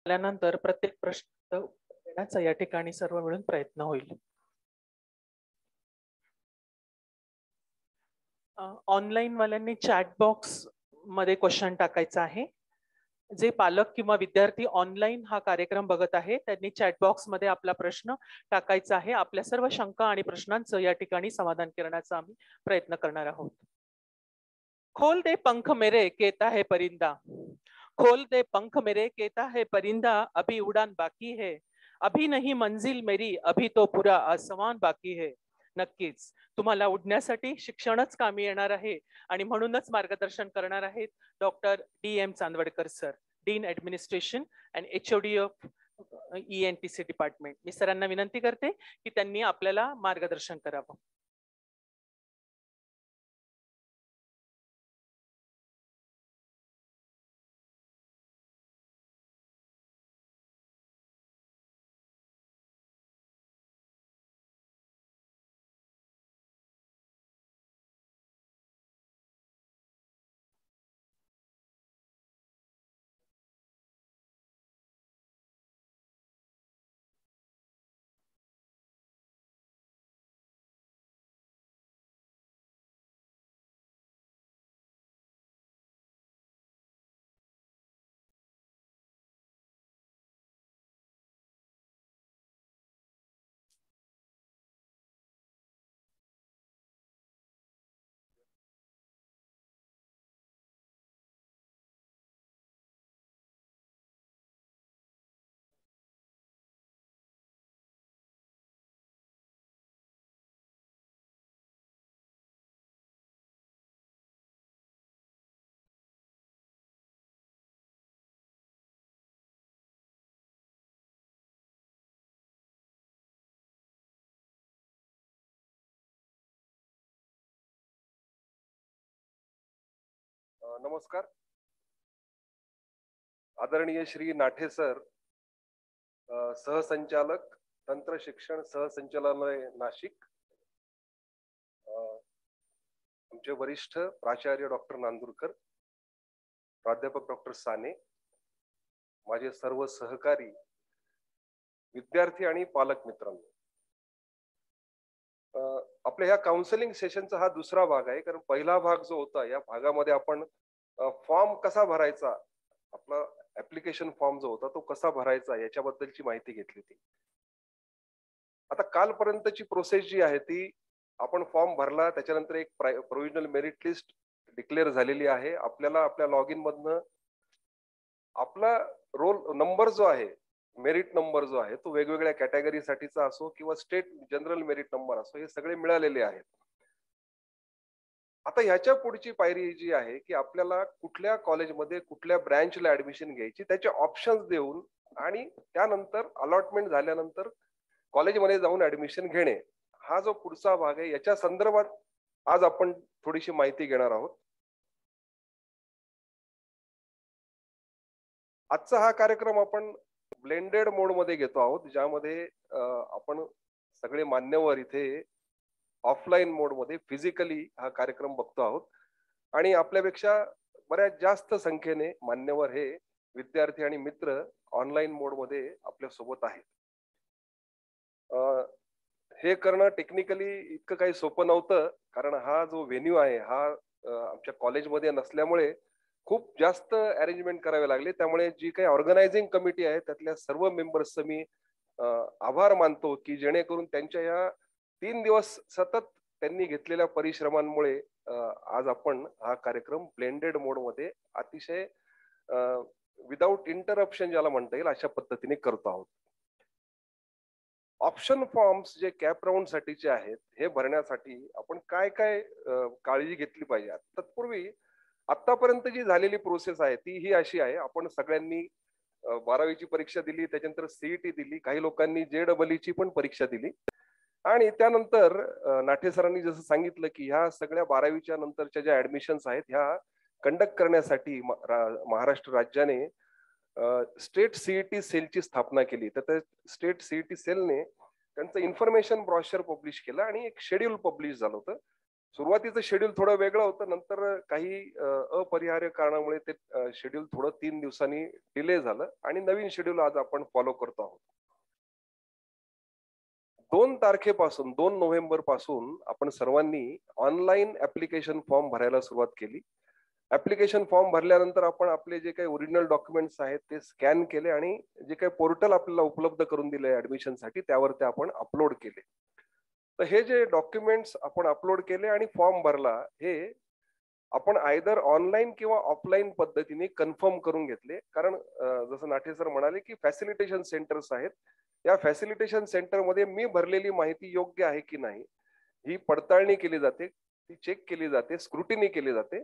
झाल्यानंतर प्रत्येक प्रश्न देण्याचा या ठिकाणी सर्व मिळून प्रयत्न होईल. ऑनलाईन वाल्यांनी चॅट बॉक्स मध्ये क्वेश्चन टाकायचा आहे. जे पालक किंवा विद्यार्थी ऑनलाईन हा कार्यक्रम बघत आहे त्यांनी चॅट बॉक्स मध्ये आपला प्रश्न टाकायचा आहे. आपल्या सर्व शंका आणि प्रश्नांचं या ठिकाणी समाधान करण्याचा आम्ही प्रयत्न करणार आहोत. खोल दे पंख मेरे कहता है परिंदा, खोल दे पंख मेरे कहता है परिंदा, अभी उड़ान बाकी है, अभी नहीं मंजिल मेरी, अभी तो पूरा आसमान बाकी है. नक्कीच तुम्हाला उडण्यासाठी शिक्षणच कामी येणार आहे आणि म्हणूनच मार्गदर्शन करणार आहेत doctor DM Chandwadkar sir, dean administration and HOD of ENTC department. मी सरांना विनंती करते की त्यांनी आपल्याला मार्गदर्शन करावं. नमस्कार. आदरणीय श्री नाठे सर, सहसंचालक तंत्र शिक्षण सहसंचालनालय नाशिक, आमचे वरिष्ठ प्राचार्य डॉक्टर नांदुरकर, प्राध्यापक डॉक्टर साने, माझे सर्व सहकारी, विद्यार्थी आणि पालक मित्रांनो, आपल्या ह्या काउन्सिलिंग सेशनचा हा दुसरा भाग आहे. कारण पहिला भाग जो होता या भागामध्ये आपण फॉर्म कसा भरायचा, आपला ऍप्लिकेशन फॉर्म जो होता तो कसा भरायचा याच्याबद्दलची माहिती घेतली होती. आता कालपर्यंतची प्रोसेस जी आहे ती आपण फॉर्म भरला, त्याच्यानंतर एक प्रोव्हिजनल मेरिट लिस्ट डिक्लेअर झालेली आहे. आपल्याला आपल्या लॉग इन मधनं आपला रोल नंबर जो आहे, मेरिट नंबर जो आहे तो वेगवेगळ्या कॅटेगरीसाठीचा असो किंवा स्टेट जनरल मेरिट नंबर असो, हे सगळे मिळालेले आहेत. आता ह्याच्या पुढची पायरी जी आहे की आपल्याला कुठल्या कॉलेजमध्ये कुठल्या ब्रँचला ऍडमिशन घ्यायची त्याचे ऑप्शन्स देऊन आणि त्यानंतर अलॉटमेंट झाल्यानंतर कॉलेजमध्ये जाऊन ऍडमिशन घेणे, हा जो पुढचा भाग आहे याच्या संदर्भात आज आपण थोडीशी माहिती घेणार आहोत. आजचा हा कार्यक्रम आपण ब्लेंडेड मोड मध्ये घेतो आहोत, ज्यामध्ये आपण सगळे मान्यवर इथे ऑफलाईन मोड मध्ये फिजिकली हा कार्यक्रम बघतो आहोत आणि आपल्यापेक्षा बऱ्याच जास्त संख्येने मान्यवर हे विद्यार्थी आणि मित्र ऑनलाईन मोड मध्ये आपल्या सोबत आहेत. हे करणं टेक्निकली इतकं काही सोपं नव्हतं, कारण हा जो व्हेन्यू आहे हा आमच्या कॉलेजमध्ये नसल्यामुळे खूप जास्त अरेंजमेंट करावे लागले. त्यामुळे जी काही ऑर्गनायझिंग कमिटी आहे त्यातल्या सर्व मेंबर्सचं मी आभार मानतो की जेणेकरून त्यांच्या या 3 दिवस सतत त्यांनी घेतलेल्या परिश्रमांमुळे आज आपण हा कार्यक्रम ब्लेंडेड मोड मध्ये अतिशय विदाउट इंटरप्शन ज्याला म्हणता येईल अशा पद्धतीने करतो आहोत. ऑप्शन फॉर्म्स जे कॅप राऊंड साठीचे आहेत हे भरण्यासाठी आपण काय काय काळजी घेतली पाहिजे. तत्पूर्वी आतापर्यंत जी झालेली प्रोसेस आहे ती ही अशी आहे, आपण सगळ्यांनी 12वीची परीक्षा दिली, त्याच्यानंतर CET दिली, काही लोकांनी JEE ची पण परीक्षा दिली आणि त्यानंतर नाठे सरांनी जसं सांगितलं की ह्या सगळ्या 12वीच्या नंतरच्या ज्या ऍडमिशन्स आहेत ह्या कंडक्ट करण्यासाठी महाराष्ट्र राज्याने स्टेट CET सेलची स्थापना केली. तर त्या स्टेट CET सेलने त्यांचं इन्फॉर्मेशन ब्रॉशर पब्लिश केलं आणि एक शेड्यूल पब्लिश झालं होतं, सुरुवातीचं शेड्यूल थोडं वेगळं होतं, नंतर काही अपरिहार्य कारणामुळे ते शेड्यूल थोडं 3 दिवसांनी डिले झालं आणि नवीन शेड्यूल आज आपण फॉलो करतो आहोत. 2 तारखेपासून 2 नोव्हेंबर पासून आपण सर्वांनी ऑनलाईन ऍप्लिकेशन फॉर्म भरायला सुरुवात केली. ऍप्लिकेशन फॉर्म भरल्यानंतर आपण आपले जे काही ओरिजिनल डॉक्युमेंट्स आहेत ते स्कॅन केले आणि जे काही पोर्टल आपल्याला उपलब्ध करून दिले ऍडमिशनसाठी त्यावर ते आपण अपलोड केले. तर हे जे डॉक्युमेंट्स आपण अपलोड केले आणि फॉर्म भरला, हे आपण आयदर ऑनलाईन किंवा ऑफलाईन पद्धतीने कन्फर्म करून घेतले. कारण जसं नाठे सर म्हणाले की फॅसिलिटेशन सेंटर्स आहेत, या फॅसिलिटेशन सेंटरमध्ये मी भरलेली माहिती योग्य आहे की नाही ही पडताळणी केली जाते, ती चेक केली जाते, स्क्रुटिनी केली जाते.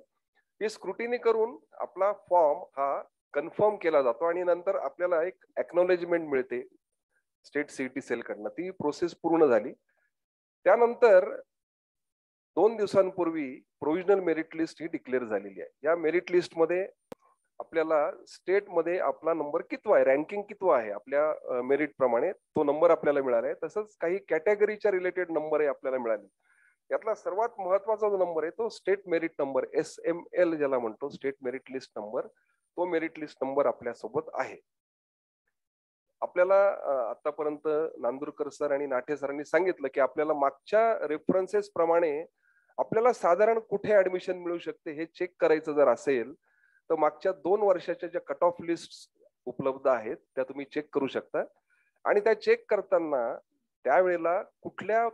ही स्क्रुटिनी करून आपला फॉर्म हा कन्फर्म केला जातो आणि नंतर आपल्याला एक एक्नॉलेजमेंट मिळते स्टेट सीईटी सेल कडनं. ती प्रोसेस पूर्ण झाली. त्यानंतर 2 दिवसांपूर्वी प्रोव्हिजनल मेरिट लिस्ट ही डिक्लेअर झालेली आहे. या मेरिट लिस्ट मध्ये आपल्याला स्टेट मध्ये आपला नंबर कितवा आहे, रँकिंग कितवा आहे आपल्या मेरिट प्रमाणे तो नंबर आपल्याला मिळाला आहे. तसंच काही कॅटेगरीच्या रिलेटेड नंबर आपल्याला मिळाले. यातला सर्वात महत्वाचा जो नंबर आहे तो स्टेट मेरिट नंबर, SML ज्याला म्हणतो, स्टेट मेरिट लिस्ट नंबर, तो मेरिट लिस्ट नंबर आपल्या सोबत आहे. आपल्याला आतापर्यंत नांदुरकर सर आणि नाठे सरांनी सांगितलं की आपल्याला मागच्या रेफरन्सेस प्रमाणे आपल्याला साधारण कुठे ऍडमिशन मिळू शकते हे चेक करायचं जर असेल तर मागच्या 2 वर्षाच्या ज्या कट ऑफ लिस्ट उपलब्ध आहेत त्या तुम्ही चेक करू शकता. आणि त्या चेक करताना त्यावेळेला कुठल्या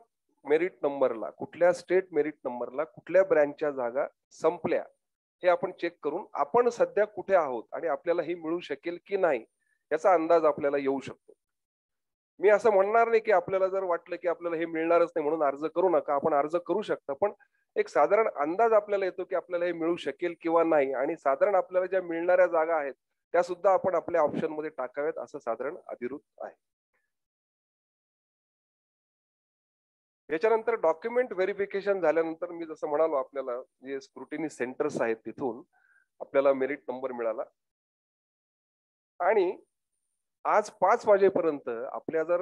मेरिट नंबरला, कुठल्या स्टेट मेरिट नंबरला कुठल्या ब्रँचच्या जागा संपल्या हे आपण चेक करून आपण सध्या कुठे आहोत आणि आपल्याला ही मिळू शकेल की नाही याचा अंदाज आपल्याला येऊ शकतो. मी असं म्हणणार नाही की आपल्याला जर वाटलं की आपल्याला हे मिळणारच नाही म्हणून अर्ज करू नका, आपण अर्ज करू शकता, पण एक साधारण अंदाज आपल्याला येतो की आपल्याला हे मिळू शकेल किंवा नाही आणि साधारण आपल्याला ज्या मिळणाऱ्या जागा आहेत त्या सुद्धा आपण आपल्या ऑप्शन मध्ये टाकाव्यात असं साधारण अधिकृत आहे. याच्यानंतर डॉक्युमेंट व्हेरिफिकेशन झाल्यानंतर मी जसं म्हणालो आपल्याला जे स्क्रुटिनी सेंटर्स आहेत तिथून आपल्याला मेरिट नंबर मिळाला आणि आज 5 वाजेपर्यंत आपल्या जर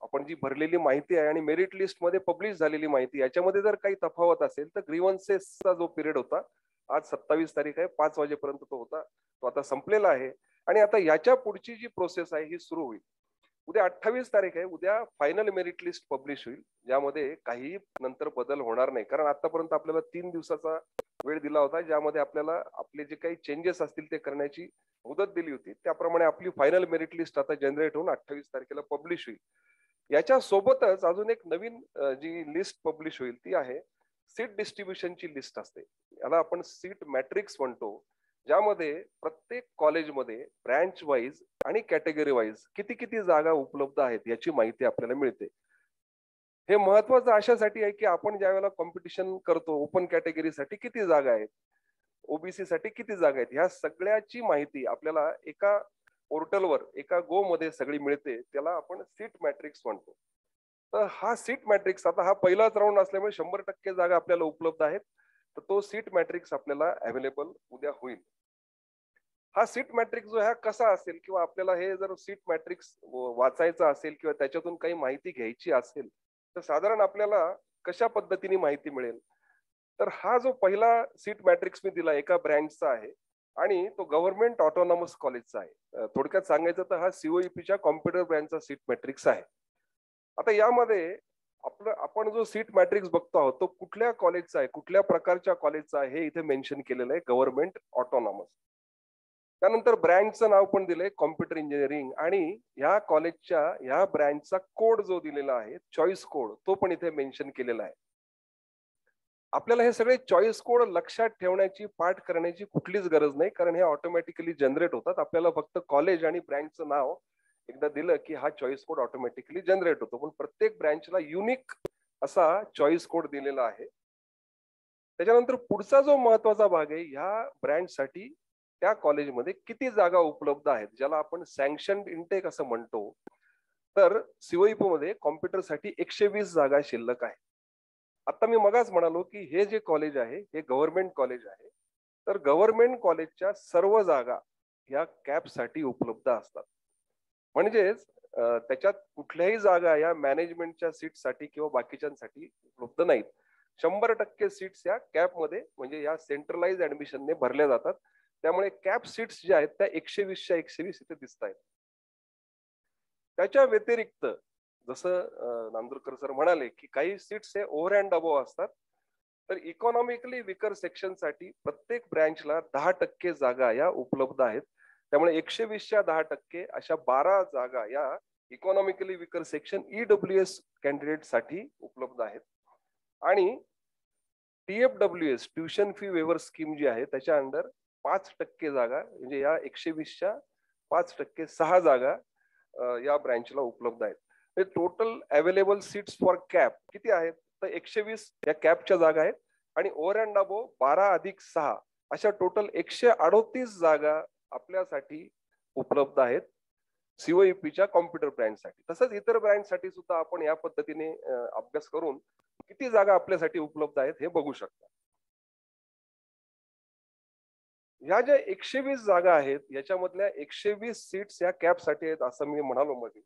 आपण जी भरलेली माहिती आहे आणि मेरिट लिस्ट मध्ये पब्लिश झालेली माहिती याच्यामध्ये जर काही तफावत असेल तर ग्रीव्हन्सेसचा जो पिरियड होता, आज 27 तारीख आहे, 5 वाजेपर्यंत तो होता, तो आता संपलेला आहे आणि आता याच्या पुढची जी प्रोसेस आहे ही सुरू होईल. उद्या 28 तारीख आहे, उद्या फायनल मेरिट लिस्ट पब्लिश होईल ज्यामध्ये काही नंतर बदल होणार नाही. कारण आतापर्यंत आपल्याला 3 दिवसाचा वेळ दिला होता ज्यामध्ये आपल्याला आपले जे काही चेंजेस असतील ते करण्याची मुदत दिली होती. त्याप्रमाणे आपली फायनल मेरिट लिस्ट आता जनरेट होऊन 28 तारखेला पब्लिश होईल. याच्या सोबतच अजून एक नवीन जी लिस्ट पब्लिश होईल ती आहे सीट डिस्ट्रीब्युशनची लिस्ट असते, याला आपण सीट मॅट्रिक्स म्हणतो, ज्यामध्ये प्रत्येक कॉलेजमध्ये ब्रँच वाईज आणि कॅटेगरी वाईज किती किती जागा उपलब्ध आहेत याची माहिती आपल्याला मिळते. हे महत्वाचं अशासाठी आहे की आपण ज्यावेळेला कॉम्पिटिशन करतो ओपन कॅटेगरीसाठी किती जागा आहेत, ओबीसी साठी किती जागा आहेत, ह्या सगळ्याची माहिती आपल्याला एका पोर्टलवर एका गो मध्ये सगळी मिळते, त्याला आपण सीट मॅट्रिक्स म्हणतो. तर हा सीट मॅट्रिक्स आता हा पहिलाच राऊंड असल्यामुळे 100% जागा आपल्याला उपलब्ध आहेत, तर तो सीट मॅट्रिक्स आपल्याला अवेलेबल उद्या होईल. हा सीट मॅट्रिक्स जो हा कसा असेल किंवा आपल्याला हे जर सीट मॅट्रिक्स वाचायचं असेल किंवा त्याच्यातून काही माहिती घ्यायची असेल तर साधारण आपल्याला कशा पद्धतीने माहिती मिळेल. तर हा जो पहिला सीट मॅट्रिक्स मी दिला एका ब्रँचचा आहे आणि तो गव्हर्नमेंट ऑटोनॉमस कॉलेजचा आहे. थोडक्यात सांगायचं तर हा सीओईपीच्या कॉम्प्युटर ब्रँचचा सीट मॅट्रिक्स आहे. आता यामध्ये आपण जो सीट मॅट्रिक्स बघतो आहोत तो कुठल्या कॉलेजचा आहे, कुठल्या प्रकारच्या कॉलेजचा आहे हे इथे मेन्शन केलेलं आहे, गव्हर्नमेंट ऑटोनॉमस. त्यानंतर ब्रँचचं नाव पण दिलंय कॉम्प्युटर इंजिनिअरिंग आणि ह्या कॉलेजच्या ह्या ब्रँचचा कोड जो दिलेला आहे चॉईस कोड तो पण इथे मेन्शन केलेला आहे. आपल्याला हे सगळे चॉईस कोड लक्षात ठेवण्याची, पाठ करण्याची कुठलीच गरज नाही, कारण हे ऑटोमॅटिकली जनरेट होतात. आपल्याला फक्त कॉलेज आणि ब्रँचचं नाव एकदा दिलं की हा चॉईस कोड ऑटोमॅटिकली जनरेट होतो. पण प्रत्येक ब्रँचला युनिक असा चॉईस कोड दिलेला आहे. त्याच्यानंतर पुढचा जो महत्वाचा भाग आहे, ह्या ब्रँचसाठी त्या कॉलेजमध्ये किती जागा उपलब्ध आहेत, ज्याला आपण सँक्शन्ड इनटेक असं म्हणतो. तर सीओईपी मध्ये कॉम्प्युटरसाठी 120 जागा शिल्लक आहे. आता मी मगाच म्हणालो की हे जे कॉलेज आहे हे गव्हर्नमेंट कॉलेज आहे, तर गव्हर्नमेंट कॉलेजच्या सर्व जागा या कॅपसाठी उपलब्ध असतात. म्हणजेच त्याच्यात कुठल्याही जागा या मॅनेजमेंटच्या सीटसाठी किंवा बाकीच्यांसाठी उपलब्ध नाहीत. 100% सीट्स या कॅप मध्ये म्हणजे या सेंट्रलाइज ऍडमिशनने भरल्या जातात. त्यामुळे कॅप सीट्स ज्या आहेत त्या 120च्या 120 इथे दिसत आहेत. त्याच्या व्यतिरिक्त जसं नांदुरकर सर म्हणाले की काही सीट्स हे ओव्हर अँड अबोव्ह असतात. तर इकॉनॉमिकली विकर सेक्शन साठी प्रत्येक ब्रँचला 10% जागा या उपलब्ध आहेत. त्यामुळे 120च्या 10% अशा 12 जागा या economically weaker section EWS candidate साठी उपलब्ध आहेत. आणि TFWS tuition fee waiver scheme जी आहे त्याच्या अंडर 5% जागा म्हणजे या 120च्या 5% 6 जागा या ब्रँचला उपलब्ध आहेत. Total available seats for cap किती आहेत तर 120 या कॅपच्या जागा आहेत आणि ओव्हर अँड अबोव्ह 12 अधिक 6 अशा टोटल 138 जागा आपल्यासाठी उपलब्ध आहेत COEPच्या कॉम्प्युटर ब्रँचसाठी. तसंच इतर ब्रँचसाठी सुद्धा आपण या पद्धतीने अभ्यास करून किती जागा आपल्यासाठी उपलब्ध आहेत हे बघू शकता. ह्या ज्या 120 जागा आहेत याच्यामधल्या 120 सीट्स या कॅपसाठी आहेत असं मी म्हणालो मध्ये.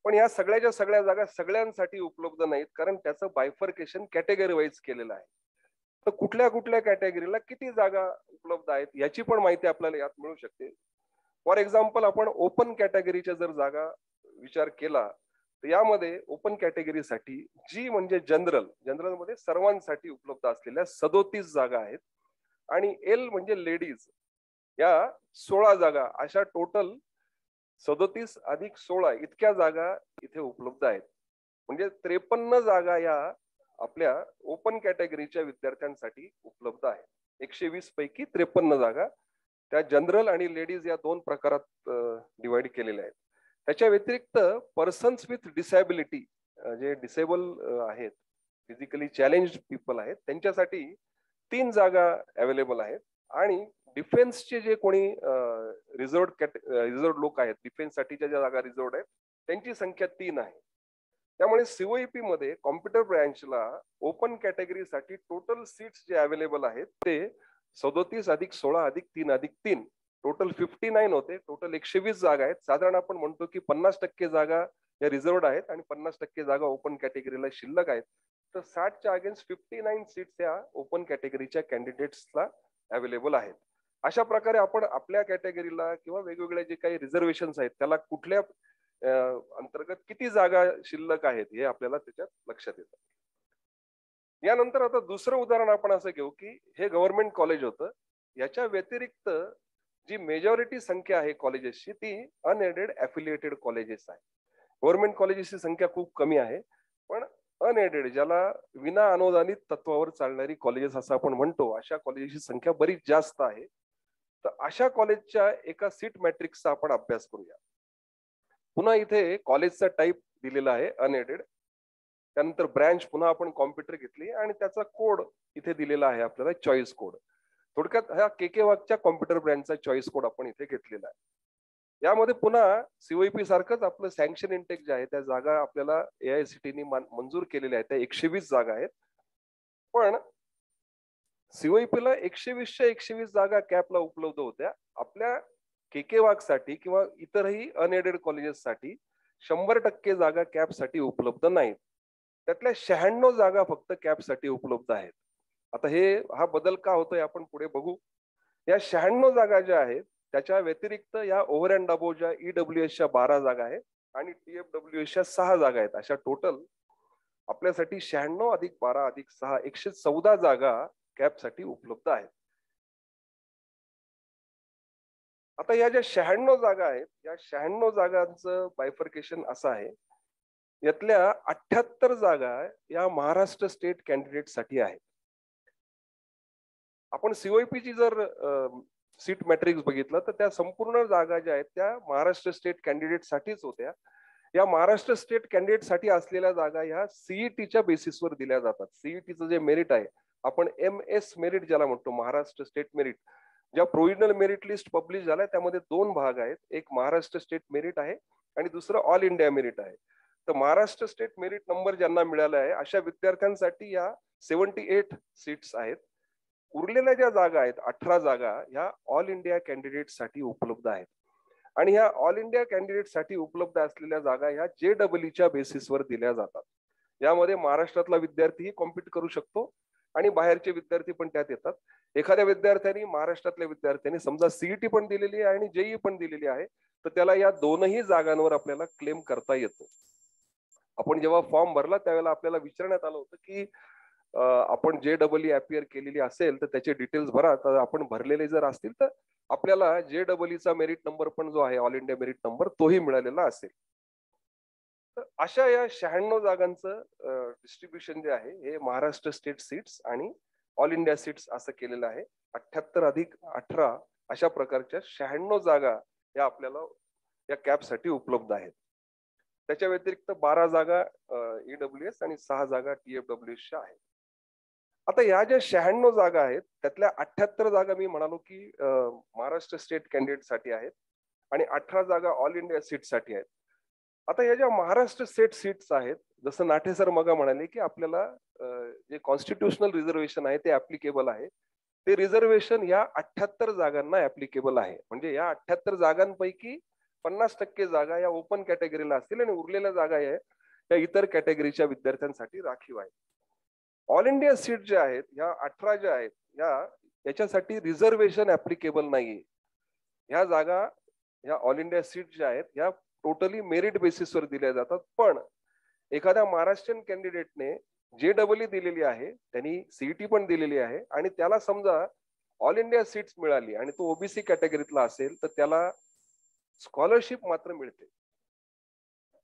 पण या सगळ्याच्या सगळ्या जागा सगळ्यांसाठी उपलब्ध नाहीत कारण त्याचं बायफर्केशन कॅटेगरी वाईज केलेलं आहे. तर कुठल्या कुठल्या कॅटेगरीला किती जागा उपलब्ध आहेत याची पण माहिती आपल्याला यात मिळू शकते. फॉर एक्झाम्पल आपण ओपन कॅटेगरीच्या जर जागा विचार केला तर यामध्ये ओपन कॅटेगरीसाठी जी म्हणजे जनरल मध्ये सर्वांसाठी उपलब्ध असलेल्या 37 जागा आहेत आणि L म्हणजे लेडीज या 16 जागा अशा टोटल 37 अधिक 16 इतक्या जागा इथे उपलब्ध आहेत. म्हणजे 53 जागा या आपल्या ओपन कॅटेगरीच्या विद्यार्थ्यांसाठी उपलब्ध आहेत. 120 पैकी 53 जागा त्या जनरल आणि लेडीज या दोन प्रकारात डिवाइड केलेल्या आहेत. त्याच्या व्यतिरिक्त पर्सन्स विथ डिसॅबिलिटी जे डिसेबल आहेत फिजिकली चॅलेंज्ड पीपल आहेत त्यांच्यासाठी 3 जागा अवेलेबल आहेत. आणि डिफेन्सचे जे कोणी रिझर्व्ड लोक आहेत डिफेन्ससाठीच्या ज्या जागा रिझर्व्ड आहेत त्यांची संख्या 3 आहे. त्यामुळे COEP मध्ये कॉम्प्युटर ब्रँचला ओपन कॅटेगरीसाठी टोटल सीट्स जे अवेलेबल आहेत ते 37 अधिक 16 अधिक 3 अधिक 3 टोटल 59 होते. टोटल 120 जागा आहेत. साधारण आपण म्हणतो की 50% जागा या रिझर्व्ड आहेत आणि 50% जागा ओपन कॅटेगरीला शिल्लक आहेत. तर 60च्या अगेन्स्ट 59 सीट्स या ओपन कॅटेगरीच्या कॅन्डिडेट्सला अवेलेबल आहेत. अशा प्रकारे आपण आपल्या कॅटेगरीला किंवा वेगवेगळे जे काही रिझर्वेशन्स आहेत त्याला कुठल्या अंतर्गत किती जागा शिल्लक आहेत हे आपल्याला त्याच्यात लक्षात येतं. यानंतर आता दुसरं उदाहरण आपण असं घेऊ की हे गव्हर्नमेंट कॉलेज होतं. याच्या व्यतिरिक्त जी मेजॉरिटी संख्या आहे कॉलेजेसची ती अनएडेड अफिलिएटेड कॉलेजेस आहे. गव्हर्नमेंट कॉलेजेसची संख्या खूप कमी आहे पण अनएडेड ज्याला विना अनुदानित तत्वावर चालणारी कॉलेजेस असं आपण म्हणतो अशा कॉलेजेसची संख्या बरीच जास्त आहे. तर अशा कॉलेजच्या एका सीट मॅट्रिक्सचा आपण अभ्यास करूया. पुन्हा इथे कॉलेजचा टाईप दिलेला आहे अनएडेड. त्यानंतर ब्रँच पुन्हा आपण कॉम्प्युटर घेतली आणि त्याचा कोड इथे दिलेला आहे आपल्याला चॉईस कोड. थोडक्यात हा KK वागच्या कॉम्प्युटर ब्रँचचा चॉईस कोड आपण इथे घेतलेला आहे. यामध्ये पुन्हा COEP सारखंच आपलं सँक्शन इंटेक जे आहे त्या जागा आपल्याला AICTE मंजूर केलेल्या आहेत त्या 120 जागा आहेत. पण COEP ला 120च्या 120 जागा कॅपला उपलब्ध होत्या. आपल्या KK वागसाठी किंवा इतरही अनएडेड कॉलेजेससाठी 100% जागा कॅपसाठी उपलब्ध नाहीत. त्यातल्या 96 जागा फक्त कॅपसाठी उपलब्ध आहेत. आता हा बदल का होतोय आपण पुढे बघू. या 96 जागा ज्या आहेत त्याच्या व्यतिरिक्त या ओव्हर अँड अबोव्हच्या EWSच्या 12 जागा आहेत आणि TFWSच्या 6 जागा आहेत. अशा टोटल आपल्यासाठी 96 अधिक 12 अधिक 6 114 जागा कॅपसाठी उपलब्ध आहेत. आता या ज्या 96 जागा आहेत या 96 जागांचं बायफर्केशन असं आहे. यातल्या 78 जागा या महाराष्ट्र स्टेट कॅन्डिडेट साठी आहेत. आपण COEP ची जर सीट मॅट्रिक्स बघितलं तर त्या संपूर्ण जागा ज्या आहेत त्या महाराष्ट्र स्टेट कॅन्डिडेट साठीच होत्या. या महाराष्ट्र स्टेट कॅन्डिडेट साठी असलेल्या जागा ह्या CETच्या बेसिसवर दिल्या जातात. CETचं जे मेरिट आहे आपण MS मेरिट ज्याला म्हणतो महाराष्ट्र स्टेट मेरिट. ज्या प्रोव्हिजनल मेरिट लिस्ट पब्लिश झाल्या त्यामध्ये 2 भाग आहेत. एक महाराष्ट्र स्टेट मेरिट आहे आणि दुसरं ऑल इंडिया मेरिट आहे. तर महाराष्ट्र स्टेट मेरिट नंबर ज्यांना मिळाला आहे अशा विद्यार्थ्यांसाठी या 78 सीट्स आहेत. उरलेल्या ज्या जागा आहेत 18 जागा ह्या ऑल इंडिया कॅन्डिडेट साठी उपलब्ध आहेत. आणि ह्या ऑल इंडिया कॅन्डिडेट साठी उपलब्ध असलेल्या जागा ह्या JEEच्या बेसिसवर दिल्या जातात. यामध्ये महाराष्ट्रातला विद्यार्थीही कॉम्पिट करू शकतो आणि बाहेरचे विद्यार्थी पण त्यात येतात. एखाद्या विद्यार्थ्यांनी, महाराष्ट्रातल्या विद्यार्थ्यांनी समजा सीईटी पण दिलेली आहे आणि जेईई पण दिलेली आहे, तर त्याला या दोनही जागांवर आपल्याला क्लेम करता येतो. आपण जेव्हा फॉर्म भरला त्यावेळेला आपल्याला विचारण्यात आलं होतं की आपण JEE अपियर केलेली असेल तर त्याचे डिटेल्स भरा. तर आपण भरलेले जर असतील तर आपल्याला JEEचा मेरिट नंबर पण जो आहे, ऑल इंडिया मेरिट नंबर, तोही मिळालेला असेल. तर अशा या 96 जागांचं डिस्ट्रीब्युशन जे आहे हे महाराष्ट्र स्टेट सीट्स आणि ऑल इंडिया सीट्स असं केलेलं आहे. 78 अधिक 18 अशा प्रकारच्या 96 जागा या आपल्याला या कॅपसाठी उपलब्ध आहेत. त्याच्या व्यतिरिक्त 12 जागा EWS आणि 6 जागा TFWS च्या आहेत. आता या ज्या 96 जागा आहेत त्यातल्या 78 जागा मी म्हणालो की महाराष्ट्र स्टेट कॅन्डिडेट साठी आहेत आणि 18 जागा ऑल इंडिया सीट साठी आहेत. आता या ज्या महाराष्ट्र स्टेट सीट्स आहेत, जसं नाठे सर मग म्हणाले की आपल्याला जे कॉन्स्टिट्युशनल रिझर्वेशन आहे ते ऍप्लिकेबल आहे. ते रिझर्वेशन या 78 जागांना ऍप्लिकेबल आहे. म्हणजे या 78 जागांपैकी 50% जागा या ओपन कॅटेगरीला असतील आणि उरलेल्या जागा या इतर कॅटेगरीच्या विद्यार्थ्यांसाठी राखीव आहेत. ऑल इंडिया सीट ज्या आहेत, या 18 ज्या आहेत, याच्यासाठी रिझर्वेशन ऍप्लिकेबल नाहीये. ह्या जागा, ह्या ऑल इंडिया सीट ज्या आहेत, ह्या टोटली मेरिट बेसिसवर दिल्या जातात. पण एखाद्या महाराष्ट्रीयन कॅन्डिडेटने JEE दिलेली आहे, त्यांनी सीईटी पण दिलेली आहे आणि त्याला समजा ऑल इंडिया सीट्स मिळाली आणि तो ओबीसी कॅटेगरीतला असेल तर त्याला स्कॉलरशिप मात्र मिळते.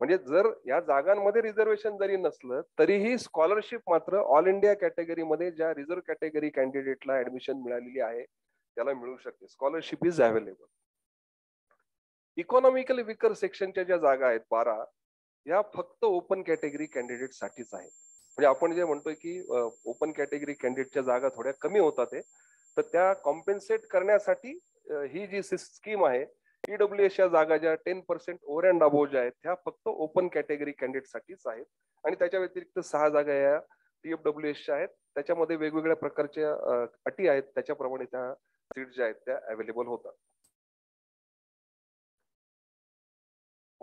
म्हणजे जर या जागांमध्ये रिझर्वेशन जरी नसलं तरीही स्कॉलरशिप मात्र ऑल इंडिया कॅटेगरीमध्ये ज्या रिझर्व्ह कॅटेगरी कॅन्डिडेटला ऍडमिशन मिळालेली आहे त्याला मिळू शकते. Scholarship is available. Economically weaker सेक्शनच्या ज्या जागा आहेत 12, या फक्त ओपन कॅटेगरी कॅन्डिडेट साठीच आहेत. म्हणजे आपण जे म्हणतोय की ओपन कॅटेगरी कॅन्डिडेटच्या जागा थोड्या कमी होतात, तर त्या कॉम्पेन्सेट करण्यासाठी ही जी स्कीम आहे, EWS च्या जागा ज्या 10% ओव्हर अँड अबोव ज्या आहेत त्या फक्त ओपन कॅटेगरी कॅन्डिडेट साठीच आहेत. आणि त्याच्या व्यतिरिक्त 6 जागा या TFWS च्या आहेत. त्याच्यामध्ये वेगवेगळ्या प्रकारच्या अटी आहेत, त्याच्याप्रमाणे त्या सीट ज्या आहेत त्या अवेलेबल होतात.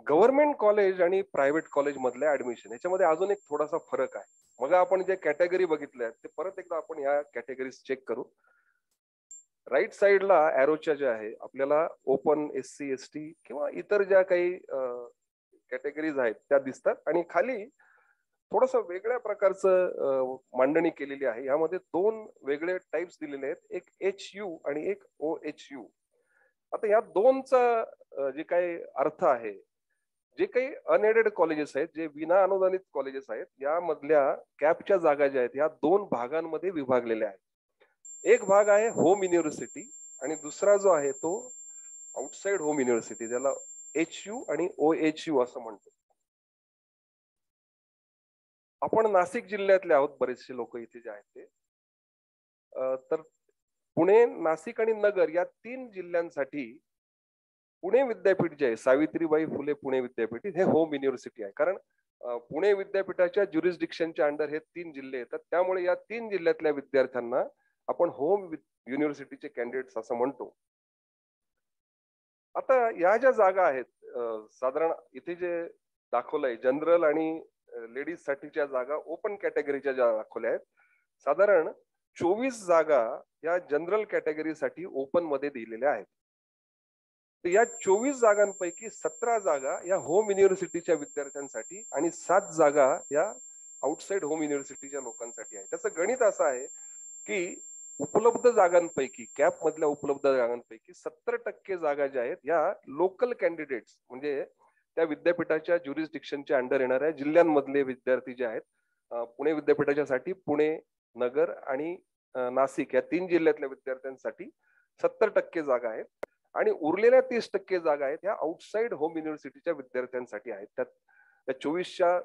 गव्हर्नमेंट कॉलेज आणि प्रायव्हेट कॉलेज मधल्या ऍडमिशन याच्यामध्ये अजून एक थोडासा फरक आहे. मग आपण जे कॅटेगरी बघितल्या ते परत एकदा आपण या कॅटेगरीज चेक करू. राईट साइडला एरोच्या ज्या आहे आपल्याला ओपन, SC ST किंवा इतर ज्या काही कॅटेगरीज आहेत त्या दिसतात आणि खाली थोडस वेगळ्या प्रकारचं मांडणी केलेली आहे. यामध्ये 2 वेगळे टाइप्स दिलेले आहेत, एक HU आणि एक OHU. आता या दोनचा जे काही अर्थ आहे, जे काही अनएडेड कॉलेजेस आहेत, जे विना अनुदानित कॉलेजेस आहेत, यामधल्या कॅपच्या जागा ज्या आहेत या 2 भागांमध्ये विभागलेल्या आहेत. एक भाग आहे होम युनिव्हर्सिटी आणि दुसरा जो आहे तो आउटसाइड होम युनिव्हर्सिटी, ज्याला HU आणि OHU असं म्हणतो. आपण नाशिक जिल्ह्यातले आहोत बरेचसे लोक इथे जे आहेत ते. तर पुणे, नाशिक आणि नगर या 3 जिल्ह्यांसाठी पुणे विद्यापीठ जे आहे, सावित्रीबाई फुले पुणे विद्यापीठ, हे होम युनिव्हर्सिटी आहे. कारण पुणे विद्यापीठाच्या ज्युरिस्डिक्शनच्या अंडर हे 3 जिल्हे येतात. त्यामुळे या 3 जिल्ह्यातल्या विद्यार्थ्यांना आपण होम युनिव्हर्सिटीचे कॅन्डिडेट्स असं म्हणतो. आता या ज्या जागा आहेत, साधारण इथे जे दाखवलंय जनरल आणि लेडीज साठीच्या जागा ओपन कॅटेगरीच्या ज्या दाखवल्या आहेत, साधारण 24 जागा या जनरल कॅटेगरीसाठी ओपन मध्ये दिलेल्या आहेत. तर या 24 जागांपैकी 17 जागा या होम युनिव्हर्सिटीच्या विद्यार्थ्यांसाठी आणि 7 जागा या आउटसाइड होम युनिव्हर्सिटीच्या लोकांसाठी आहे. त्याचं गणित असं आहे की उपलब्ध जागांपैकी, कॅप मधल्या उपलब्ध जागांपैकी 70% जागा ज्या आहेत या लोकल कॅन्डिडेट्स, म्हणजे त्या विद्यापीठाच्या ज्युरिस्डिक्शनच्या अंडर येणाऱ्या जिल्ह्यांमधले विद्यार्थी जे आहेत, पुणे विद्यापीठाच्या साठी पुणे, नगर आणि नाशिक या 3 जिल्ह्यातल्या विद्यार्थ्यांसाठी 70% जागा आहेत आणि उरलेल्या 30% जागा आहेत या आउटसाइड होम युनिव्हर्सिटीच्या विद्यार्थ्यांसाठी आहेत. त्या 24च्या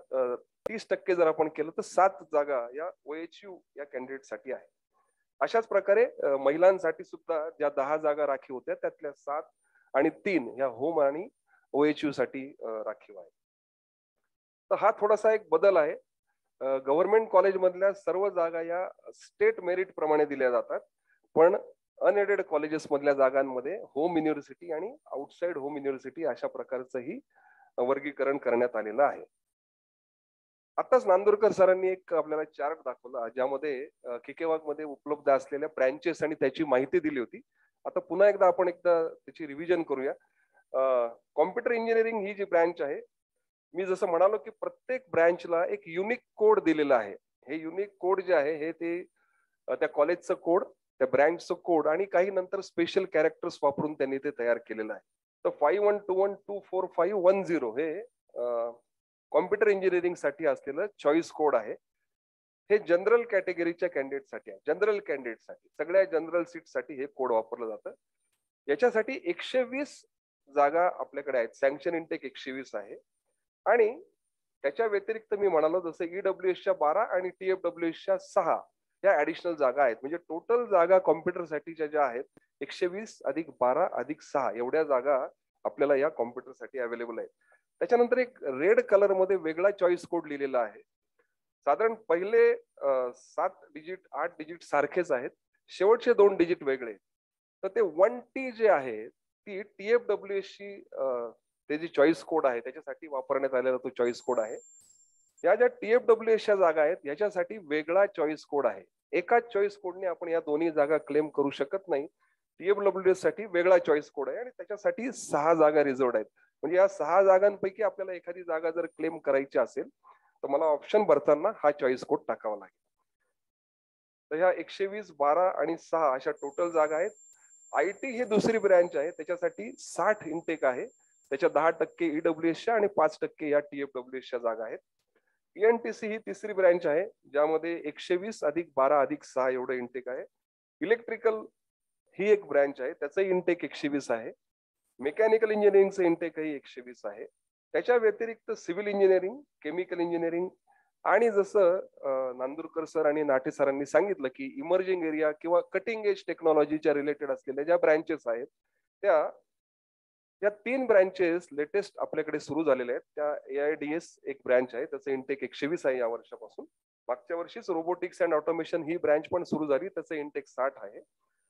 30% जर आपण केलं तर 7 जागा या OHU या कॅन्डिडेट साठी आहे. अशाच प्रकारे महिलांसाठी सुद्धा ज्या 10 जागा राखीव होत्या त्यातल्या 7 आणि 3 या होम आणि OHU साठी राखीव आहे. तर हा थोडासा एक बदल आहे. गव्हर्नमेंट कॉलेज मधल्या सर्व जागा या स्टेट मेरिट प्रमाणे दिल्या जातात, पण अनएडेड कॉलेजेस मधल्या जागांमध्ये होम युनिव्हर्सिटी आणि आउटसाइड होम युनिव्हर्सिटी अशा प्रकारचंही वर्गीकरण करण्यात आलेलं आहे. आताच नांदुरकर सरांनी एक आपल्याला चार्ट दाखवला ज्यामध्ये केकेवाग मध्ये उपलब्ध असलेल्या ब्रँचेस आणि त्याची माहिती दिली होती. आता पुन्हा एकदा आपण त्याची रिव्हिजन करूया. कॉम्प्युटर इंजिनिअरिंग ही जी ब्रँच आहे, मी जसं म्हणालो की प्रत्येक ब्रँचला एक युनिक कोड दिलेला आहे. हे युनिक कोड जे आहे हे ते त्या कॉलेजचं कोड, त्या ब्रँचचं कोड आणि काही नंतर स्पेशल कॅरेक्टर्स वापरून त्यांनी ते तयार केलेलं आहे. तर 5121245110 हे कॉम्प्युटर इंजिनिअरिंग साठी असलेलं चॉईस कोड आहे. हे जनरल कॅटेगरीच्या कॅन्डिडेटसाठी आहे. जनरल कॅन्डिडेटसाठी, सगळ्या जनरल सीटसाठी हे कोड वापरलं जातं. याच्यासाठी 120 जागा आपल्याकडे आहेत. सँक्शन इंटेक 120 आहे आणि त्याच्या व्यतिरिक्त मी म्हणालो जसं ईडब्ल्यूएसच्या 12 आणि टीएफडब्ल्यूएसच्या 6 या ऍडिशनल जागा आहेत. म्हणजे टोटल जागा कॉम्प्युटरसाठीच्या ज्या आहेत 120 अधिक 12 अधिक 6 एवढ्या जागा आपल्याला या कॉम्प्युटरसाठी अवेलेबल आहेत. त्याच्यानंतर एक रेड कलर मध्ये वेगळा चॉईस कोड लिहिलेला आहे. साधारण पहिले 7 डिजिट 8 डिजिट सारखेच आहेत, शेवटचे 2 डिजिट वेगळे. तर ते 1T जे आहे ती TFWS ची ते जी चॉईस कोड आहे त्याच्यासाठी वापरण्यात आलेला तो चॉईस कोड आहे. या ज्या TFWS च्या जागा आहेत याच्यासाठी वेगळा चॉईस कोड आहे. एकाच चॉईस कोडने आपण या दोन्ही जागा क्लेम करू शकत नाही. TFWS साठी वेगळा चॉईस कोड आहे आणि त्याच्यासाठी 6 जागा रिझर्व्ड आहेत. म्हणजे या 6 जागांपैकी आपल्याला एखादी जागा जर क्लेम करायची असेल तर मला ऑप्शन भरताना हा चॉईस कोड टाकावा लागेल. तर ह्या 120, 12 आणि 6 अशा टोटल जागा आहेत. IT ही दुसरी ब्रँच आहे, त्याच्यासाठी 60 इंटेक आहे. त्याच्या 10% ईडब्ल्यूएसच्या आणि 5% या TFWSच्या जागा आहेत. ENTC ही तिसरी ब्रँच आहे ज्यामध्ये 120 अधिक 12 अधिक 6 एवढं इंटेक आहे. इलेक्ट्रिकल ही एक ब्रँच आहे, त्याचं इंटेक 120 आहे. मेकॅनिकल इंजिनिअरिंगचं इंटेकही 120 आहे. त्याच्या व्यतिरिक्त सिव्हिल इंजिनिअरिंग, केमिकल इंजिनिअरिंग आणि जसं नांदुरकर सर आणि नाटे सरांनी सांगितलं की इमर्जिंग एरिया किंवा कटिंग एज टेक्नॉलॉजीच्या रिलेटेड असलेल्या ज्या ब्रँचेस आहेत त्या 3 ब्रँचेस लेटेस्ट आपल्याकडे सुरू झालेल्या आहेत. त्या AIDS एक ब्रँच आहे, त्याचं इंटेक 120 आहे या वर्षापासून. मागच्या वर्षीच robotics and automation he branch पण सुरू झाली, त्याचं इंटेक 60 आहे.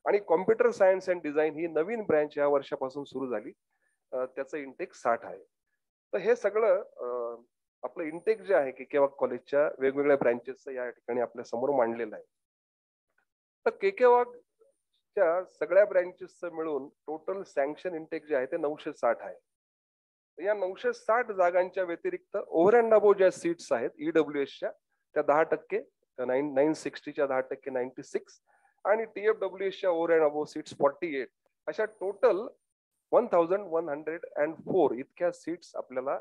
आणि computer science and design he Naveen branch या वर्षापासून सुरू झाली, त्याचं इंटेक 60 आहे. तर हे सगळं आपलं इंटेक जे आहे केकेवाग कॉलेजच्या वेगवेगळ्या ब्रँचेसचं या ठिकाणी आपल्या समोर मांडलेलं आहे. तर केकेवागच्या सगळ्या ब्रँचेसचं मिळून टोटल सँक्शन इंटेक जे आहे ते 960 आहे. या 960 जागांच्या व्यतिरिक्त ओव्हर अँड अबोव ज्या सीट्स आहेत ईडब्ल्यूएसच्या त्या 10%, 960च्या 10% 96 आणि TFWSच्या ओव्हर अँड अबोव सीट्स 48 अशा टोटल 1104 इतक्या सीट्स आपल्याला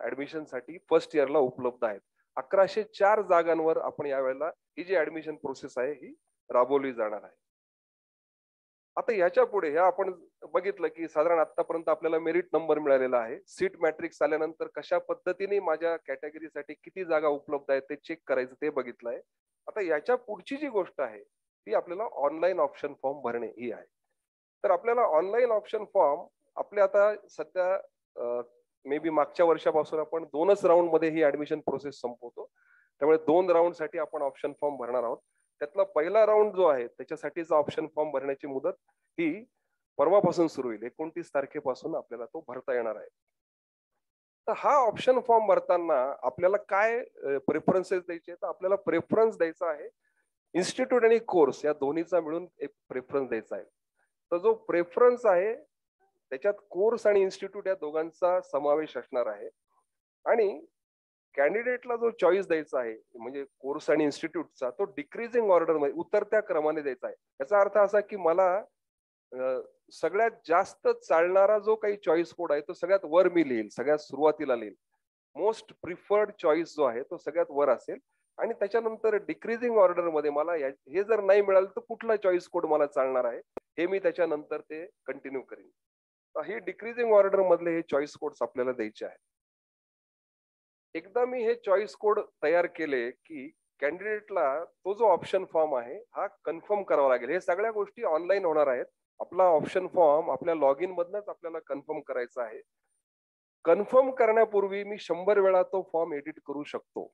ऍडमिशन साठी फर्स्ट इयरला उपलब्ध आहेत. 1104 जागांवर आपण यावेळेला ही जी ऍडमिशन प्रोसेस आहे ही राबवली जाणार आहे. आता याच्या पुढे ह्या आपण बघितलं की साधारण आतापर्यंत आपल्याला मेरिट नंबर मिळालेला आहे. सीट मॅट्रिक्स आल्यानंतर कशा पद्धतीने माझ्या कॅटेगरीसाठी किती जागा उपलब्ध आहेत ते चेक करायचं ते बघितलंय. आता याच्या पुढची जी गोष्ट आहे ती आपल्याला ऑनलाईन ऑप्शन फॉर्म भरणे ही आहे. तर आपल्याला ऑनलाईन ऑप्शन फॉर्म आपल्या आता सध्या मे बी मागच्या वर्षापासून आपण 2च राऊंड मध्ये ही ऍडमिशन प्रोसेस संपवतो. त्यामुळे 2 राऊंड साठी आपण ऑप्शन फॉर्म भरणार आहोत. त्यातला पहिला राऊंड जो आहे त्याच्यासाठीचा ऑप्शन फॉर्म भरण्याची मुदत ही परवापासून सुरू होईल. 29 तारखेपासून आपल्याला तो भरता येणार आहे. तर हा ऑप्शन फॉर्म भरताना आपल्याला काय प्रेफरन्सेस द्यायचे, तर आपल्याला प्रेफरन्स द्यायचा आहे इन्स्टिट्यूट आणि कोर्स या दोन्हीचा मिळून एक प्रेफरन्स द्यायचा आहे. तर जो प्रेफरन्स आहे त्याच्यात कोर्स आणि इन्स्टिट्यूट या दोघांचा समावेश असणार आहे. आणि कॅन्डिडेटला जो चॉईस द्यायचा आहे म्हणजे कोर्स आणि इन्स्टिट्यूटचा तो डिक्रीजिंग ऑर्डर मध्ये उतरत्या क्रमाने द्यायचा आहे. याचा अर्थ असा की मला सगळ्यात जास्त चालणारा जो काही चॉईस कोड आहे तो सगळ्यात वर मी लिहिल, सगळ्यात सुरुवातीला लिहिल. मोस्ट प्रिफर्ड चॉईस जो आहे तो सगळ्यात वर असेल आणि त्याच्यानंतर डिक्रीजिंग ऑर्डर मध्ये मला हे जर नाही मिळालं तर कुठला चॉईस कोड मला चालणार आहे हे मी त्याच्यानंतर ते कंटिन्यू करीन. ही डिक्रीजिंग ऑर्डर मधले हे चॉईस कोड्स आपल्याला द्यायचे आहेत. एकदा मी हे चॉईस कोड तयार केले की कॅन्डिडेटला तो जो ऑप्शन फॉर्म आहे हा कन्फर्म करावा लागेल. हे सगळ्या गोष्टी ऑनलाईन होणार आहेत. आपला ऑप्शन फॉर्म आपल्या लॉग इन मधनच आपल्याला कन्फर्म करायचा आहे. कन्फर्म करण्यापूर्वी मी 100 वेळा तो फॉर्म एडिट करू शकतो.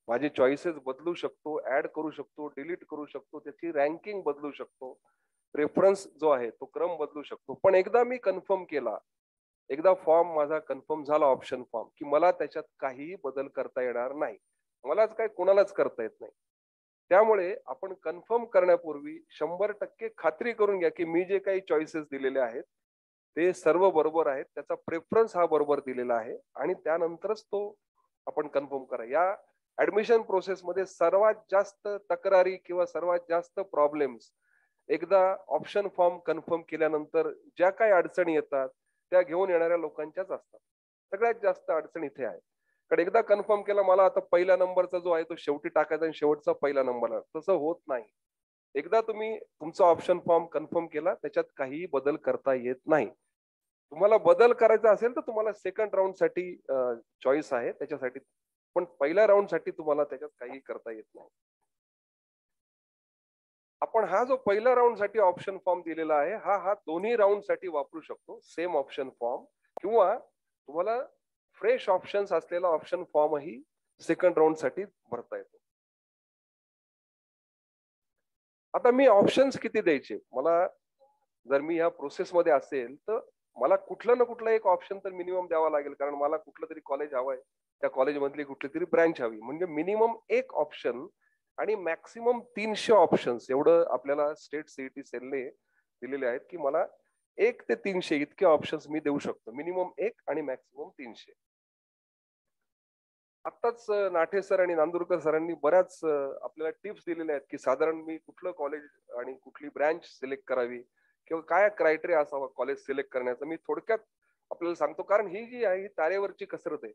माझे चॉईसेस बदलू शकतो, ऍड करू शकतो, डिलीट करू शकतो, त्याची रँकिंग बदलू शकतो, रेफरन्स जो आहे तो क्रम बदलू शकतो. पण एकदा मी कन्फर्म केला, एकदा फॉर्म माझा कन्फर्म झाला ऑप्शन फॉर्म की मला त्याच्यात काहीही बदल करता येणार नाही. मलाच काय कोणालाच करता येत नाही. त्यामुळे आपण कन्फर्म करण्यापूर्वी 100% खात्री करून घ्या की मी जे काही चॉईसेस दिलेले आहेत ते सर्व बरोबर आहेत, त्याचा प्रेफरन्स हा बरोबर दिलेला आहे आणि त्यानंतरच तो आपण कन्फर्म करा. या ऍडमिशन प्रोसेसमध्ये सर्वात जास्त तक्रारी किंवा सर्वात जास्त प्रॉब्लेम्स एकदा ऑप्शन फॉर्म कन्फर्म केल्यानंतर ज्या काही अडचणी येतात त्या घेऊन येणाऱ्या लोकांच्याच असतात. सगळ्यात जास्त अडचण इथे आहे. कारण एकदा कन्फर्म केला मला आता पहिला नंबरचा जो आहे तो शेवटी टाकायचा आणि शेवटचा पहिला नंबर, तसं होत नाही. एकदा तुम्ही तुमचा ऑप्शन फॉर्म कन्फर्म केला त्याच्यात काहीही बदल करता येत नाही. तुम्हाला बदल करायचा असेल तर तुम्हाला सेकंड राऊंड साठी चॉईस आहे त्याच्यासाठी, पण पहिल्या राऊंड साठी तुम्हाला त्याच्यात काही करता येत नाही. आपण हा जो पहिल्या राऊंड साठी ऑप्शन फॉर्म दिलेला आहे हा दोन्ही राऊंड साठी वापरू शकतो, सेम ऑप्शन फॉर्म, किंवा तुम्हाला फ्रेश ऑप्शन्स असलेला ऑप्शन फॉर्मही सेकंड राऊंड साठी भरता येतो. आता मी ऑप्शन्स किती द्यायचे, मला जर मी या प्रोसेस मध्ये असेल तर मला कुठलं ना कुठलं एक ऑप्शन तर मिनिमम द्यावा लागेल, कारण मला कुठलं तरी कॉलेज हवंय, त्या कॉलेजमधली कुठली तरी ब्रँच हवी, म्हणजे मिनिमम एक ऑप्शन आणि मॅक्सिमम 300 ऑप्शन्स एवढं आपल्याला स्टेट सीईटी सेलने दिलेले आहेत की मला 1 ते 300 इतके ऑप्शन्स मी देऊ शकतो, मिनिमम 1 आणि मॅक्सिमम 300. आत्ताच नाठे सर आणि नांदुरकर सरांनी बऱ्याच आपल्याला टिप्स दिलेल्या आहेत की साधारण मी कुठलं कॉलेज आणि कुठली ब्रँच सिलेक्ट करावी किंवा काय क्रायटेरिया असावा कॉलेज सिलेक्ट करण्याचा. मी थोडक्यात आपल्याला सांगतो, कारण ही जी आहे ही तारेवरची कसरत आहे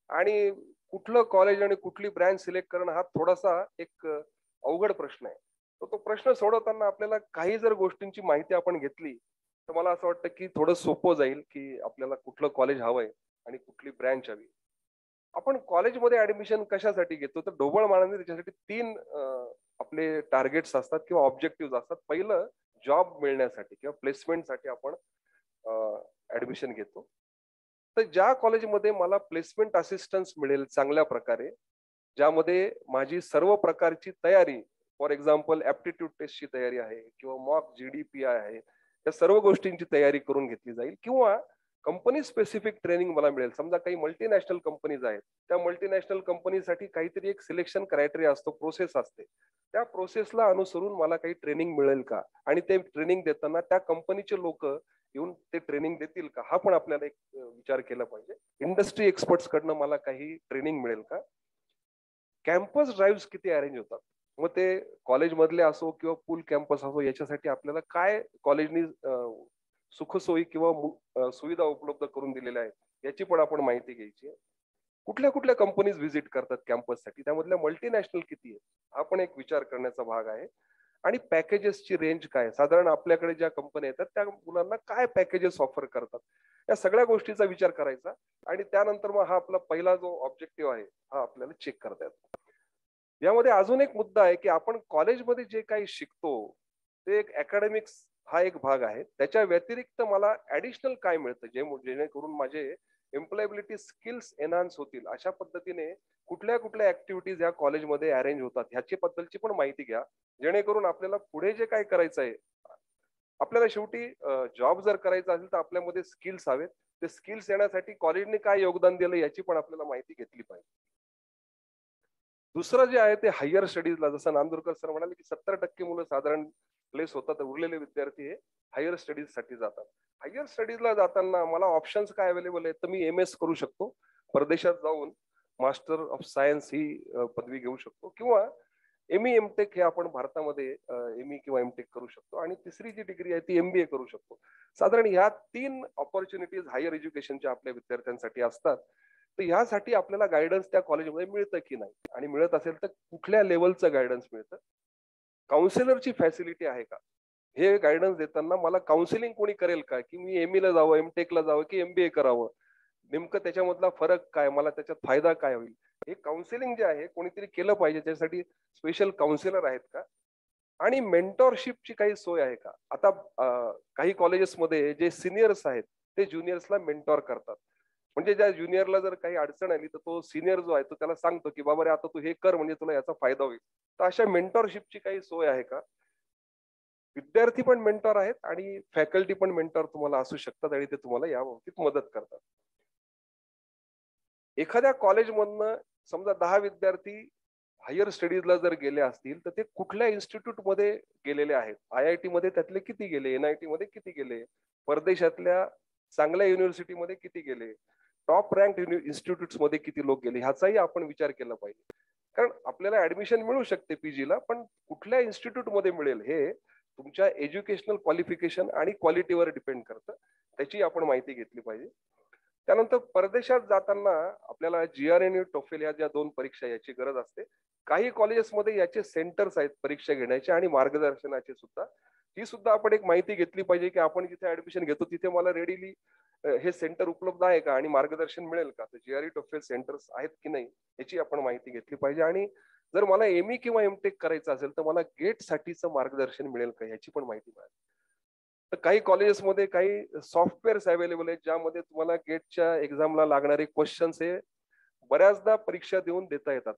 आणि कुठलं कॉलेज आणि कुठली ब्रँच सिलेक्ट करणं हा थोडासा एक अवघड प्रश्न आहे. तो प्रश्न सोडवताना आपल्याला काही जर गोष्टींची माहिती आपण घेतली तर मला असं वाटतं की थोडं सोपं जाईल की आपल्याला कुठलं कॉलेज हवंय आणि कुठली ब्रँच हवी. आपण कॉलेजमध्ये ऍडमिशन कशासाठी घेतो तर ढोबळ मानाने त्याच्यासाठी 3 आपले टार्गेट्स असतात किंवा ऑब्जेक्टिव्ह असतात. पहिलं जॉब मिळण्यासाठी किंवा प्लेसमेंटसाठी आपण ऍडमिशन घेतो. तर ज्या कॉलेजमध्ये मला प्लेसमेंट असिस्टन्स मिळेल चांगल्या प्रकारे, ज्यामध्ये माझी सर्व प्रकारची तयारी, फॉर एक्झाम्पल ऍप्टिट्यूड टेस्टची तयारी आहे किंवा मॉक जीडीपीआय आहे, या सर्व गोष्टींची तयारी करून घेतली जाईल, किंवा कंपनी स्पेसिफिक ट्रेनिंग मला मिळेल. समजा काही मल्टीनॅशनल कंपनीज आहेत, त्या मल्टीनॅशनल कंपनीसाठी काहीतरी एक सिलेक्शन क्रायटेरिया असतो, प्रोसेस असते, त्या प्रोसेसला अनुसरून मला काही ट्रेनिंग मिळेल का, आणि ते ट्रेनिंग देताना त्या कंपनीचे लोक येऊन ते ट्रेनिंग देतील का, हा पण आपल्याला एक विचार केला पाहिजे. इंडस्ट्री एक्सपर्ट्स कडनं मला काही ट्रेनिंग मिळेल का. कॅम्पस ड्राईव्ह किती अरेंज होतात, मग ते कॉलेज मधले असो किंवा फुल कॅम्पस असो, याच्यासाठी आपल्याला काय कॉलेजनी सुखसोयी किंवा सुविधा उपलब्ध करून दिलेल्या आहेत याची पण आपण माहिती घ्यायची आहे. कुठल्या कुठल्या कंपनीज व्हिजिट करतात कॅम्पससाठी, त्यामधल्या मल्टीनॅशनल किती आहे, हा पण एक विचार करण्याचा भाग आहे. आणि पॅकेजेसची रेंज काय, साधारण आपल्याकडे ज्या कंपन्या येतात त्या मुलांना काय पॅकेजेस ऑफर करतात, या सगळ्या गोष्टीचा विचार करायचा. आणि त्यानंतर मग हा आपला पहिला जो ऑब्जेक्टिव्ह आहे हा आपल्याला चेक करता येतो. यामध्ये अजून एक मुद्दा आहे की आपण कॉलेजमध्ये जे काही शिकतो ते एक अकॅडमिक्स हा एक भाग आहे, त्याच्या व्यतिरिक्त मला ऍडिशनल काय मिळतं जेणेकरून माझे एम्प्लॉयबिलिटी स्किल्स एनहान्स होतील, अशा पद्धतीने कुठल्या कुठल्या ऍक्टिव्हिटीज या कॉलेजमध्ये अरेंज होतात ह्याची बद्दलची पण माहिती घ्या, जेणेकरून आपल्याला पुढे जे काय करायचं आहे, आपल्याला शेवटी जॉब जर करायचा असेल तर आपल्यामध्ये स्किल्स हवेत, ते स्किल्स येण्यासाठी कॉलेजने काय योगदान दिलं याची पण आपल्याला माहिती घेतली पाहिजे. दुसरं जे आहे ते हायर स्टडीजला, जसं नांदुरकर सर म्हणाले की 70% मुलं साधारण प्लेस होतात, उरलेले विद्यार्थी हे हायर स्टडीज साठी जातात. हायर स्टडीजला जाताना मला ऑप्शन्स काय अवेलेबल आहेत, तर मी MS करू शकतो, परदेशात जाऊन मास्टर ऑफ सायन्स ही पदवी घेऊ शकतो, किंवा ME MTech हे आपण भारतामध्ये ME किंवा MTech करू शकतो, आणि तिसरी जी डिग्री आहे ती MBA करू शकतो. साधारण ह्या 3 ऑपॉर्च्युनिटीज हायर एज्युकेशनच्या आपल्या विद्यार्थ्यांसाठी असतात. तर ह्यासाठी आपल्याला गायडन्स त्या कॉलेजमध्ये मिळतं की नाही, आणि मिळत असेल तर कुठल्या लेवलचं गायडन्स मिळतं, काउन्सिलरची फॅसिलिटी आहे का, हे गायडन्स देताना मला काउन्सिलिंग कोणी करेल का, की मी ME ला जावं, MTech ला जावं की MBA करावं, नेमकं त्याच्यामधला फरक काय, मला त्याच्यात फायदा काय होईल, हे काउन्सिलिंग जे आहे कोणीतरी केलं पाहिजे, त्यासाठी स्पेशल काउन्सिलर आहेत का, आणि मेंटॉरशिपची काही सोय आहे का. आता काही कॉलेजेसमध्ये जे सिनियर्स आहेत ते ज्युनियर्सला मेंटॉर करतात, म्हणजे ज्या ज्युनियरला जर काही अडचण आली तर तो सिनियर जो आहे तो त्याला सांगतो की बाबा रे आता तू हे कर म्हणजे तुला याचा फायदा होईल. तर अशा मेंटॉरशिपची काही सोय आहे का. विद्यार्थी पण मेंटॉर आहेत आणि फॅकल्टी पण मेंटॉर तुम्हाला असू शकतात, आणि ते तुम्हाला या बाबतीत मदत करतात. एखाद्या कॉलेजमधनं समजा 10 विद्यार्थी हायर स्टडीजला जर गेले असतील तर ते कुठल्या इन्स्टिट्यूट मध्ये गेलेले आहेत, IIT मध्ये त्यातले किती गेले, NIT मध्ये किती गेले, परदेशातल्या चांगल्या युनिव्हर्सिटीमध्ये किती गेले, टॉप रँक इन्स्टिट्यूट्स मध्ये किती लोक गेले, ह्याचाही आपण विचार केला पाहिजे. कारण आपल्याला ऍडमिशन मिळू शकते पीजीला, पण कुठल्या इन्स्टिट्यूट मध्ये मिळेल हे तुमच्या एज्युकेशनल क्वालिफिकेशन आणि क्वालिटीवर डिपेंड करतं. त्याची आपण माहिती घेतली पाहिजे. त्यानंतर परदेशात जाताना आपल्याला GRE आणि TOEFL या ज्या 2 परीक्षा याची गरज असते. काही कॉलेजेसमध्ये याचे सेंटर्स आहेत परीक्षा घेण्याचे आणि मार्गदर्शनाचे सुद्धा. ही सुद्धा आपण एक माहिती घेतली पाहिजे की आपण जिथे ऍडमिशन घेतो तिथे मला रेडीली हे सेंटर उपलब्ध आहे का आणि मार्गदर्शन मिळेल का, तर GRE TOEFL सेंटर्स आहेत की नाही याची आपण माहिती घेतली पाहिजे. आणि जर मला ME किंवा MTech करायचं असेल तर मला गेट साठीचं मार्गदर्शन मिळेल का याची पण माहिती मिळेल. तर काही कॉलेजेसमध्ये काही सॉफ्टवेअर्स अवेलेबल आहेत ज्यामध्ये तुम्हाला गेटच्या एक्झामला लागणारे क्वेश्चन्स हे बऱ्याचदा परीक्षा देऊन देता येतात.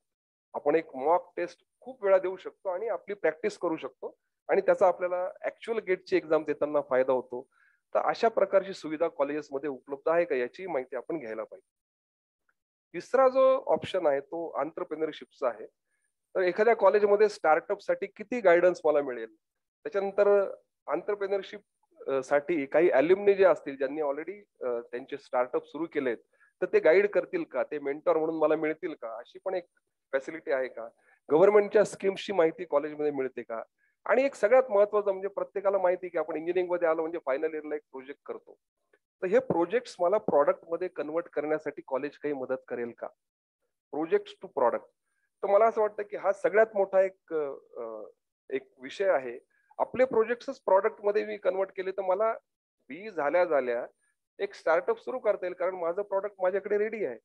आपण एक मॉक टेस्ट खूप वेळा देऊ शकतो आणि आपली प्रॅक्टिस करू शकतो आणि त्याचा आपल्याला ऍक्च्युअल गेटची एक्झाम देताना फायदा होतो. तर अशा प्रकारची सुविधा कॉलेजेसमध्ये उपलब्ध आहे का याची माहिती आपण घ्यायला पाहिजे. तिसरा जो ऑप्शन आहे तो एंटरप्रेन्योरशिपचा आहे. तर एखाद्या कॉलेजमध्ये स्टार्टअपसाठी किती गायडन्स मला मिळेल, त्याच्यानंतर एंटरप्रेन्योरशिप साठी काही अल्युमनी जे असतील ज्यांनी ऑलरेडी त्यांचे स्टार्टअप सुरू केलेत तर ते गाईड करतील का, ते मेंटॉर म्हणून मला मिळतील का, अशी पण एक फॅसिलिटी आहे का, गव्हर्नमेंटच्या स्कीम्सची माहिती कॉलेजमध्ये मिळते का. आणि एक सगळ्यात महत्वाचं म्हणजे प्रत्येकाला माहिती की आपण इंजिनिअरिंग मध्ये आलो म्हणजे फायनल इयरला एक प्रोजेक्ट करतो. तर हे प्रोजेक्ट्स मला प्रॉडक्ट मध्ये कन्वर्ट करण्यासाठी कॉलेज काही मदत करेल का, प्रोजेक्ट टू प्रॉडक्ट. तर मला असं वाटतं की हा सगळ्यात मोठा एक विषय आहे. आपले प्रोजेक्ट्सच प्रॉडक्ट मध्ये मी कन्वर्ट केले तर मला बी झाल्या एक स्टार्टअप सुरू करता येईल कारण माझं प्रॉडक्ट माझ्याकडे रेडी आहे.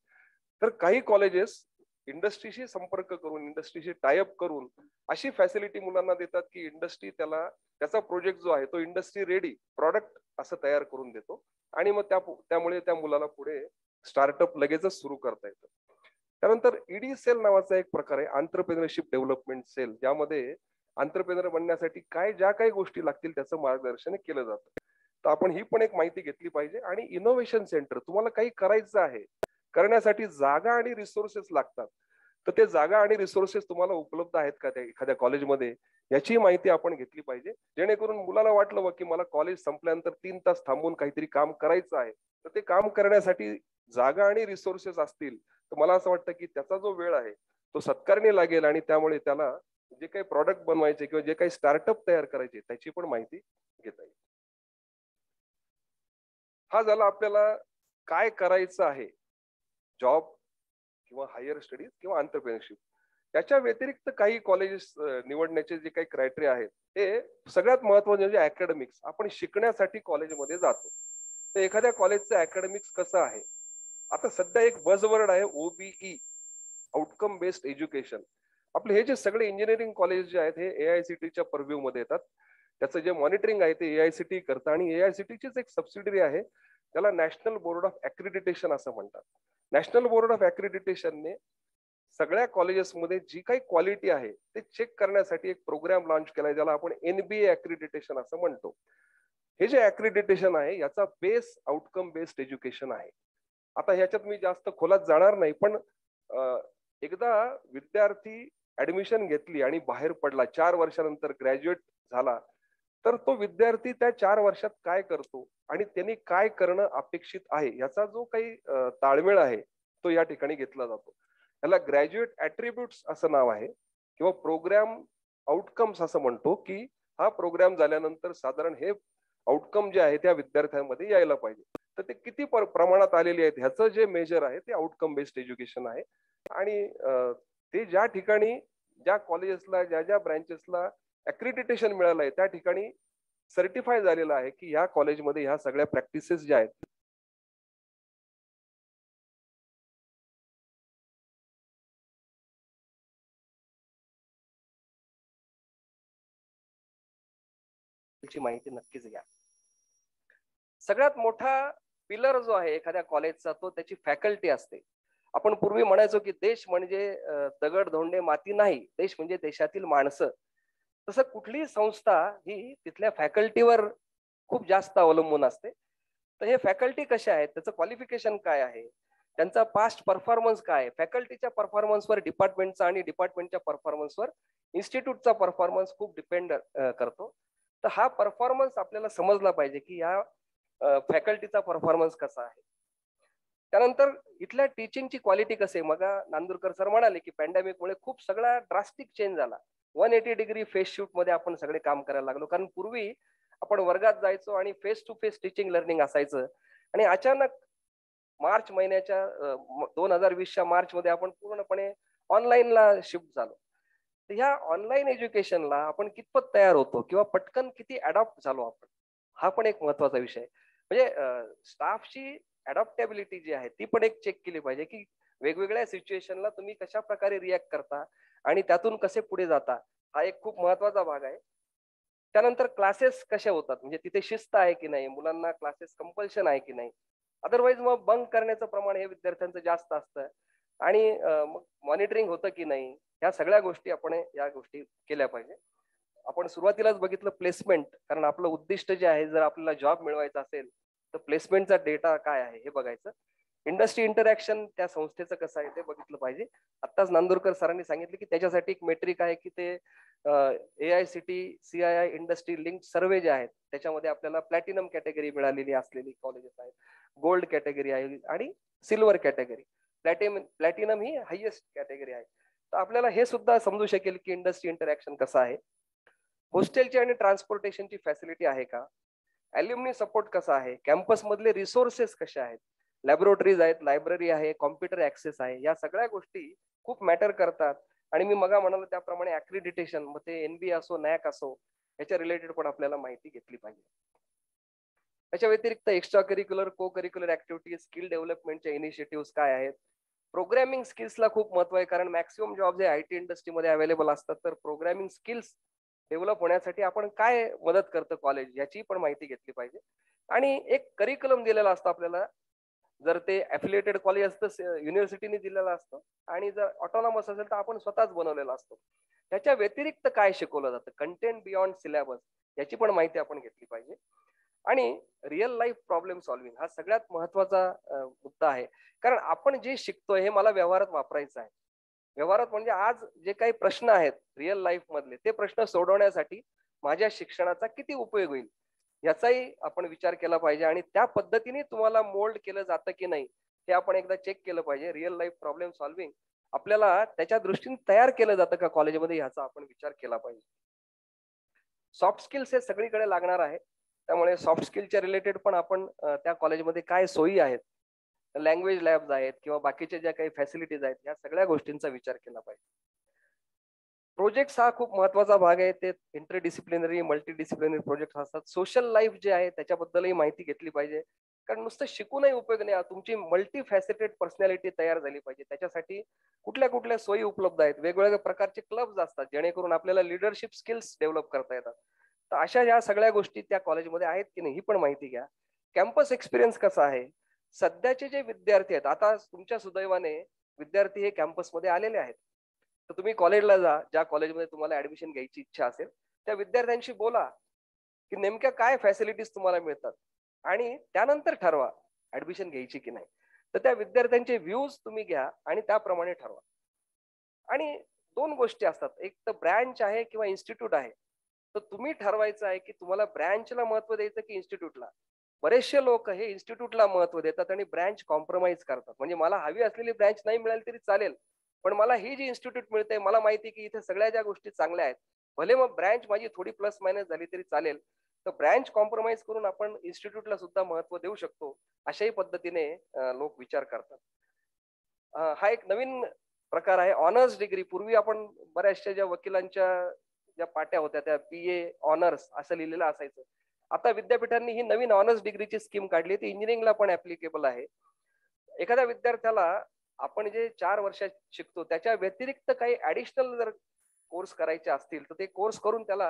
तर काही कॉलेजेस इंडस्ट्रीशी संपर्क करून, इंडस्ट्रीशी टायअप करून अशी फॅसिलिटी मुलांना देतात की इंडस्ट्री त्याचा प्रोजेक्ट जो आहे तो इंडस्ट्री रेडी प्रॉडक्ट असं तयार करून देतो आणि मग त्यामुळे त्या मुलाला पुढे स्टार्टअप लगेचच सुरू करता येतं. त्यानंतर ED सेल नावाचा एक प्रकार आहे, एंटरप्रेन्योरशिप डेव्हलपमेंट सेल, ज्यामध्ये एंटरप्रेन्योर बनण्यासाठी ज्या काही गोष्टी लागतील त्याचं मार्गदर्शन केलं जातं. तर आपण ही पण एक माहिती घेतली पाहिजे. आणि इनोव्हेशन सेंटर, तुम्हाला काही करायचं आहे, करण्यासाठी जागा आणि रिसोर्सेस लागतात. तर ते जागा आणि रिसोर्सेस तुम्हाला उपलब्ध आहेत का त्या एखाद्या कॉलेजमध्ये याची माहिती आपण घेतली पाहिजे. जेणेकरून मुलाला वाटलं की मला कॉलेज संपल्यानंतर 3 तास थांबून काहीतरी काम करायचं आहे तर ते काम करण्यासाठी जागा आणि रिसोर्सेस असतील तर मला असं वाटतं की त्याचा जो वेळ आहे तो सत्कारणी लागेल आणि त्यामुळे त्याला जे काही प्रॉडक्ट बनवायचे किंवा जे काही स्टार्टअप तयार करायचे त्याची पण माहिती घेता येईल. हा झाला आपल्याला काय करायचं आहे, जॉब किंवा हायर स्टडीज किंवा एंटरप्रेन्योरशिप. त्याच्या व्यतिरिक्त काही कॉलेजेस निवडण्याचे जे काही क्रायटेरिया आहेत ते सगळ्यात महत्त्वाचे म्हणजे अकॅडमिक्स. आपण शिकण्यासाठी कॉलेजमध्ये जातो तर एखाद्या कॉलेजचं अकॅडमिक्स कसं आहे. आता सध्या एक बझवर्ड आहे OBE, आउटकम बेस्ड एज्युकेशन. आपले हे जे सगळे इंजिनिअरिंग कॉलेज जे आहेत हे AICTEच्या परव्ह्यू मध्ये येतात. त्याचं जे मॉनिटरिंग आहे ते AICTE करतं आणि AICTEचीच एक सबसिडरी आहे त्याला नॅशनल बोर्ड ऑफ ऍक्रिडिटेशन असं म्हणतात. नॅशनल बोर्ड ऑफ ऍक्रिडिटेशनने सगळ्या कॉलेजेसमध्ये जी काही क्वालिटी आहे ते चेक करण्यासाठी एक प्रोग्राम लॉन्च केलाय ज्याला आपण NBA ऍक्रिडिटेशन असं म्हणतो. हे जे ऍक्रिडिटेशन आहे याचा बेस आउटकम बेस्ड एज्युकेशन आहे. आता ह्याच्यात मी जास्त खोलात जाणार नाही, पण एकदा विद्यार्थी ऍडमिशन घेतली आणि बाहेर पडला, 4 वर्षानंतर ग्रॅज्युएट झाला, तर तो विद्यार्थी त्या 4 वर्षात काय करतो आणि त्यांनी काय करणं अपेक्षित आहे याचा जो काही ताळमेळ आहे तो या ठिकाणी घेतला जातो. याला ग्रॅज्युएट ऍट्रिब्यूट्स असं नाव आहे किंवा प्रोग्राम आउटकम्स असं म्हणतो की हा प्रोग्राम झाल्यानंतर साधारण हे आउटकम जे आहे त्या विद्यार्थ्यांमध्ये यायला पाहिजे. तर ते किती प्रमाणात आलेले आहेत ह्याचं जे मेजर आहे ते आउटकम बेस्ड एज्युकेशन आहे. आणि ते ज्या ठिकाणी ज्या कॉलेजेसला ज्या ब्रँचेसला ऍक्रिडिटेशन मिळालं आहे त्या ठिकाणी सर्टिफाय झालेलं आहे की ह्या कॉलेजमध्ये ह्या सगळ्या प्रॅक्टिसेस ज्या आहेत त्याची माहिती नक्कीच घ्या. सगळ्यात मोठा पिलर जो आहे एखाद्या कॉलेजचा तो त्याची फॅकल्टी असते. आपण पूर्वी म्हणायचो की देश म्हणजे दगड धोंडे माती नाही, देश म्हणजे देशातील माणसं. तसं कुठलीही संस्था ही तिथल्या फॅकल्टीवर खूप जास्त अवलंबून असते. तर हे फॅकल्टी कशा आहेत, त्याचं क्वालिफिकेशन काय आहे, त्यांचा पास्ट परफॉर्मन्स काय, फॅकल्टीच्या परफॉर्मन्सवर डिपार्टमेंटचा आणि डिपार्टमेंटच्या परफॉर्मन्सवर इन्स्टिट्यूटचा परफॉर्मन्स खूप डिपेंड करतो. तर हा परफॉर्मन्स आपल्याला समजला पाहिजे की या फॅकल्टीचा परफॉर्मन्स कसा आहे. त्यानंतर इथल्या टीचिंगची क्वालिटी कशी आहे. मग नांदुरकर सर म्हणाले की पॅन्डेमिकमुळे खूप सगळा ड्रास्टिक चेंज झाला. 180 डिग्री फेस शिफ्ट मध्ये आपण सगळे काम करायला लागलो. कारण पूर्वी आपण वर्गात जायचो आणि face to face teaching learning असायचं आणि अचानक मार्च महिन्याच्या 2020च्या मार्च मध्ये आपण पूर्णपणे ऑनलाईनला शिफ्ट झालो. तर ह्या ऑनलाईन एज्युकेशनला आपण कितपत तयार होतो किंवा पटकन किती अडॉप्ट झालो आपण, हा पण एक महत्वाचा विषय. म्हणजे स्टाफची अडॉप्टेबिलिटी जी आहे ती पण एक चेक केली पाहिजे की वेगवेगळ्या सिच्युएशनला तुम्ही कशा प्रकारे रिॲक्ट करता आणि त्यातून कसे पुढे जाता, हा एक खूप महत्वाचा भाग आहे. त्यानंतर क्लासेस कसे होतात, म्हणजे तिथे शिस्त आहे की नाही, मुलांना क्लासेस कंपल्शन आहे की नाही. अदरवाईज मग बंक करण्याचं प्रमाण हे विद्यार्थ्यांचं जास्त असतं आणि मग मॉनिटरिंग होतं की नाही, ह्या सगळ्या गोष्टी आपण या गोष्टी केल्या पाहिजे. आपण सुरुवातीलाच बघितलं प्लेसमेंट, कारण आपलं उद्दिष्ट जे आहे जर आपल्याला जॉब मिळवायचा असेल तर प्लेसमेंटचा डेटा काय आहे हे बघायचं. इंडस्ट्री इंटरॅक्शन त्या संस्थेचं कसं आहे ते बघितलं पाहिजे. आत्ताच नांदुरकर सरांनी सांगितलं की त्याच्यासाठी एक मेट्रिक आहे की ते AICTE CII इंडस्ट्री लिंक सर्वे जे आहेत त्याच्यामध्ये आपल्याला प्लॅटिनम कॅटेगरी मिळालेली असलेली कॉलेजेस आहेत, गोल्ड कॅटेगरी आहे आणि सिल्वर कॅटेगरी. प्लॅटिनम ही हायएस्ट कॅटेगरी आहे. तर आपल्याला हे सुद्धा समजू शकेल की इंडस्ट्री इंटरॅक्शन कसं आहे. हॉस्टेलची आणि ट्रान्सपोर्टेशनची फॅसिलिटी आहे का, अल्युमिनी सपोर्ट कसा आहे, कॅम्पस मधले रिसोर्सेस कसे आहेत, लॅबोरेटरीज आहेत, लायब्ररी आहे, कॉम्प्युटर ऍक्सेस आहे, या सगळ्या गोष्टी खूप मॅटर करतात. आणि मी मगा म्हणालो त्याप्रमाणे ऍक्रिडिटेशन, मग ते NB असो NAC असो, याच्या रिलेटेड पण आपल्याला माहिती घेतली पाहिजे. त्याच्या व्यतिरिक्त एक्स्ट्रा करिक्युलर को करिक्युलर ऍक्टिव्हिटीज, स्किल डेव्हलपमेंटच्या इनिशिएटिव्ह काय आहेत. प्रोग्रॅमिंग स्किल्सला खूप महत्व आहे, कारण मॅक्सिमम जॉब जे IT इंडस्ट्रीमध्ये अवेलेबल असतात. तर प्रोग्रॅमिंग स्किल्स डेव्हलप होण्यासाठी आपण काय मदत करतं कॉलेज, याची पण माहिती घेतली पाहिजे. आणि एक करिक्युलम दिलेला असतो आपल्याला, जर ते अफिलिएटेड कॉलेज असतं युनिव्हर्सिटीने दिलेलं असतं आणि जर ऑटोनॉमस असेल तर आपण स्वतःच बनवलेला असतो. त्याच्या व्यतिरिक्त काय शिकवलं जातं, कंटेंट बियॉन्ड सिलेबस, याची पण माहिती आपण घेतली पाहिजे. आणि रिअल लाईफ प्रॉब्लेम सॉल्व्हिंग हा सगळ्यात महत्वाचा मुद्दा आहे, कारण आपण जे शिकतोय हे मला व्यवहारात वापरायचं आहे. व्यवहारात म्हणजे आज जे काही प्रश्न आहेत रिअल लाईफ मधले, ते प्रश्न सोडवण्यासाठी माझ्या शिक्षणाचा किती उपयोग होईल याचाही आपण विचार केला पाहिजे. आणि त्या पद्धतीने तुम्हाला मोल्ड केलं जातं की नाही हे आपण एकदा चेक केलं पाहिजे. रिअल लाईफ प्रॉब्लेम सॉल्व्हिंग आपल्याला त्याच्या दृष्टीने तयार केलं जातं का कॉलेजमध्ये, याचा आपण विचार केला पाहिजे. सॉफ्ट स्किल्स हे सगळीकडे लागणार आहे, त्यामुळे सॉफ्ट स्किलच्या रिलेटेड पण आपण त्या कॉलेजमध्ये काय सोयी आहेत, लँग्वेज लॅब्स आहेत किंवा बाकीच्या ज्या काही फॅसिलिटीज आहेत, या सगळ्या गोष्टींचा विचार केला पाहिजे. प्रोजेक्ट्स हा खूप महत्वाचा भाग आहे. ते इंटरडिसिप्लिनरी मल्टीडिसिप्लिनरी प्रोजेक्ट असतात. सोशल लाईफ जे आहे त्याच्याबद्दलही माहिती घेतली पाहिजे, कारण नुसतं शिकूनही उपयोग नाही. तुमची मल्टी फॅसेटेड पर्सनॅलिटी तयार झाली पाहिजे. त्याच्यासाठी कुठल्या कुठल्या सोयी उपलब्ध आहेत, वेगवेगळ्या प्रकारचे क्लब्स असतात जेणेकरून आपल्याला लिडरशिप स्किल्स डेव्हलप करता येतात. तर अशा या सगळ्या गोष्टी त्या कॉलेजमध्ये आहेत की नाही ही पण माहिती घ्या. कॅम्पस एक्सपिरियन्स कसा आहे, सध्याचे जे विद्यार्थी आहेत, आता तुमच्या सुदैवाने विद्यार्थी हे कॅम्पसमध्ये आलेले आहेत. तर तुम्ही कॉलेजला जा, ज्या कॉलेजमध्ये तुम्हाला ऍडमिशन घ्यायची इच्छा असेल त्या विद्यार्थ्यांशी बोला की नेमक्या काय फॅसिलिटीज तुम्हाला मिळतात आणि त्यानंतर ठरवा ऍडमिशन घ्यायची की नाही. तर त्या विद्यार्थ्यांचे व्ह्यूज तुम्ही घ्या आणि त्याप्रमाणे ठरवा. आणि दोन गोष्टी असतात, एक तर ब्रँच आहे किंवा इन्स्टिट्यूट आहे. तर तुम्ही ठरवायचं आहे की तुम्हाला ब्रँचला महत्व द्यायचं की इन्स्टिट्यूटला. बरेचसे लोक हे इन्स्टिट्यूटला महत्व देतात आणि ब्रँच कॉम्प्रोमाइज करतात. म्हणजे मला हवी असलेली ब्रँच नाही मिळाली तरी चालेल, पण मला ही जी इन्स्टिट्यूट मिळते, मला माहिती की इथे सगळ्या ज्या गोष्टी चांगल्या आहेत, भले मग ब्रँच माझी थोडी प्लस मायनस झाली तरी चालेल. तर ब्रँच कॉम्प्रोमाइज करून आपण इन्स्टिट्यूटला सुद्धा महत्व देऊ शकतो, अशाही पद्धतीने लोक विचार करतात. हा एक नवीन प्रकार आहे ऑनर्स डिग्री. पूर्वी आपण बऱ्याचशा ज्या वकिलांच्या ज्या पाट्या होत्या त्या PA ऑनर्स असं लिहिलेलं असायचं. आता विद्यापीठांनी ही नवीन ऑनर्स डिग्रीची स्कीम काढली, ती इंजिनिअरिंगला पण ऍप्लिकेबल आहे. एखाद्या विद्यार्थ्याला आपण जे 4 वर्षात शिकतो त्याच्या व्यतिरिक्त काही ऍडिशनल जर कोर्स करायचे असतील तर ते कोर्स करून त्याला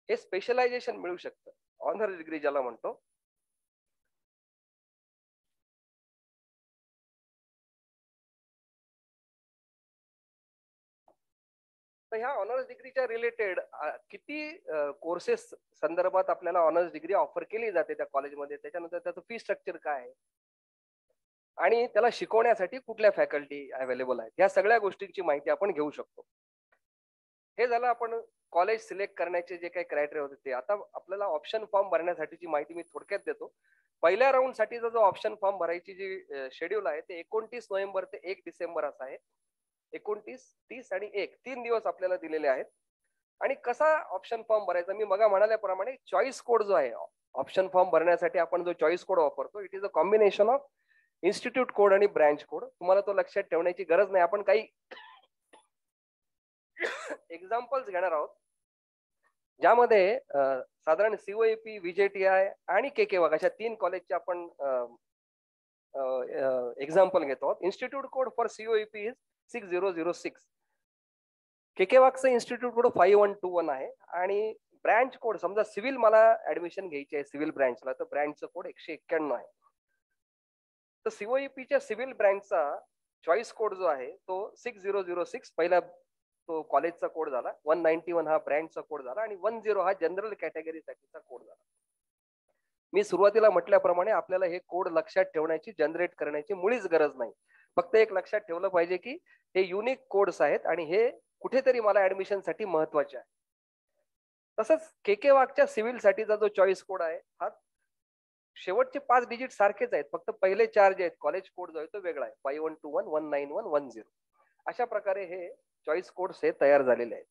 हे स्पेशलायझेशन मिळू शकतं, ऑनर्स डिग्री ज्याला म्हणतो. तर ह्या ऑनर्स डिग्रीच्या रिलेटेड किती कोर्सेस संदर्भात आपल्याला ऑनर्स डिग्री ऑफर केली जाते त्या कॉलेजमध्ये, त्याच्यानंतर त्याचं फी स्ट्रक्चर काय आहे. आणि त्याला शिकवण्यासाठी कुठल्या फॅकल्टी अवेलेबल आहेत, या सगळ्या गोष्टींची माहिती आपण घेऊ शकतो. हे झालं आपण कॉलेज सिलेक्ट करण्याचे जे काही क्रायटेरिया होते ते. आता आपल्याला ऑप्शन फॉर्म भरण्यासाठीची माहिती मी थोडक्यात देतो. पहिल्या राऊंड साठीचा जो ऑप्शन फॉर्म भरायची जी शेड्यूल आहे ते 29 नोव्हेंबर ते 1 डिसेंबर असा आहे. 29, 30 आणि 1 3 दिवस आपल्याला दिलेले आहेत. आणि कसा ऑप्शन फॉर्म भरायचा, मी मगा म्हणाल्याप्रमाणे चॉईस कोड जो आहे ऑप्शन फॉर्म भरण्यासाठी आपण जो चॉईस कोड वापरतो, it is a combination of institute code आणि ब्रँच कोड. तुम्हाला तो लक्षात ठेवण्याची गरज नाही. आपण काही एक्झाम्पल्स घेणार आहोत ज्यामध्ये साधारण सीओईपी, व्हीजेटीआय आणि केकेवाग अशा 3 कॉलेजचे आपण एक्झाम्पल घेतो आहोत. Institute code for COEP is 6006. केकेवागचं इन्स्टिट्यूट कोड 5121 आहे. आणि ब्रँच कोड समजा सिव्हिल मला ऍडमिशन घ्यायची आहे सिव्हिल ब्रँचला, तर ब्रँचचं कोड 191 आहे. तर सीओईपीच्या सिव्हिल ब्रँचचा चॉईस कोड जो आहे तो 6006 पहिला तो कॉलेजचा कोड झाला, 191 हा ब्रँचचा कोड झाला आणि 10 हा जनरल कॅटेगरीसाठीचा कोड झाला. मी सुरुवातीला म्हटल्याप्रमाणे आपल्याला हे कोड लक्षात ठेवण्याची, जनरेट करण्याची मुळीच गरज नाही. फक्त एक लक्षात ठेवलं पाहिजे की हे युनिक कोड्स आहेत आणि हे कुठेतरी मला ऍडमिशन साठी महत्वाचे आहे. तसंच केकेवागच्या सिव्हिल साठीचा जो चॉईस कोड आहे हा शेवटचे 5 डिजिट सारखेच आहेत, फक्त पहिले 4 जे आहेत कॉलेज कोड जो आहे तो वेगळा आहे, 5121, 191, 10. अशा प्रकारे हे चॉईस कोड्स हे तयार झालेले आहेत.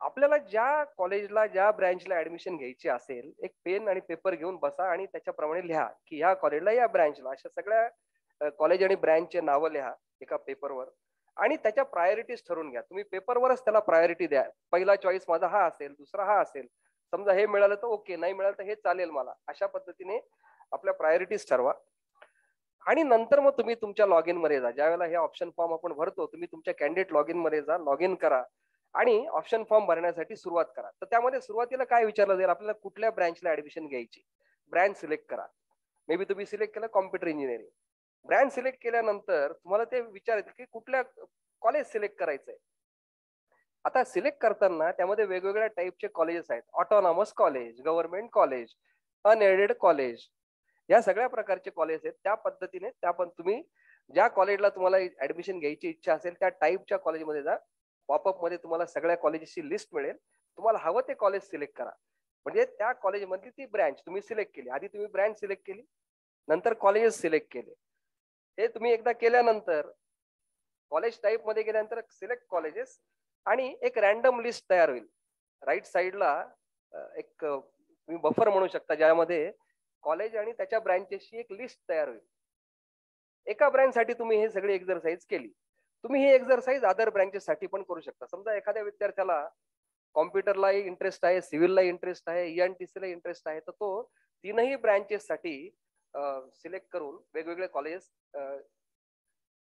आपल्याला ज्या कॉलेजला, ज्या ब्रँचला ऍडमिशन घ्यायची असेल, एक पेन आणि पेपर घेऊन बसा आणि त्याच्याप्रमाणे लिहा की ह्या कॉलेजला, या ब्रँचला, अशा सगळ्या कॉलेज आणि ब्रँचचे नावं लिहा एका पेपरवर आणि त्याच्या प्रायोरिटीज ठरवून घ्या. तुम्ही पेपरवरच त्याला प्रायोरिटी द्या. पहिला चॉईस माझा हा असेल, दुसरा हा असेल, समजा हे मिळालं तर ओके, नाही मिळालं तर हे चालेल मला, अशा पद्धतीने आपल्या प्रायोरिटीज ठरवा. आणि नंतर मग तुम्ही तुमच्या लॉग इन मध्ये जा. ज्यावेळेला हे ऑप्शन फॉर्म आपण भरतो, तुम्ही तुमच्या कॅन्डिडेट लॉग इन मध्ये जा, लॉग इन करा आणि ऑप्शन फॉर्म भरण्यासाठी सुरुवात करा. तर त्यामध्ये सुरुवातीला काय विचारलं जाईल, आपल्याला कुठल्या ब्रँचला ऍडमिशन घ्यायची, ब्रँच सिलेक्ट करा. मे बी तुम्ही सिलेक्ट केलं कॉम्प्युटर इंजिनिअरिंग. ब्रँच सिलेक्ट केल्यानंतर तुम्हाला ते विचारायचं की कुठल्या कॉलेज सिलेक्ट करायचंय. आता सिलेक्ट करताना त्यामध्ये वेगवेगळ्या टाईपचे कॉलेजेस आहेत. Autonomous college, government college, unaided college, या सगळ्या प्रकारचे कॉलेज आहेत. त्या पद्धतीने त्या पण तुम्ही ज्या कॉलेजला तुम्हाला ऍडमिशन घ्यायची इच्छा असेल त्या टाईपच्या कॉलेजमध्ये जा. पॉपअप मध्ये तुम्हाला सगळ्या कॉलेजची लिस्ट मिळेल. तुम्हाला हवं ते कॉलेज सिलेक्ट करा. म्हणजे त्या कॉलेजमधली ती ब्रँच तुम्ही सिलेक्ट केली. आधी तुम्ही ब्रँच सिलेक्ट केली, नंतर कॉलेजेस सिलेक्ट केले. हे तुम्ही एकदा केल्यानंतर कॉलेज टाईप मध्ये गेल्यानंतर सिलेक्ट कॉलेजेस आणि एक रॅन्डम लिस्ट तयार होईल. राईट साईडला एक तुम्ही बफर म्हणू शकता, ज्यामध्ये कॉलेज आणि त्याच्या ब्रँचेसची एक लिस्ट तयार होईल. एका ब्रँच साठी तुम्ही हे सगळी एक्झरसाइज केली. तुम्ही ही एक्झरसाइज अदर ब्रँचेस साठी पण करू शकता. समजा एखाद्या विद्यार्थ्याला कॉम्प्युटरलाही इंटरेस्ट आहे, सिव्हिलला इंटरेस्ट आहे, ENTCला इंटरेस्ट आहे, तर तो 3ही ब्रँचेस साठी सिलेक्ट करून वेगवेगळे कॉलेजेस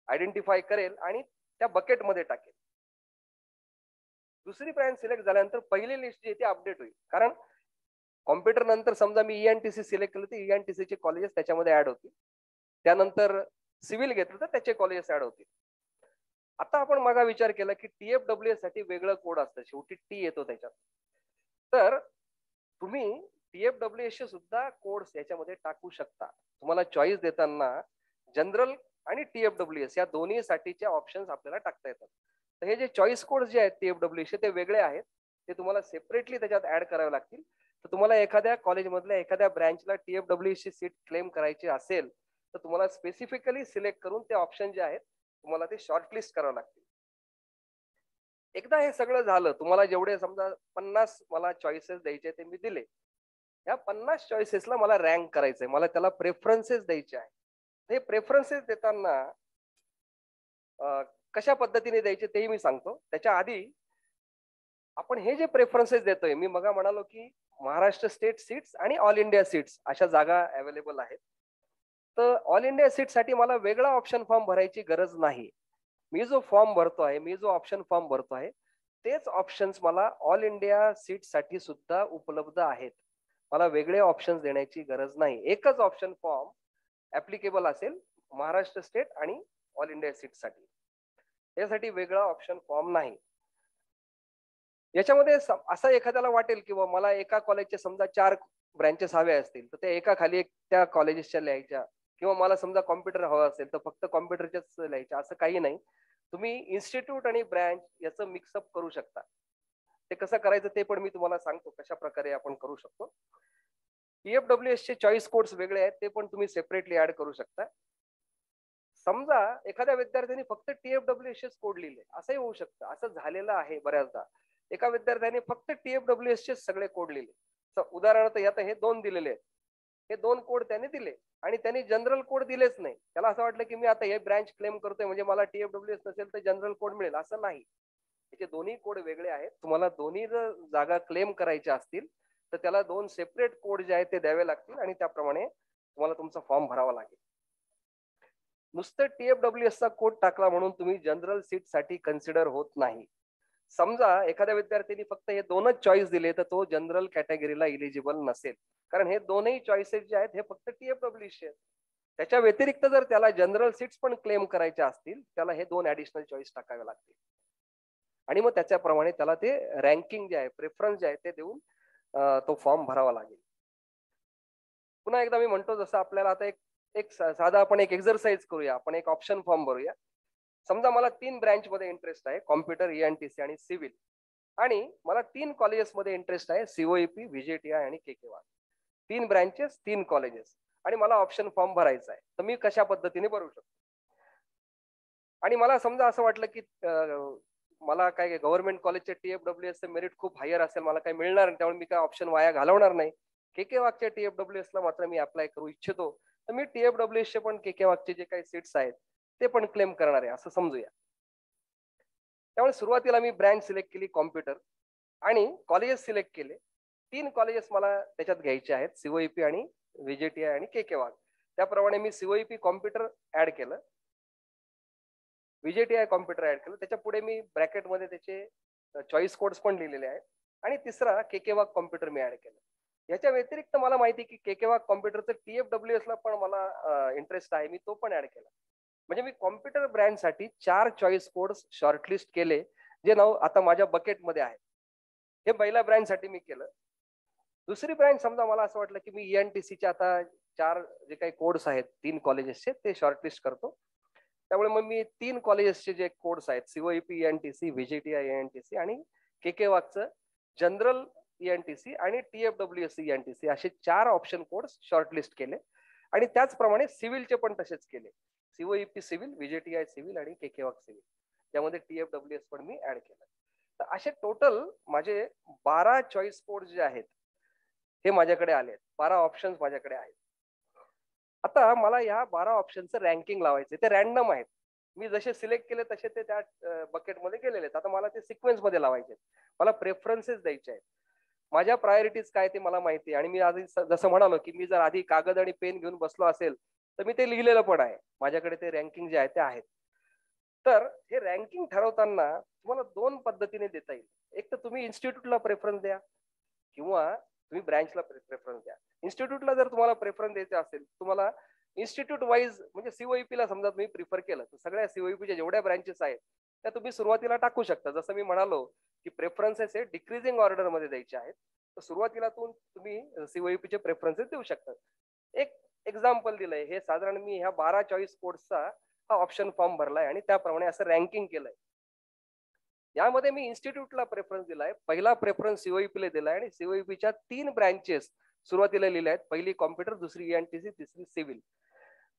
आयडेंटिफाय करेल आणि त्या बकेटमध्ये टाकेल. दुसरी ब्रँच सिलेक्ट झाल्यानंतर पहिली लिस्ट जी ती अपडेट होईल. कारण कॉम्प्युटर नंतर समजा मी ENTC सिलेक्ट केलं तर ENTC चे कॉलेजेस त्याच्यामध्ये ऍड होतील. त्यानंतर सिव्हिल घेतलं तर त्याचे कॉलेजेस ऍड होतील. आता आपण मागा विचार केला की TFWS साठी वेगळं कोड असतं, शेवटी टी येतो त्याच्यात. तर तुम्ही TFWS चे सुद्धा कोड्स याच्यामध्ये टाकू शकता. तुम्हाला चॉईस देताना जनरल आणि TFWS या दोन्ही साठीचे ऑप्शन्स आपल्याला टाकता येतात. तर हे जे चॉईस कोड्स जे आहेत TFWS ते वेगळे आहेत, ते तुम्हाला सेपरेटली त्याच्यात ऍड करावे लागतील. तर तुम्हाला एखाद्या कॉलेजमधल्या एखाद्या ब्रँचला TFWS ची सीट क्लेम करायची असेल तर तुम्हाला स्पेसिफिकली सिलेक्ट करून ते ऑप्शन जे आहेत तुम्हाला ते शॉर्टलिस्ट करावं लागतील. एकदा हे सगळं झालं, तुम्हाला जेवढे समजा 50 मला चॉईसेस द्यायचे ते मी दिले. या 50 चॉईसेसला मला रँक करायचंय, मला त्याला प्रेफरन्सेस द्यायचे आहे. हे प्रेफरन्सेस देताना कशा पद्धतीने द्यायचे तेही मी सांगतो. त्याच्या आधी आपण हे जे प्रेफरन्सेस देतोय, मी मगा म्हणालो की महाराष्ट्र स्टेट सीट्स आणि ऑल इंडिया सीट्स अशा जागा अवेलेबल आहेत. तर ऑल इंडिया सीट साठी मला वेगळा ऑप्शन फॉर्म भरायची गरज नाही. मी जो फॉर्म भरतो आहे, मी जो ऑप्शन फॉर्म भरतो आहे, तेच ऑप्शन्स मला ऑल इंडिया सीट साठी सुद्धा उपलब्ध आहेत. मला वेगळे ऑप्शन्स देण्याची गरज नाही. एकच ऑप्शन फॉर्म ऍप्लिकेबल असेल महाराष्ट्र स्टेट आणि ऑल इंडिया सीट साठी. यासाठी वेगळा ऑप्शन फॉर्म नाही. याच्यामध्ये असं एखाद्याला वाटेल की मला एका कॉलेजचे समजा 4 ब्रँचेस हवे असतील तर त्या एका खाली एक त्या कॉलेजेसच्या लिहायच्या, किंवा मला समजा कॉम्प्युटर हवा असेल तर फक्त कॉम्प्युटरच्याच लिहायचे, असं काही नाही. तुम्ही इन्स्टिट्यूट आणि ब्रँच याचं मिक्सअप करू शकता. ते कसं करायचं ते पण मी तुम्हाला सांगतो, कशा प्रकारे आपण करू शकतो. TFWS चे चॉईस कोड्स वेगळे आहेत, ते पण तुम्ही सेपरेटली ऍड करू शकता. समजा एखाद्या विद्यार्थ्यांनी फक्त TFWS कोड लिहिले, असंही होऊ शकतं, असं झालेलं आहे बऱ्याचदा. एका विद्यार्थ्याने फक्त TFWS चे सगळे कोड लिहिले. उदाहरणार्थ आता हे 2 दिलेले आहेत, हे 2 कोड त्याने दिले आणि त्यांनी जनरल कोड दिलेच नाही. त्याला असं वाटलं की मी आता हे ब्रँच क्लेम करतोय म्हणजे मला TFWS नसेल तर जनरल कोड मिळेल, असं नाही. त्याचे दोन्ही कोड वेगळे आहेत. तुम्हाला दोन्ही जर जागा क्लेम करायच्या असतील तर त्याला 2 सेपरेट कोड जे आहेत ते द्यावे लागतील आणि त्याप्रमाणे तुम्हाला तुमचा फॉर्म भरावा लागेल. नुसतं TFWS चा कोड टाकला म्हणून तुम्ही जनरल सीट साठी कन्सिडर होत नाही. समजा एखाद्या विद्यार्थ्यांनी फक्त हे 2च चॉईस दिले तर तो जनरल कॅटेगरीला इलिजिबल नसेल, कारण हे दोनही चॉईसेस जे आहेत हे फक्त TFWS आहेत. त्याच्या व्यतिरिक्त जर त्याला जनरल सीट्स पण क्लेम करायच्या असतील त्याला हे 2 ऍडिशनल चॉईस टाकावे लागतील आणि मग त्याच्याप्रमाणे त्याला ते रँकिंग जे आहे, प्रेफरन्स जे आहे ते देऊन तो फॉर्म भरावा लागेल. पुन्हा एकदा मी म्हणतो, जसं आपल्याला आता एक साधा आपण एक एक्सरसाइज करूया. आपण एक ऑप्शन फॉर्म भरूया. समजा मला 3 ब्रँच मध्ये इंटरेस्ट आहे, कॉम्प्युटर, ENTC आणि सिव्हिल, आणि मला 3 कॉलेजेस मध्ये इंटरेस्ट आहे, COEP, VJTI आणि KK. 3 ब्रँचेस, 3 कॉलेजेस, आणि मला ऑप्शन फॉर्म भरायचा आहे. तर मी कशा पद्धतीने भरू शकतो? आणि मला समजा असं वाटलं की मला काय गव्हर्नमेंट कॉलेजचे TFWS मेरिट खूप हायर असेल, मला काही मिळणार नाही, त्यामुळे मी काय ऑप्शन वाया घालवणार नाही. KK च्या TFWS ला मात्र मी अप्लाय करू इच्छितो, तर मी TFWS चे पण KK चे जे काही सीट्स आहेत ते पण क्लेम करणार आहे असं समजूया. त्यामुळे सुरुवातीला मी ब्रँच सिलेक्ट केली कॉम्प्युटर आणि कॉलेजेस सिलेक्ट केले. 3 कॉलेजेस मला त्याच्यात घ्यायचे आहेत, COEP आणि VJTI आणि KK. त्याप्रमाणे मी COEP कॉम्प्युटर ऍड केलं, VJTI कॉम्प्युटर ऍड केलं, त्याच्या पुढे मी ब्रॅकेटमध्ये त्याचे चॉईस कोड्स पण लिहिलेले आहेत, आणि तिसरा KK कॉम्प्युटर मी ऍड केलं. याच्या व्यतिरिक्त मला माहिती की KK कॉम्प्युटरचं TFWS ला पण मला इंटरेस्ट आहे, मी तो पण ऍड केला. म्हणजे मी कॉम्प्युटर ब्रँच साठी 4 चॉईस कोड्स शॉर्टलिस्ट केले, जे नाव आता माझ्या बकेटमध्ये आहे. हे पहिल्या ब्रँच साठी मी केलं. दुसरी ब्रँच, समजा मला असं वाटलं की मी ENTC चे आता 4 जे काही कोड्स आहेत 3 कॉलेजेसचे ते शॉर्टलिस्ट करतो. त्यामुळे मग मी 3 कॉलेजेसचे जे कोड्स आहेत, COEP ENTC, VJTI ENTC आणि KK चं जनरल ENTC आणि TFWS ENTC असे 4 ऑप्शन कोड्स शॉर्टलिस्ट केले. आणि त्याचप्रमाणे सिव्हिलचे पण तसेच केले, COEP सिव्हिल, VJTI सिव्हिल आणि KK सिव्हिल, त्यामध्ये TFWS पण मी ऍड केलं. तर असे टोटल माझे 12 चॉईस कोड जे आहेत हे माझ्याकडे आले आहेत, 12 ऑप्शन्स माझ्याकडे आहेत. आता मला या 12 ऑप्शनचं रँकिंग लावायचे, ते रॅन्डम आहेत. मी जसे सिलेक्ट केले तसे ते त्या बकेटमध्ये गेलेले आहेत. आता मला ते सिक्वेन्स मध्ये लावायचे, मला प्रेफरन्सेस द्यायचे आहेत. माझ्या प्रायोरिटीज काय ते मला माहिती आहे, आणि मी आधी जसं म्हणालो की मी जर आधी कागद आणि पेन घेऊन बसलो असेल तर मी ते लिहिलेलं पण आहे, माझ्याकडे ते रँकिंग जे आहे ते आहेत. तर हे रँकिंग ठरवताना तुम्हाला 2 पद्धतीने देता येईल. एक तर तुम्ही इन्स्टिट्यूटला प्रेफरन्स द्या किंवा तुम्ही ब्रँचला प्रेफरन्स द्या. इन्स्टिट्यूटला जर तुम्हाला प्रेफरन्स द्यायचा असेल, तुम्हाला इन्स्टिट्यूट वाईज, म्हणजे COEP ला समजा तुम्ही प्रिफर केलं तर सगळ्या COEP च्या जेवढ्या ब्रँचेस आहेत त्या तुम्ही सुरुवातीला टाकू शकता. जसं मी म्हणालो की प्रेफरन्सेस हे डिक्रीजिंग ऑर्डर मध्ये द्यायचे आहेत, तर सुरुवातीला तुम्ही COEP चे प्रेफरन्सेस देऊ शकता. एक एक्झाम्पल दिलंय, हे साधारण मी ह्या 12 चॉईस कोड्सचा हा ऑप्शन फॉर्म भरलाय आणि त्याप्रमाणे असं रँकिंग केलंय. यामध्ये मी इन्स्टिट्यूटला प्रेफरन्स दिलाय, पहिला प्रेफरन्स COEP ला दिलाय, आणि COEP च्या 3 ब्रँचेस सुरुवातीला लिहिल्या आहेत, पहिली कॉम्प्युटर, दुसरी ENTC, तिसरी सिव्हिल.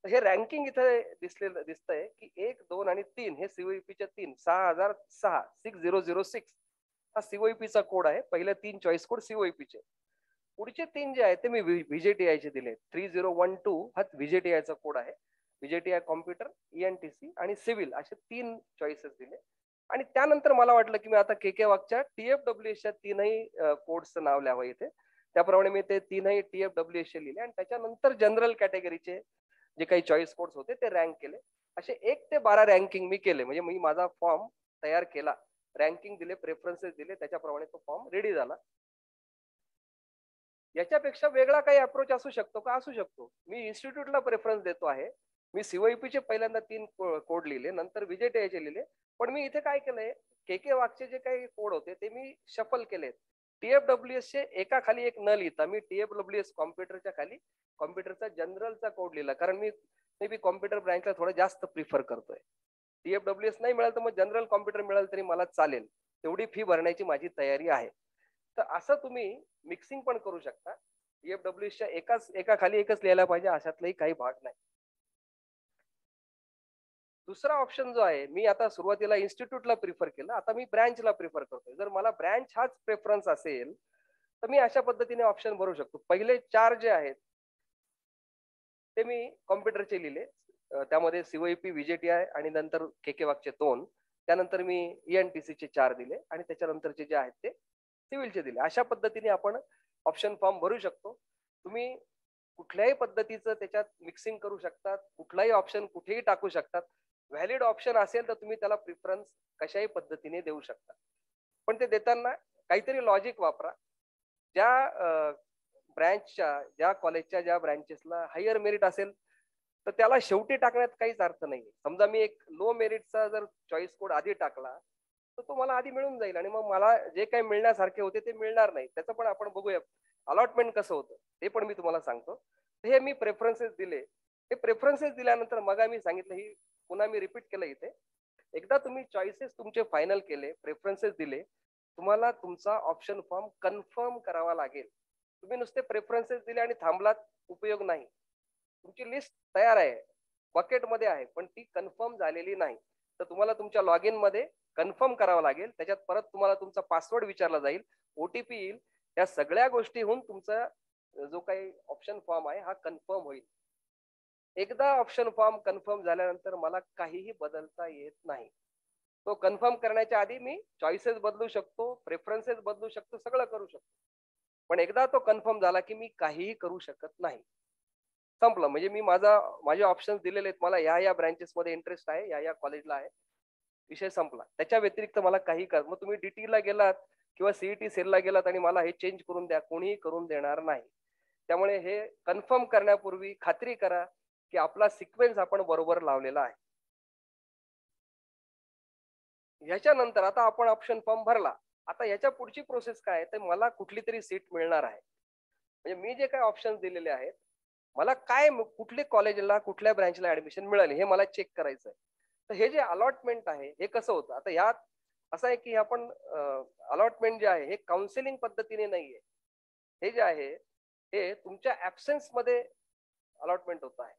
हे रँकिंग इथे दिसतंय की 1, 2 आणि 3 हे COEP च्या 3, 6006, 6006 हा COEP चा कोड आहे. पहिल्या 3 चॉईस कोड COEP चे. पुढचे 3 जे आहेत ते मी VJTI चे दिले. 3012 हा VJTI चा कोड आहे. VJTI कॉम्प्युटर, ENTC आणि सिव्हिल असे 3 चॉईसेस दिले. आणि त्यानंतर मला वाटलं की मी आता KK च्या TFWS च्या 3ही कोड्सचं नाव लिहावं इथे. त्याप्रमाणे मी ते 3ही TFWS चे लिहिले, आणि त्याच्यानंतर जनरल कॅटेगरीचे जे काही चॉईस कोड्स होते ते रँक केले. असे 1 ते 12 रँकिंग मी केले. म्हणजे मी माझा फॉर्म तयार केला, रँकिंग दिले, प्रेफरन्सेस दिले, त्याच्याप्रमाणे तो फॉर्म रेडी झाला. याच्यापेक्षा वेगळा काही अप्रोच असू शकतो का? असू शकतो. मी इन्स्टिट्यूटला प्रेफरन्स देतो आहे, मी COEP चे पहिल्यांदा 3 कोड लिहिले, नंतर VJTI चे लिहिले, पण मी इथे काय केलंय, KK चे जे काही कोड होते ते मी शफल केलेत. TFWS चे एका खाली एक न लिहिता मी TFWS कॉम्प्युटरच्या खाली कॉम्प्युटरचा जनरलचा कोड लिहिला, कारण मी मे बी कॉम्प्युटर ब्रँचला थोडं जास्त प्रिफर करतोय. TFWS नाही मिळालं तर मग जनरल कॉम्प्युटर मिळालं तरी मला चालेल, तेवढी फी भरण्याची माझी तयारी आहे. तर असं तुम्ही मिक्सिंग पण करू शकता. TFWS च्या एका खाली एकच लिहायला पाहिजे अशातलाही काही भाग नाही. दुसरा ऑप्शन जो आहे, मी आता सुरुवातीला इन्स्टिट्यूटला प्रिफर केलं, आता मी ब्रँचला प्रिफर करतोय. जर मला ब्रँच हाच प्रेफरन्स असेल तर मी अशा पद्धतीने ऑप्शन भरू शकतो. पहिले 4 जे आहेत ते मी कॉम्प्युटरचे लिहिले, त्यामध्ये COEP, VJTI आणि नंतर KK वागचे 2, त्यानंतर मी ENTC चे 4 दिले आणि त्याच्यानंतरचे जे आहेत ते सिव्हिलचे दिले. अशा पद्धतीने आपण ऑप्शन फॉर्म भरू शकतो. तुम्ही कुठल्याही पद्धतीचं त्याच्यात मिक्सिंग करू शकतात, कुठलाही ऑप्शन कुठेही टाकू शकतात. व्हॅलिड ऑप्शन असेल तर तुम्ही त्याला प्रिफरन्स कशाही पद्धतीने देऊ शकता, पण ते देताना काहीतरी लॉजिक वापरा. ज्या ब्रँचच्या, ज्या कॉलेजच्या, ज्या ब्रँचेसला हायर मेरिट असेल तर त्याला शेवटी टाकण्यात काहीच अर्थ नाही. समजा मी एक लो मेरिटचा जर चॉईस कोड आधी टाकला तर तो मला आधी मिळून जाईल आणि मग मला जे काही मिळण्यासारखे होते ते मिळणार नाही. त्याचं पण आपण बघूया अलॉटमेंट कसं होतं ते पण मी तुम्हाला सांगतो. हे मी प्रेफरन्सेस दिले. हे प्रेफरन्सेस दिल्यानंतर मग मी सांगितलं, ही पुन्हा मी रिपीट केलं इथे. एकदा तुम्ही चॉईसेस तुमचे फायनल केले, प्रेफरन्सेस दिले, तुम्हाला तुमचा ऑप्शन फॉर्म कन्फर्म करावा लागेल. तुम्ही नुसते प्रेफरन्सेस दिले आणि थांबलात, उपयोग नाही. तुमची लिस्ट तयार आहे, बकेटमध्ये आहे, पण ती कन्फर्म झालेली नाही. तर तुम्हाला तुमच्या लॉग इन मध्ये कन्फर्म करावं लागेल. त्याच्यात परत तुम्हाला तुमचा पासवर्ड विचारला जाईल, OTP येईल. या सगळ्या गोष्टीहून तुमचा जो काही ऑप्शन फॉर्म आहे हा कन्फर्म होईल. एकदा ऑप्शन फॉर्म कन्फर्म झाल्यानंतर मला काहीही बदलता येत नाही. तो कन्फर्म करण्याच्या आधी मी चॉईसेस बदलू शकतो, प्रेफरन्सेस बदलू शकतो, सगळं करू शकतो. पण एकदा तो कन्फर्म झाला की मी काहीही करू शकत नाही. संपलं. म्हणजे मी माझे ऑप्शन्स दिलेले आहेत, मला या ब्रँचेस मध्ये इंटरेस्ट आहे, या कॉलेजला आहे, विषय संपला. त्याच्या व्यतिरिक्त मला काही कर. मग तुम्ही DT ला गेलात किंवा CET सेलला गेलात आणि मला हे चेंज करून द्या, कोणीही करून देणार नाही. त्यामुळे हे कन्फर्म करण्यापूर्वी खात्री करा की आपला सिक्वेन्स आपण बरोबर लावलेला आहे. ह्याच्यानंतर आता आपण ऑप्शन फॉर्म भरला. आता याच्या पुढची प्रोसेस काय आहे, तर मला कुठली तरी सीट मिळणार आहे. म्हणजे मी जे काही ऑप्शन्स दिलेले आहेत, मला काय कुठल्या कॉलेजला, कुठल्या ब्रँचला ऍडमिशन मिळाले हे मला चेक करायचं आहे. तर हे जे अलॉटमेंट आहे हे कसं होतं, आता यात असं आहे की आपण अलॉटमेंट जे आहे हे काउन्सिलिंग पद्धतीने नाहीये. हे जे आहे हे तुमच्या ऍब्सेन्स मध्ये अलॉटमेंट होत आहे.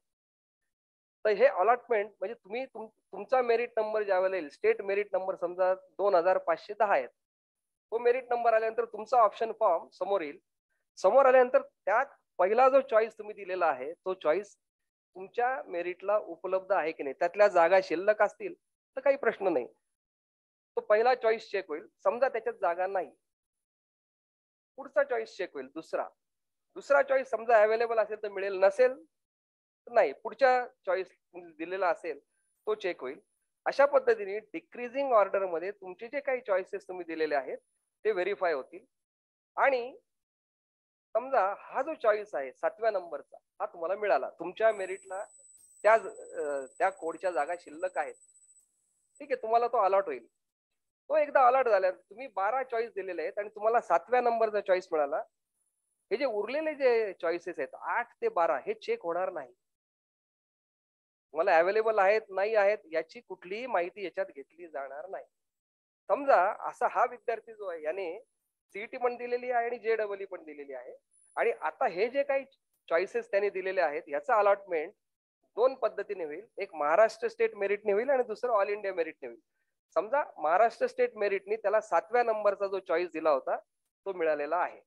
तर हे अलॉटमेंट म्हणजे तुम्ही तुमचा मेरिट नंबर ज्यावेळेला येईल, स्टेट मेरिट नंबर समजा 2510 आहे, तो मेरिट नंबर आल्यानंतर तुमचा ऑप्शन फॉर्म समोर येईल. समोर आल्यानंतर त्यात पहिला जो चॉईस तुम्ही दिलेला आहे तो चॉईस तुमच्या मेरिटला उपलब्ध आहे की नाही, त्यातल्या जागा शिल्लक असतील तर काही प्रश्न नाही, तो पहिला चॉईस चेक होईल. समजा त्याच्यात जागा नाही, पुढचा चॉईस चेक होईल. दुसरा चॉईस समजा अवेलेबल असेल तर मिळेल, नसेल तर नाही, पुढच्या चॉईस दिलेला असेल तो चेक होईल. अशा पद्धतीने डिक्रीजिंग ऑर्डर मध्ये तुमचे जे काही चॉईसेस तुम्ही दिलेले आहेत ते व्हेरीफाय होतील. आणि समजा हा जो चॉईस आहे 7व्या नंबरचा हा तुम्हाला मिळाला, तुमच्या मेरिटला त्या कोडच्या जागा शिल्लक आहेत, ठीक आहे, तुम्हाला तो अलॉट होईल. तो एकदा अलॉट झाला, तुम्ही 12 चॉईस दिलेले आहेत आणि तुम्हाला 7व्या नंबरचा चॉईस मिळाला. हे जे उरलेले जे चॉईसेस आहेत 8 ते 12 हे चेक होणार नाही. मला अवेलेबल आहेत नाही आहेत याची कुठलीही माहिती याच्यात घेतली जाणार नाही. समजा असा हा विद्यार्थी जो आहे याने CET पण दिलेली आहे आणि JEE पण दिलेली आहे, आणि आता हे जे काही चॉईसेस त्याने दिलेले आहेत याचा अलॉटमेंट 2 पद्धतीने होईल. एक महाराष्ट्र स्टेट मेरिटने होईल आणि दुसरं ऑल इंडिया मेरिटने होईल. समजा महाराष्ट्र स्टेट मेरिटने त्याला 7व्या नंबरचा जो चॉईस दिला होता तो मिळालेला आहे.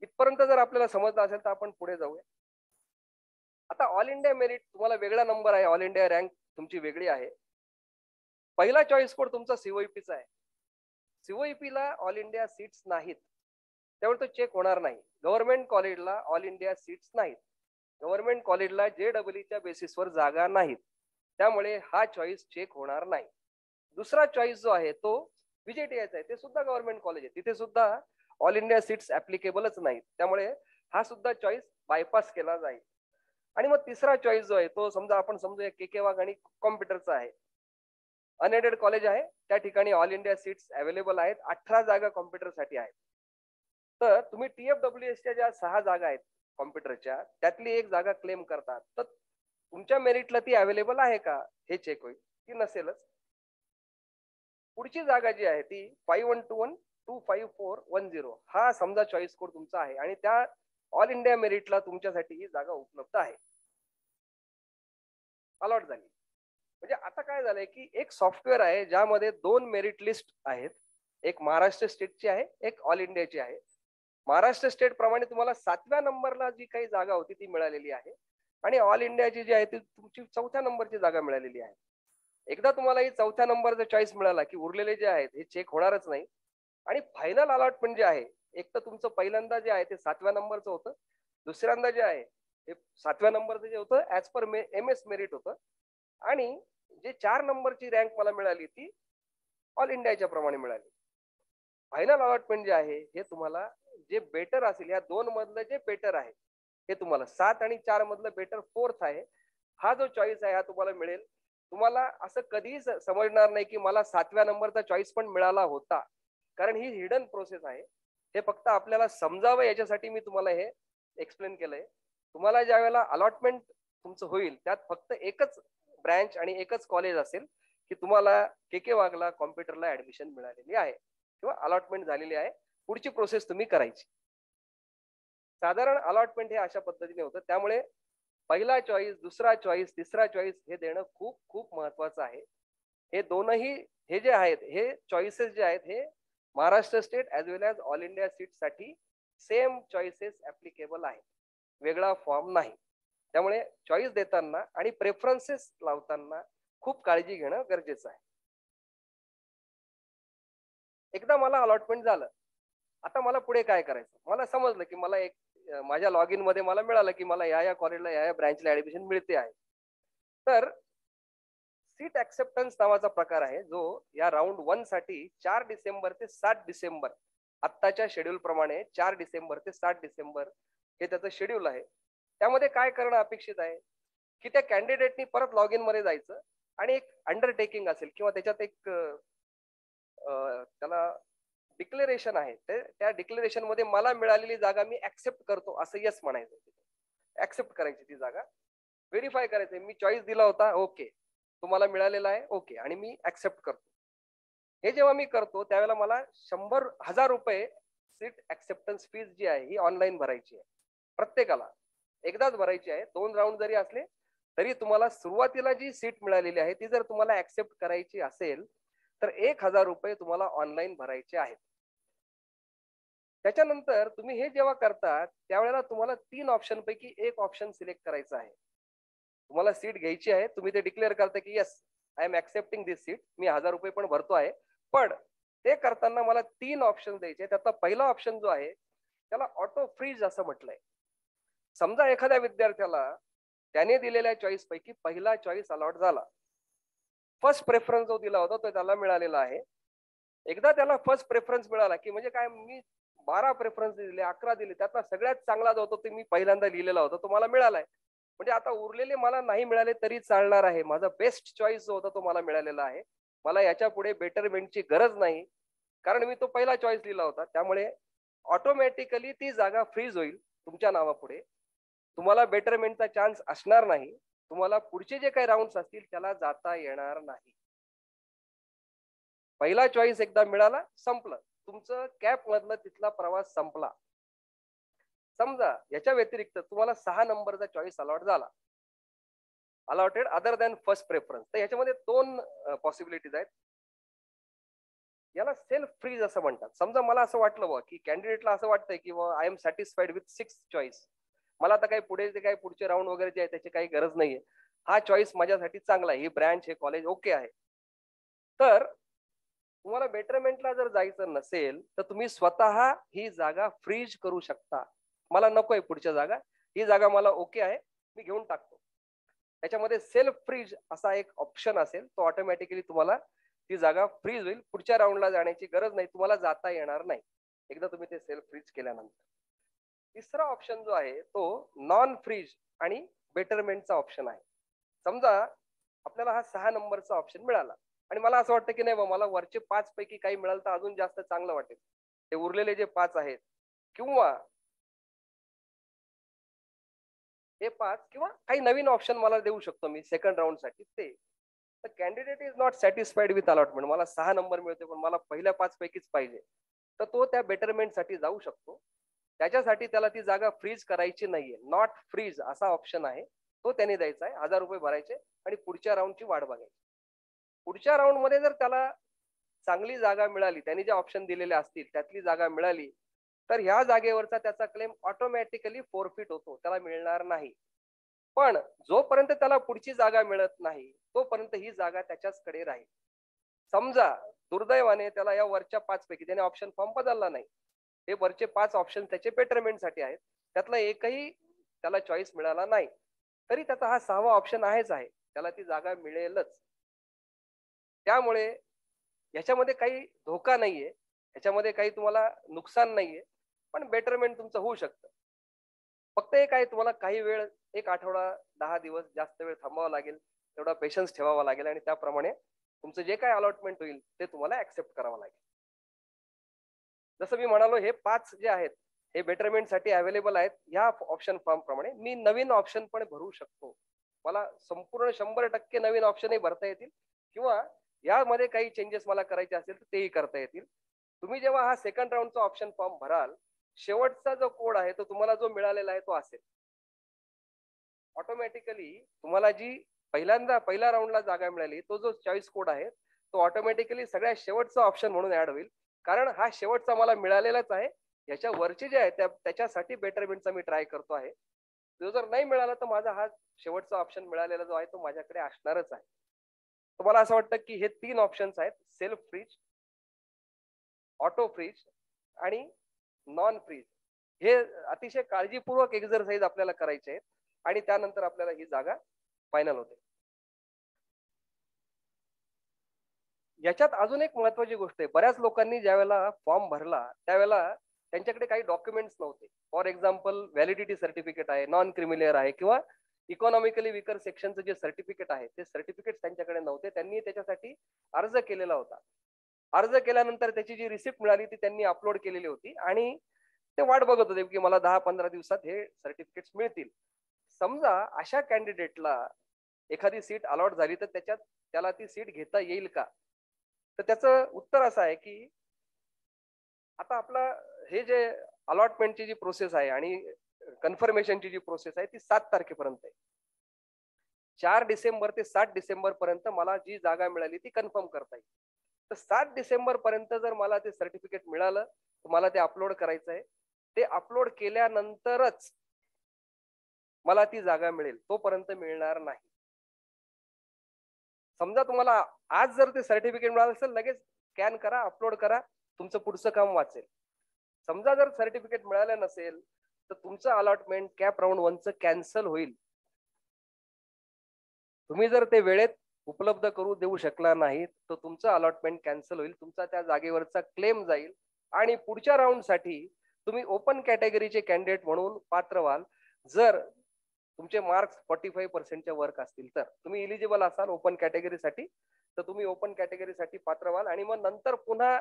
इथपर्यंत जर आपल्याला समजलं असेल तर आपण पुढे जाऊया. आता ऑल इंडिया मेरिट तुम्हाला वेगळा नंबर आहे, ऑल इंडिया रँक तुमची वेगळी आहे. पहिला चॉईस कोड तुमचा COEPचा आहे. COEPला ऑल इंडिया सीट्स नाहीत, त्यामुळे तो चेक होणार नाही. गव्हर्नमेंट कॉलेजला ऑल इंडिया सीट्स नाहीत, गव्हर्नमेंट कॉलेजला JEE बेसिसवर जागा नाहीत, त्यामुळे हा चॉईस चेक होणार नाही. दुसरा चॉईस जो आहे तो VJTIचा आहे, ते सुद्धा गव्हर्नमेंट कॉलेज आहे, तिथे सुद्धा ऑल इंडिया सीट्स ऍप्लिकेबलच नाहीत, त्यामुळे हा सुद्धा चॉईस बायपास केला जाईल. आणि मग तिसरा चॉईस जो आहे तो समजा आपण समजूया KK वाघ आणि कॉम्प्युटरचा आहे. अनएडेड कॉलेज आहे, त्या ठिकाणी ऑल इंडिया सीट्स अवेलेबल आहेत, 18 जागा कॉम्प्युटरसाठी आहेत. तर तुम्ही TFWSच्या ज्या 6 जागा आहेत कॉम्प्युटरच्या, त्यातली एक जागा क्लेम करतात, तर तुमच्या मेरिटला ती अवेलेबल आहे का हे चेक होईल, की नसेलच. पुढची जागा जी आहे ती 5121-25410 हा समजा चॉईस कोड तुमचा आहे आणि त्या ऑल इंडिया मेरिटला तुमच्यासाठी ही जागा उपलब्ध आहे, अलॉट झाली. म्हणजे आता काय झालंय की एक सॉफ्टवेअर आहे ज्यामध्ये 2 मेरिट लिस्ट आहेत, एक महाराष्ट्र स्टेटची आहे, एक ऑल इंडियाची आहे. महाराष्ट्र स्टेट प्रमाणे तुम्हाला 7व्या नंबरला जी काही जागा होती ती मिळालेली आहे आणि ऑल इंडियाची जी आहे ती तुमची 4थ्या नंबरची जागा मिळालेली आहे. एकदा तुम्हाला ही 4थ्या नंबरचा चॉईस मिळाला की उरलेले जे आहेत हे चेक होणारच नाही आणि फायनल अलॉटमेंट जे आहे, एक तर तुमचं पहिल्यांदा जे आहे ते 7व्या नंबरचं होतं, दुसऱ्यांदा जे आहे हे 7व्या नंबरचं जे होतं ऍज पर MS मेरिट होतं आणि जे 4 नंबरची रँक मला मिळाली ती ऑल इंडियाच्या प्रमाणे मिळाली. फायनल अलॉटमेंट जे आहे हे तुम्हाला जे बेटर असेल, या 2 मधलं जे बेटर आहे हे तुम्हाला 7 आणि 4 मधलं बेटर 4th आहे, हा जो चॉईस आहे हा तुम्हाला मिळेल. तुम्हाला असं कधीही समजणार नाही की मला 7व्या नंबरचा चॉईस पण मिळाला होता, कारण ही हिडन प्रोसेस आहे. हे फक्त आपल्याला समजावं याच्यासाठी मी तुम्हाला हे एक्सप्लेन केलंय. तुम्हाला ज्या वेळेला अलॉटमेंट तुमचं होईल त्यात फक्त एकच ब्रँच आणि एकच कॉलेज असेल की तुम्हाला KK वाघला कॉम्प्युटरला ऍडमिशन मिळालेली आहे किंवा अलॉटमेंट झालेली आहे. पुढची प्रोसेस तुम्ही करायची. साधारण अलॉटमेंट हे अशा पद्धतीने होतं. त्यामुळे पहिला चॉईस, दुसरा चॉईस, तिसरा चॉईस हे देणं खूप खूप महत्वाचं आहे. हे दोनही हे जे आहेत हे चॉईसेस जे आहेत हे महाराष्ट्र स्टेट ऍज वेल एज ऑल इंडिया सीट साठी सेम चॉईसेस ऍप्लिकेबल आहेत, वेगळा फॉर्म नाही. त्यामुळे चॉईस देताना आणि प्रेफरन्सेस लावताना खूप काळजी घेणं गरजेचं आहे. एकदा मला अलॉटमेंट झालं, आता मला पुढे काय करायचं, मला समजलं की मला एक माझ्या लॉग इन मध्ये मला मिळालं की मला या कॉलेजला या ब्रँचला ऍडमिशन मिळते आहे. तर सीट ऍक्सेप्टन्स नावाचा प्रकार आहे जो या राऊंड 1 साठी 4 डिसेंबर ते 7 डिसेंबर आत्ताच्या शेड्यूल प्रमाणे 4 डिसेंबर ते 7 डिसेंबर हे त्याचं शेड्यूल आहे. त्यामध्ये काय करणं अपेक्षित आहे की त्या कॅन्डिडेटनी परत लॉग इन मध्ये जायचं आणि एक अंडरटेकिंग असेल किंवा त्याच्यात एक त्याला डिक्लेरेशन आहे, त्या डिक्लेरेशन मध्ये मला मिळालेली जागा मी ऍक्सेप्ट करतो असं यस म्हणायचं. ऍक्सेप्ट करायची ती जागा, व्हेरीफाय करायचंय मी चॉईस दिला होता, ओके तुम्हाला मिळालेला आहे, ओके, आणि मी ऍक्सेप्ट करतो. हे जेव्हा मी करतो त्यावेळेला मला 100,000 रुपये सीट ऍक्सेप्टन्स फीज जी आहे ही ऑनलाईन भरायची आहे. प्रत्येकाला एकदाच भरायची आहे. 2 राऊंड जरी असले तरी तुम्हाला सुरुवातीला जी सीट मिळालेली आहे ती जर तुम्हाला ऍक्सेप्ट करायची असेल तर 1,000 रुपये तुम्हाला ऑनलाईन भरायचे आहेत. त्याच्यानंतर तुम्ही हे जेव्हा करता त्यावेळेला तुम्हाला 3 ऑप्शन पैकी एक ऑप्शन सिलेक्ट करायचं आहे. तुम्हाला सीट घ्यायची आहे, तुम्ही ते डिक्लेअर करता की yes I am accepting this seat, मी 1,000 रुपये पण भरतो आहे, पण ते करताना मला 3 ऑप्शन द्यायचे. त्यातला पहिला ऑप्शन जो आहे त्याला ऑटो फ्रीज असं म्हटलंय. समजा एखाद्या विद्यार्थ्याला त्याने दिलेल्या चॉईस पैकी पहिला चॉईस अलॉट झाला, फर्स्ट प्रेफरन्स जो दिला होता तो त्याला मिळालेला आहे. एकदा त्याला फर्स्ट प्रेफरन्स मिळाला की म्हणजे काय, मी 12 प्रेफरन्स दिले, 11 दिले, त्यातला सगळ्यात चांगला जो होता तो मी पहिल्यांदा लिहिलेला होता तो मला मिळालाय. म्हणजे आता उरलेले मला नाही मिळाले तरी चालणार आहे, माझा बेस्ट चॉईस जो होता तो मला मिळालेला आहे, मला याच्या पुढे बेटरमेंटची गरज नाही कारण मी तो पहिला चॉईस लिहिला होता. त्यामुळे ऑटोमॅटिकली ती जागा फ्रीज होईल तुमच्या नावापुढे. तुम्हाला बेटरमेंटचा चान्स असणार नाही, तुम्हाला पुढचे जे काही राऊंड्स असतील त्याला जाता येणार नाही. पहिला चॉईस एकदा मिळाला, संपलं, तुमचं कॅप मधला तिथला प्रवास संपला. समजा याच्या व्यतिरिक्त तुम्हाला 6 नंबरचा चॉईस अलॉट झाला, allotted other than first preference, तर याच्यामध्ये 2 पॉसिबिलिटीज आहेत. याला सेल्फ फ्रीज असं म्हणतात. समजा मला असं वाटलं बघ की कॅन्डिडेटला असं वाटतंय की I am satisfied with 6 choice, मला आता काही पुढे जे काही पुढचे राऊंड वगैरे जे आहे त्याची काही गरज नाहीये, हा चॉईस माझ्यासाठी चांगला आहे, ही ब्रँच हे कॉलेज ओके आहे. तर तुम्हाला बेटरमेंटला जर जायचं नसेल तर तुम्ही स्वतः ही जागा फ्रीज करू शकता. मला नकोय पुढच्या जागा, ही जागा मला ओके आहे, मी घेऊन टाकतो. त्याच्यामध्ये सेल्फ फ्रीज असा एक ऑप्शन असेल, तो ऑटोमॅटिकली तुम्हाला ती जागा फ्रीज होईल, पुढच्या राऊंडला जाण्याची गरज नाही, तुम्हाला जाता येणार नाही एकदा तुम्ही ते सेल्फ फ्रीज केल्यानंतर. तिसरा ऑप्शन जो आहे तो नॉन फ्रीज आणि बेटरमेंटचा ऑप्शन आहे. समजा आपल्याला हा 6 नंबरचा ऑप्शन मिळाला आणि मला असं वाटतं की नाही बा, मला वरचे 5 पैकी काही मिळालं तर अजून जास्त चांगलं वाटेल. ते उरलेले जे 5 आहेत किंवा हे 5 किंवा काही नवीन ऑप्शन मला देऊ शकतो मी सेकंड राऊंड साठी ते. तर candidate is not satisfied with allotment. मला 6 नंबर मिळते पण मला पहिल्या 5 पैकीच पाहिजे. तर तो त्या बेटरमेंट साठी जाऊ शकतो. त्याच्यासाठी त्याला ती जागा फ्रीज करायची नाहीये. नॉट फ्रीज असा ऑप्शन आहे, तो त्यांनी द्यायचा आहे. 1000 रुपये भरायचे आणि पुढच्या राऊंडची वाट बघायची. पुढच्या राऊंड मध्ये जर त्याला चांगली जागा मिळाली, त्यांनी जे ऑप्शन दिलेले असतील त्यातली जागा मिळाली, तर ह्या जागेवरचा त्याचा क्लेम ऑटोमॅटिकली फोरफिट होतो, त्याला मिळणार नाही. पण जोपर्यंत त्याला पुढची जागा मिळत नाही तोपर्यंत ही जागा त्याच्याचकडे राहील. समजा दुर्दैवाने त्याला या वरच्या 5 पैकी त्याने ऑप्शन फॉर्म बदलला नाही, हे वरचे 5 ऑप्शन त्याचे बेटरमेंटसाठी आहेत, त्यातला एकही त्याला चॉईस मिळाला नाही, तरी त्याचा हा 6वा ऑप्शन आहेच आहे, त्याला ती जागा मिळेलच. त्यामुळे याच्यामध्ये काही धोका नाहीये, याच्यामध्ये काही तुम्हाला नुकसान नाहीये, पण बेटरमेंट तुमचं होऊ शकतं. फक्त एक आहे, तुम्हाला काही वेळ, 1 आठवडा 10 दिवस जास्त वेळ थांबावा लागेल, तेवढा पेशन्स ठेवावा लागेल आणि त्याप्रमाणे तुमचं जे काय अलॉटमेंट होईल ते तुम्हाला ऍक्सेप्ट करावं लागेल. जसं मी म्हणालो, हे 5 जे आहेत हे बेटरमेंट साठी अवेलेबल आहेत. या ऑप्शन फॉर्म प्रमाणे मी नवीन ऑप्शन पण भरू शकतो. मला संपूर्ण 100% नवीन ऑप्शनही भरता येतील किंवा यामध्ये काही चेंजेस मला करायचे असेल तर तेही करता येतील. तुम्ही जेव्हा हा सेकंड राऊंडचा ऑप्शन फॉर्म भराल, शेवटचा जो कोड आहे तो तुम्हाला जो मिळालेला आहे तो असेल. ऑटोमॅटिकली तुम्हाला जी पहिल्या राऊंडला जागा मिळाली तो जो चॉईस कोड आहे तो ऑटोमॅटिकली सगळ्यात शेवटचा ऑप्शन म्हणून ऍड होईल, कारण हा शेवटचा मला मिळालेलाच आहे. याच्या वरचे जे आहे त्याच्यासाठी बेटरमेंटचा मी ट्राय करतो आहे. तो जर नाही मिळाला तर माझा हा शेवटचा ऑप्शन मिळालेला जो आहे तो माझ्याकडे असणारच आहे. तुम्हाला असं वाटतं की हे 3 ऑप्शन्स आहेत, सेल्फ फ्रीज, ऑटो फ्रीज आणि नॉन फ्रीज. हे अतिशय काळजीपूर्वक एक्झरसाइज आपल्याला करायचे आहेत आणि त्यानंतर आपल्याला ही जागा फायनल होते. याच्यात अजून एक महत्वाची गोष्ट आहे, बऱ्याच लोकांनी ज्यावेळेला फॉर्म भरला त्यावेळेला त्यांच्याकडे काही डॉक्युमेंट्स नव्हते. फॉर एक्झाम्पल व्हॅलिडिटी सर्टिफिकेट आहे, नॉन क्रिमिलियर आहे किंवा इकॉनॉमिकली विकर सेक्शनचं जे सर्टिफिकेट आहे ते सर्टिफिकेट त्यांच्याकडे नव्हते. त्यांनी त्याच्यासाठी अर्ज केलेला होता. अर्ज केल्यानंतर त्याची जी रिसिप्ट मिळाली ती त्यांनी अपलोड केलेली होती आणि ते वाट बघत होते की मला 10-15 दिवसात हे सर्टिफिकेट्स मिळतील. समजा अशा कॅन्डिडेटला एखादी सीट अलॉट झाली तर त्याला ती सीट घेता येईल का? तर त्याचं उत्तर असं आहे की आता आपला हे जे अलॉटमेंटची जी प्रोसेस आहे आणि कन्फर्मेशनची जी प्रोसेस आहे ती 7 तारखेपर्यंत आहे. 4 डिसेंबर ते 7 डिसेंबर पर्यंत मला जी जागा मिळाली ती कन्फर्म करता येईल. तर 7 डिसेंबर पर्यंत जर मला ते सर्टिफिकेट मिळालं तर मला ते अपलोड करायचं आहे. ते अपलोड केल्यानंतरच मला ती जागा मिळेल, तोपर्यंत मिळणार नाही. समजा तुम्हाला आज जर ते सर्टिफिकेट मिळालं असेल, लगेच स्कॅन करा, अपलोड करा, तुमचं पुढचं काम वाचेल. समजा जर सर्टिफिकेट मिळालं नसेल तर तुमचं अलॉटमेंट कॅप राऊंड 1चं कॅन्सल होईल. तुम्ही जर ते वेळेत उपलब्ध करू देऊ शकला नाही तर तुमचं अलॉटमेंट कॅन्सल होईल, तुमचा त्या जागेवरचा क्लेम जाईल आणि पुढच्या राऊंड साठी तुम्ही ओपन कॅटेगरीचे कॅन्डिडेट म्हणून पात्र व्हाल. जर तुमचे मार्क्स 45% वर्क असतील तर तुम्ही इलिजिबल असाल ओपन कॅटेगरीसाठी, तर तुम्ही ओपन कॅटेगरीसाठी पात्र व्हाल आणि मग नंतर पुन्हा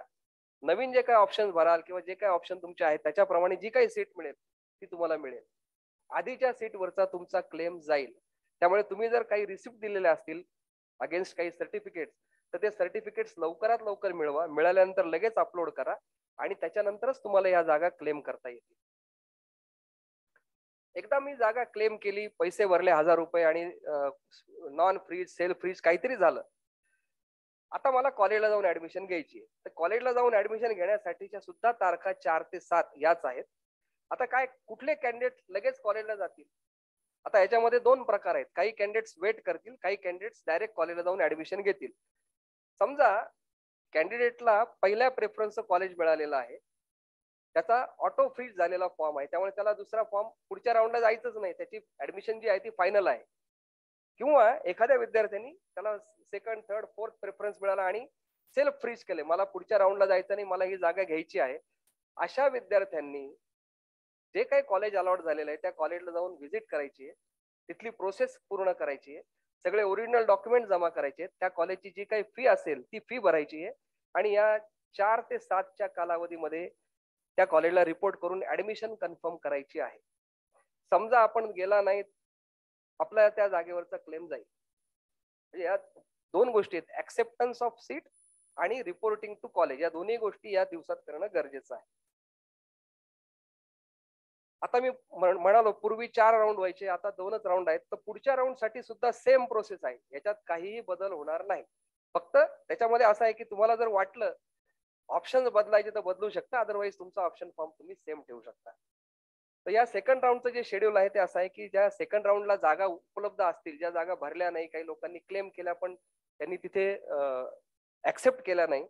नवीन जे काही ऑप्शन भराल किंवा जे काही ऑप्शन तुमचे आहेत त्याच्याप्रमाणे जी काही सीट मिळेल ती तुम्हाला मिळेल. आधीच्या सीटवरचा तुमचा क्लेम जाईल. त्यामुळे तुम्ही जर काही रिसिप्ट दिलेल्या असतील अगेन्स्ट काही सर्टिफिकेट्स तर ते सर्टिफिकेट्स लवकरात लवकर मिळवा. मिळाल्यानंतर लगेच अपलोड करा आणि त्याच्यानंतरच तुम्हाला या जागा क्लेम करता येतील. एकदा मी जागा क्लेम केली, पैसे भरले 1000 रुपये आणि नॉन फ्रीज, सेल्फ फ्रीज काहीतरी झालं. आता मला कॉलेजला जाऊन ऍडमिशन घ्यायची आहे. तर कॉलेजला जाऊन ऍडमिशन घेण्यासाठीच्या सुद्धा तारखा 4 ते 7 याच आहेत. आता काय, कुठले कॅन्डिडेट लगेच कॉलेजला जातील? आता याच्यामध्ये 2 प्रकार आहेत. काही कॅन्डिडेट्स वेट करतील, काही कॅन्डिडेट्स डायरेक्ट कॉलेजला जाऊन ऍडमिशन घेतील. समजा कॅन्डिडेटला पहिल्या प्रेफरन्सचं कॉलेज मिळालेलं आहे, त्याचा ऑटो फ्रीज झालेला फॉर्म आहे, त्यामुळे त्याला दुसरा फॉर्म पुढच्या राऊंडला जायचंच नाही, त्याची ऍडमिशन जी आहे ती फायनल आहे. किंवा एखाद्या विद्यार्थ्यांनी त्याला सेकंड, थर्ड, फोर्थ प्रेफरन्स मिळाला आणि सेल्फ फ्रीज केले, मला पुढच्या राऊंडला जायचं नाही, मला ही जागा घ्यायची आहे. अशा विद्यार्थ्यांनी जे काही कॉलेज अलॉट झालेलं आहे त्या कॉलेजला जाऊन व्हिजिट करायची आहे, तिथली प्रोसेस पूर्ण करायची आहे सगळे ओरिजिनल डॉक्युमेंट जमा करायचे, त्या कॉलेजची जी काही फी असेल ती फी भरायची आहे आणि या 4 ते 7च्या कालावधीमध्ये त्या कॉलेजला रिपोर्ट करून ऍडमिशन कन्फर्म करायची आहे. समजा आपण गेला नाही, आपल्या त्या जागेवरचा क्लेम जाईल. म्हणजे या 2 गोष्टी आहेत, ऍक्सेप्टन्स ऑफ सीट आणि रिपोर्टिंग टू कॉलेज. या दोन्ही गोष्टी या दिवसात करणं गरजेचं आहे. आता मी म्हणालो पूर्वी 4 राऊंड व्हायचे, आता 2च राऊंड आहेत. तर पुढच्या राऊंड साठी सुद्धा सेम प्रोसेस आहे, याच्यात काहीही बदल होणार नाही. फक्त त्याच्यामध्ये असं आहे की तुम्हाला जर वाटलं ऑप्शन बदलायचे तर बदलू शकता, अदरवाईज तुमचा ऑप्शन फॉर्म तुम्ही सेम ठेवू शकता. तर या सेकंड राऊंडचं जे शेड्यूल आहे ते असं आहे की ज्या सेकंड राऊंडला जागा उपलब्ध असतील, ज्या जागा भरल्या नाही, काही लोकांनी क्लेम केल्या पण त्यांनी तिथे ऍक्सेप्ट केल्या नाही,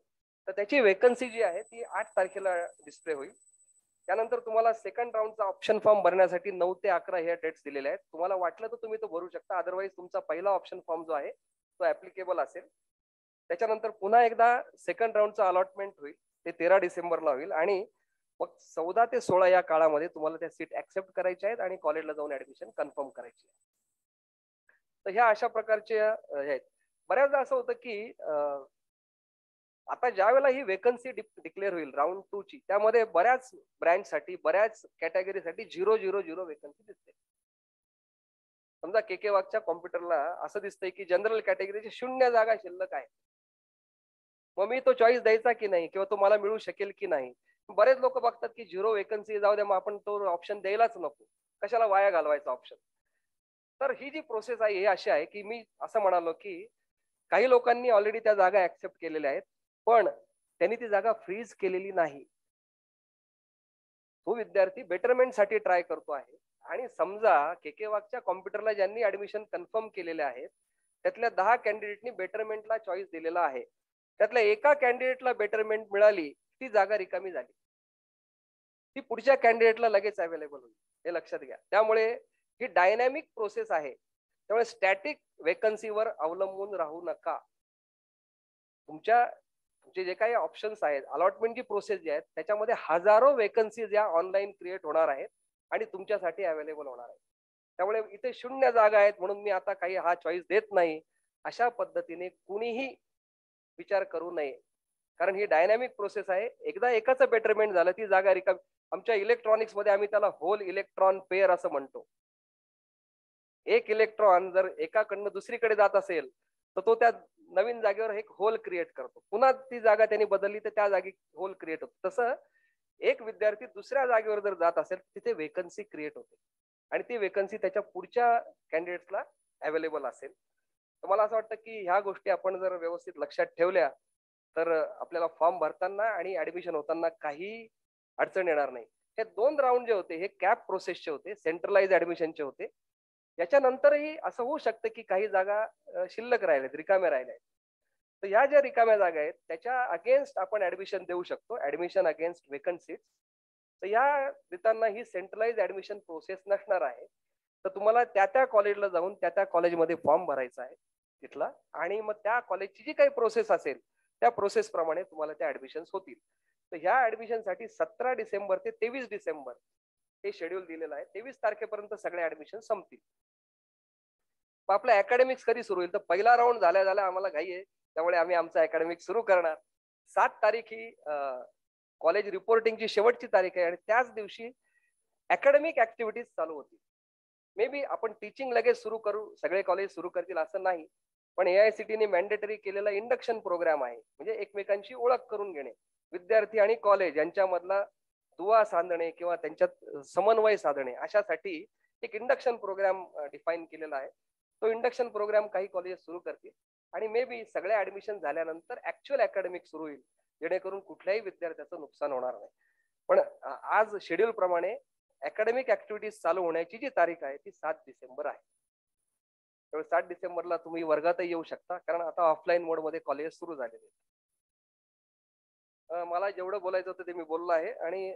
तर त्याची वेकन्सी जी आहे ती 8 तारखेला डिस्प्ले होईल. त्यानंतर तुम्हाला सेकंड राऊंडचा ऑप्शन फॉर्म भरण्यासाठी 9 ते 11 ह्या डेट्स दिलेल्या आहेत. तुम्हाला वाटलं तर तुम्ही तो भरू शकता, अदरवाईज तुमचा पहिला ऑप्शन फॉर्म जो आहे तो ऍप्लिकेबल असेल. त्याच्यानंतर पुन्हा एकदा सेकंड राऊंडचं अलॉटमेंट होईल, ते 13 डिसेंबरला होईल आणि मग 14 ते 16 या काळामध्ये तुम्हाला त्या सीट ऍक्सेप्ट करायच्या आहेत आणि कॉलेजला जाऊन ऍडमिशन कन्फर्म करायची आहे. तर ह्या अशा प्रकारचे हे आहेत. बऱ्याचदा असं होतं की आता ज्या वेळेला ही वेकन्सी डिक्लेअर होईल राऊंड 2 ची, त्यामध्ये बऱ्याच ब्रँच साठी, बऱ्याच कॅटेगरीसाठी 000 वेकन्सी दिसते. समजा के वागच्या कॉम्प्युटरला असं दिसतंय की जनरल कॅटेगरीची 0 जागा शिल्लक आहे. मग मी तो चॉईस द्यायचा की नाही, किंवा तो मला मिळू शकेल की नाही. बरेच लोक बघतात की 0 वेकन्सी जाऊ द्या, मग आपण तो ऑप्शन द्यायलाच नको, कशाला वाया घालवायचा ऑप्शन. तर ही जी प्रोसेस आहे ही अशी आहे की मी असं म्हणालो की काही लोकांनी ऑलरेडी त्या जागा ऍक्सेप्ट केलेल्या आहेत, पण त्यांनी ती जागा फ्रीज केलेली नाही. तो विद्यार्थी बेटरमेंट साठी ट्राय करतो आहे आणि समजा के वागच्या कॉम्प्युटरला ज्यांनी ऍडमिशन कन्फर्म केलेले आहेत त्यातल्या 10 कॅन्डिडेटनी बेटरमेंटला चॉईस दिलेला आहे, त्यातल्या एका कॅन्डिडेटला बेटरमेंट मिळाली, ती जागा रिकामी झाली, ती पुढच्या कॅन्डिडेटला लगेच अवेलेबल होईल, हे लक्षात घ्या. त्यामुळे ही डायनॅमिक प्रोसेस आहे, त्यामुळे स्टॅटिक वेकन्सीवर अवलंबून राहू नका. तुमचे जे काही ऑप्शन्स आहेत, अलॉटमेंटची प्रोसेस जी आहे त्याच्यामध्ये हजारो वेकन्सीज या ऑनलाईन क्रिएट होणार आहेत आणि तुमच्यासाठी अवेलेबल होणार आहेत. त्यामुळे इथे 0 जागा आहेत म्हणून मी आता काही हा चॉईस देत नाही, अशा पद्धतीने कुणीही विचार करू नये. कारण ही डायनॅमिक प्रोसेस आहे. एकदा एकाच बेटरमेंट झालं, ती जागा रिकामी. आमच्या इलेक्ट्रॉनिक्स मध्ये आम्ही त्याला होल इलेक्ट्रॉन पेअर असं म्हणतो. एक इलेक्ट्रॉन जर एकाकडनं दुसरीकडे जात असेल तर तो त्या नवीन जागेवर एक होल क्रिएट करतो, पुन्हा ती जागा त्यांनी बदलली तर त्या जागी होल क्रिएट होतो. तसं एक विद्यार्थी दुसऱ्या जागेवर जर जात असेल तिथे वेकन्सी क्रिएट होते आणि ती वेकन्सी त्याच्या पुढच्या कॅन्डिडेट्सला अवेलेबल असेल. तर मला असं वाटतं की ह्या गोष्टी आपण जर व्यवस्थित लक्षात ठेवल्या तर आपल्याला फॉर्म भरताना आणि ऍडमिशन होताना काही अडचण येणार नाही. हे 2 राऊंड जे होते हे कॅप प्रोसेसचे होते, सेंट्रलाइज ऍडमिशनचे होते. याच्यानंतरही असं होऊ शकतं की काही जागा शिल्लक राहिल्यात, रिकाम्या राहिल्या आहेत. तर ह्या ज्या रिकाम्या जागा आहेत त्याच्या अगेन्स्ट आपण ऍडमिशन देऊ शकतो, ऍडमिशन अगेन्स्ट वेकंट सीट्स. तर या देताना ही सेंट्रलाइज ऍडमिशन प्रोसेस नसणार आहे. तर तुम्हाला त्या कॉलेजला जाऊन त्या कॉलेजमध्ये फॉर्म भरायचा आहे तिथला, आणि मग त्या कॉलेजची जी काही प्रोसेस असेल त्या प्रोसेस प्रमाणे तुम्हाला त्या ऍडमिशन होतील. तर ह्या ऍडमिशन साठी 17 डिसेंबर ते 23 डिसेंबर हे शेड्यूल दिलेलं आहे. 23 तारखेपर्यंत सगळे ऍडमिशन संपतील. आपलं अकॅडमिक्स कधी सुरू होईल, तर पहिला राऊंड झाल्या आम्हाला घाई आहे, त्यामुळे आम्ही आमचं अकॅडमिक सुरू करणार. 7 तारीख ही कॉलेज रिपोर्टिंगची शेवटची तारीख आहे आणि त्याच दिवशी अकॅडमिक ऍक्टिव्हिटीज चालू होतील. मे बी आपण टीचिंग लगेच सुरू करू, सगळे कॉलेज सुरू करतील असं नाही, पण AICTE मॅन्डेटरी केलेला इंडक्शन प्रोग्राम आहे, म्हणजे एकमेकांची ओळख करून घेणे, विद्यार्थी आणि कॉलेज यांच्यामधला दुवा साधणे किंवा त्यांच्यात समन्वय साधणे, अशासाठी एक इंडक्शन प्रोग्राम डिफाईन केलेला आहे. तो इंडक्शन प्रोग्राम काही कॉलेजेस सुरू करतील आणि मे बी सगळे ऍडमिशन झाल्यानंतर ऍक्च्युअल अकॅडमिक सुरू होईल, जेणेकरून कुठल्याही विद्यार्थ्याचं नुकसान होणार नाही. पण आज शेड्यूल प्रमाणे अकॅडमिक ऍक्टिव्हिटीज चालू होण्याची जी तारीख आहे ती 7 डिसेंबर आहे. त्यामुळे 7 डिसेंबरला तुम्ही वर्गातही येऊ शकता, कारण आता ऑफलाईन मोड मध्ये कॉलेज सुरू झालेले. मला जेवढं बोलायचं होतं ते मी बोललो आहे आणि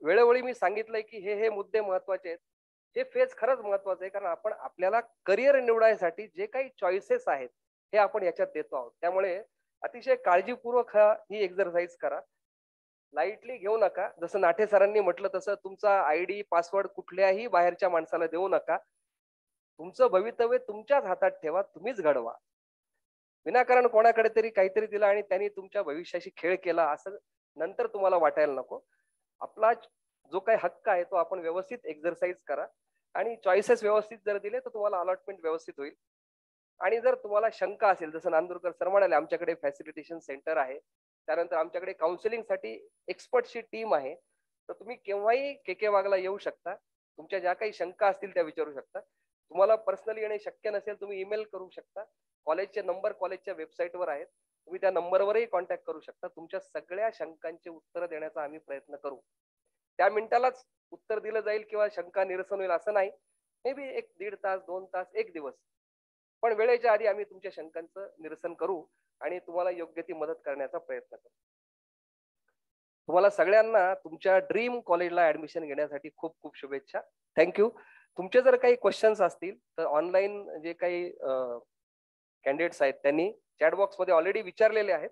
वेळोवेळी मी सांगितलंय की हे मुद्दे महत्वाचे आहेत. हे फेज खरंच महत्वाचं आहे, कारण आपण आपल्याला करिअर निवडायसाठी जे काही चॉईसेस आहेत हे आपण याच्यात देतो आहोत. त्यामुळे अतिशय काळजीपूर्वक ही एक्झरसाइज करा, लाईटली घेऊ नका. जसं नाठे सरांनी म्हटलं तसं तुमचा ID पासवर्ड कुठल्याही बाहेरच्या माणसाला देऊ नका. तुमचं भवितव्य तुमच्याच हातात ठेवा, तुम्हीच घडवा. विनाकारण कोणाकडे तरी काहीतरी दिलं आणि त्यांनी तुमच्या भविष्याशी खेळ केला असं नंतर तुम्हाला वाटायला नको. आपला जो काही हक्क आहे तो आपण व्यवस्थित एक्झरसाइज करा आणि चॉईसेस व्यवस्थित जर दिले तर तुम्हाला अलॉटमेंट व्यवस्थित होईल. आणि जर तुम्हाला शंका असेल, जसं नांदुरकर सर म्हणाले, आमच्याकडे फॅसिलिटेशन सेंटर आहे, त्यानंतर आमच्याकडे काउन्सिलिंगसाठी एक्सपर्टची टीम आहे, तर तुम्ही केव्हाही के वागला येऊ शकता. तुमच्या ज्या काही शंका असतील त्या विचारू शकता. तुम्हाला पर्सनली येणे शक्य नसेल, तुम्ही ईमेल करू शकता. कॉलेजचे नंबर कॉलेजच्या वेबसाईटवर आहेत, तुम्ही त्या नंबरवरही कॉन्टॅक्ट करू शकता. तुमच्या सगळ्या शंकांचे उत्तर देण्याचा आम्ही प्रयत्न करू. त्या मिनिटालाच उत्तर दिलं जाईल किंवा शंका निरसन होईल असं नाही. मे बी 1-1.5 तास, 2 तास, 1 दिवस, पण वेळेच्या आधी आम्ही तुमच्या शंकांचं निरसन करू आणि तुम्हाला योग्य ती मदत करण्याचा प्रयत्न करू. तुम्हाला सगळ्यांना तुमच्या ड्रीम कॉलेजला ऍडमिशन घेण्यासाठी खूप खूप शुभेच्छा. थँक्यू. तुमचे जर काही क्वेश्चन्स असतील तर ऑनलाईन जे काही कॅन्डिडेट्स आहेत त्यांनी चॅट बॉक्स मध्ये ऑलरेडी विचारलेले आहेत.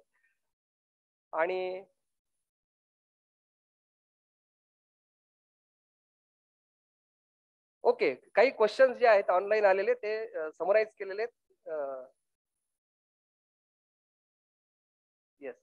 आणि ओके, काही क्वेश्चन्स जे आहेत ऑनलाईन आलेले ते समराईज केलेले आहेत. येस.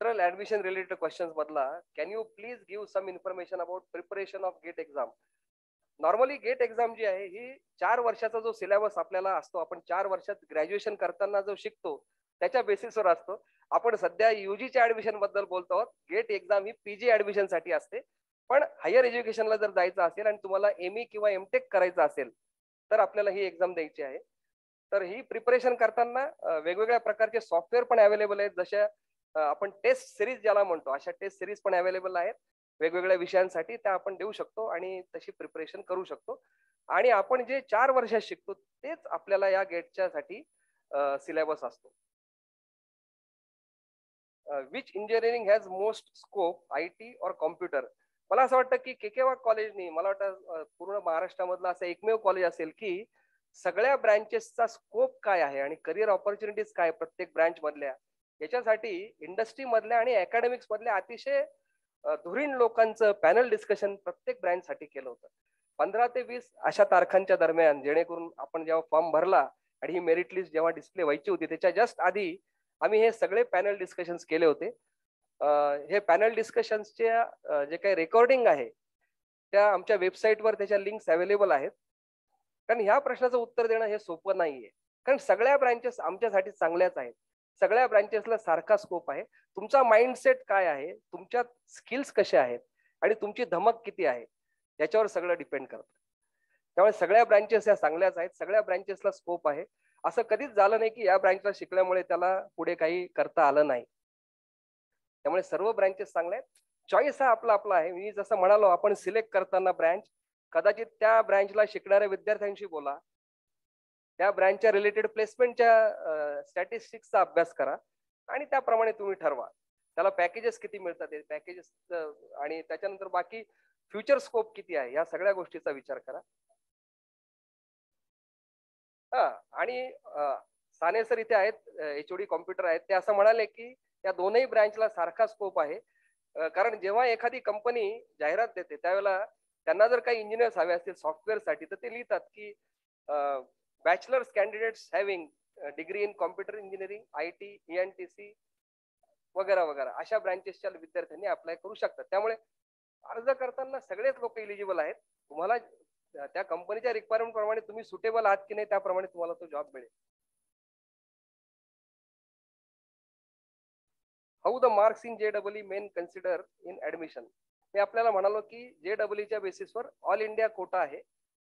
ऍडमिशन रिलेटेड क्वेश्चन्स मधला, can you please give some information about preparation of GATE exam. Normally GATE exam जी आहे ही 4 वर्षाचा जो सिलेबस आपल्याला असतो, आपण 4 वर्षात ग्रॅज्युएशन करताना जो शिकतो त्याच्या बेसिसवर असतो. आपण सध्या युजीच्या ऍडमिशन बद्दल बोलतो आहोत. गेट एक्झाम ही पीजी ऍडमिशन साठी असते, पण हायर एज्युकेशनला जर जायचं असेल आणि तुम्हाला एमई किंवा एमटेक करायचं असेल तर आपल्याला ही एक्झाम द्यायची आहे. तर ही प्रिपरेशन करताना वेगवेगळ्या प्रकारचे सॉफ्टवेअर पण अवेलेबल आहेत. जशा आपण टेस्ट सिरीज ज्याला म्हणतो, अशा टेस्ट सिरीज पण अवेलेबल आहेत वेगवेगळ्या विषयांसाठी. त्या आपण देऊ शकतो आणि तशी प्रिपरेशन करू शकतो. आणि आपण जे 4 वर्षात शिकतो तेच आपल्याला या गेटच्या साठी सिलेबस असतो. Which engineering has most scope, IT और कॉम्प्युटर. मला असं वाटतं की केकेवाग कॉलेजनी, मला वाटतं पूर्ण महाराष्ट्रामधलं असं एकमेव कॉलेज असेल की सगळ्या ब्रँचेसचा स्कोप काय आहे आणि करिअर ऑपॉर्च्युनिटीज काय प्रत्येक ब्रँच मधल्या, याच्यासाठी इंडस्ट्री मधल्या आणि अकॅडमिक्स मधल्या अतिशय धुरीण लोकांचं पॅनल डिस्कशन प्रत्येक ब्रँच साठी केलं होतं. 15 ते 20 अशा तारखांच्या दरम्यान, जेणेकरून आपण जेव्हा फॉर्म भरला आणि ही मेरिट लिस्ट जेव्हा डिस्प्ले व्हायची होती त्याच्या जस्ट आधी आम्ही हे सगळे पॅनल डिस्कशन्स केले होते. हे पॅनल डिस्कशन्सचे जे काही रेकॉर्डिंग आहे त्या आमच्या वेबसाईटवर त्याच्या लिंक्स अवेलेबल आहेत. कारण ह्या प्रश्नाचं उत्तर देणं हे सोपं नाहीये, कारण सगळ्या ब्रँचेस आमच्यासाठी चांगल्याच आहेत. सगळ्या ब्रँचेसला सारखा स्कोप आहे. तुमचा माइंडसेट काय आहे, तुमच्या स्किल्स कशा आहेत आणि तुमची धमक किती आहे याच्यावर सगळं डिपेंड करतं. त्यामुळे सगळ्या ब्रँचेस या चांगल्याच आहेत, सगळ्या ब्रँचेसला स्कोप आहे. असं कधीच झालं नाही की या ब्रँचला शिकल्यामुळे त्याला पुढे काही करता आलं नाही. त्यामुळे सर्व ब्रँचेस चांगल्या आहेत. चॉईस हा आपला आपला आहे. मी जसं म्हणालो, आपण सिलेक्ट करताना ब्रँच कदाचित त्या ब्रँचला शिकणाऱ्या विद्यार्थ्यांशी बोला, त्या ब्रँचच्या रिलेटेड प्लेसमेंटच्या स्टॅटिस्टिक्सचा अभ्यास करा आणि त्याप्रमाणे तुम्ही ठरवा त्याला पॅकेजेस किती मिळतात, पॅकेजेस आणि त्याच्यानंतर बाकी फ्युचर स्कोप किती आहे, या सगळ्या गोष्टीचा विचार करा. आणि साने सर इथे आहेत, HOD कॉम्प्युटर आहेत, ते असं म्हणाले की या दोनही ब्रँचला सारखा स्कोप आहे. कारण जेव्हा एखादी कंपनी जाहिरात देते त्यावेळेला त्यांना जर काही इंजिनियर्स हवे असतील सॉफ्टवेअरसाठी तर ते लिहितात की bachelors candidates having degree in computer engineering, IT, ENTC वगैरे वगैरे अशा ब्रँचेसच्या विद्यार्थ्यांनी अप्लाय करू शकतात. त्यामुळे अर्ज करताना सगळेच लोक एलिजिबल आहेत. तुम्हाला त्या कंपनीच्या रिक्वायरमेंट प्रमाणे तुम्ही सुटेबल आहात की नाही त्याप्रमाणे तुम्हाला तो जॉब मिळेल. How the marks in JEE main consider in admission. मी आपल्याला म्हणालो की JEE बेसिसवर ऑल इंडिया कोटा आहे,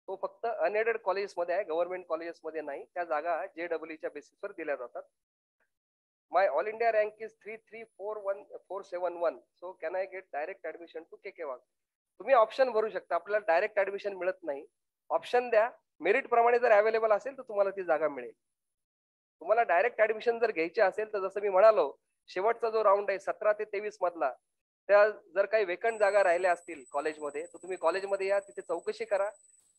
तो फक्त अनएडेड कॉलेजेसमध्ये आहे, गव्हर्नमेंट कॉलेजेसमध्ये नाही. त्या जागा JEE बेसिसवर दिल्या जातात. My all India rank is 3341,471. So can I get direct admission to KKWagh. तुम्ही ऑप्शन भरू शकता, आपल्याला डायरेक्ट ऍडमिशन मिळत नाही. ऑप्शन द्या, मेरिट प्रमाणे जर अवेलेबल असेल तर तुम्हाला ती जागा मिळेल. तुम्हाला डायरेक्ट ऍडमिशन जर घ्यायचे असेल तर जसं मी म्हणालो, शेवटचा जो राऊंड आहे 17 ते 23 मधला, त्या जर काही वेकंट जागा राहिल्या असतील कॉलेजमध्ये तर तुम्ही कॉलेजमध्ये या, तिथे चौकशी करा.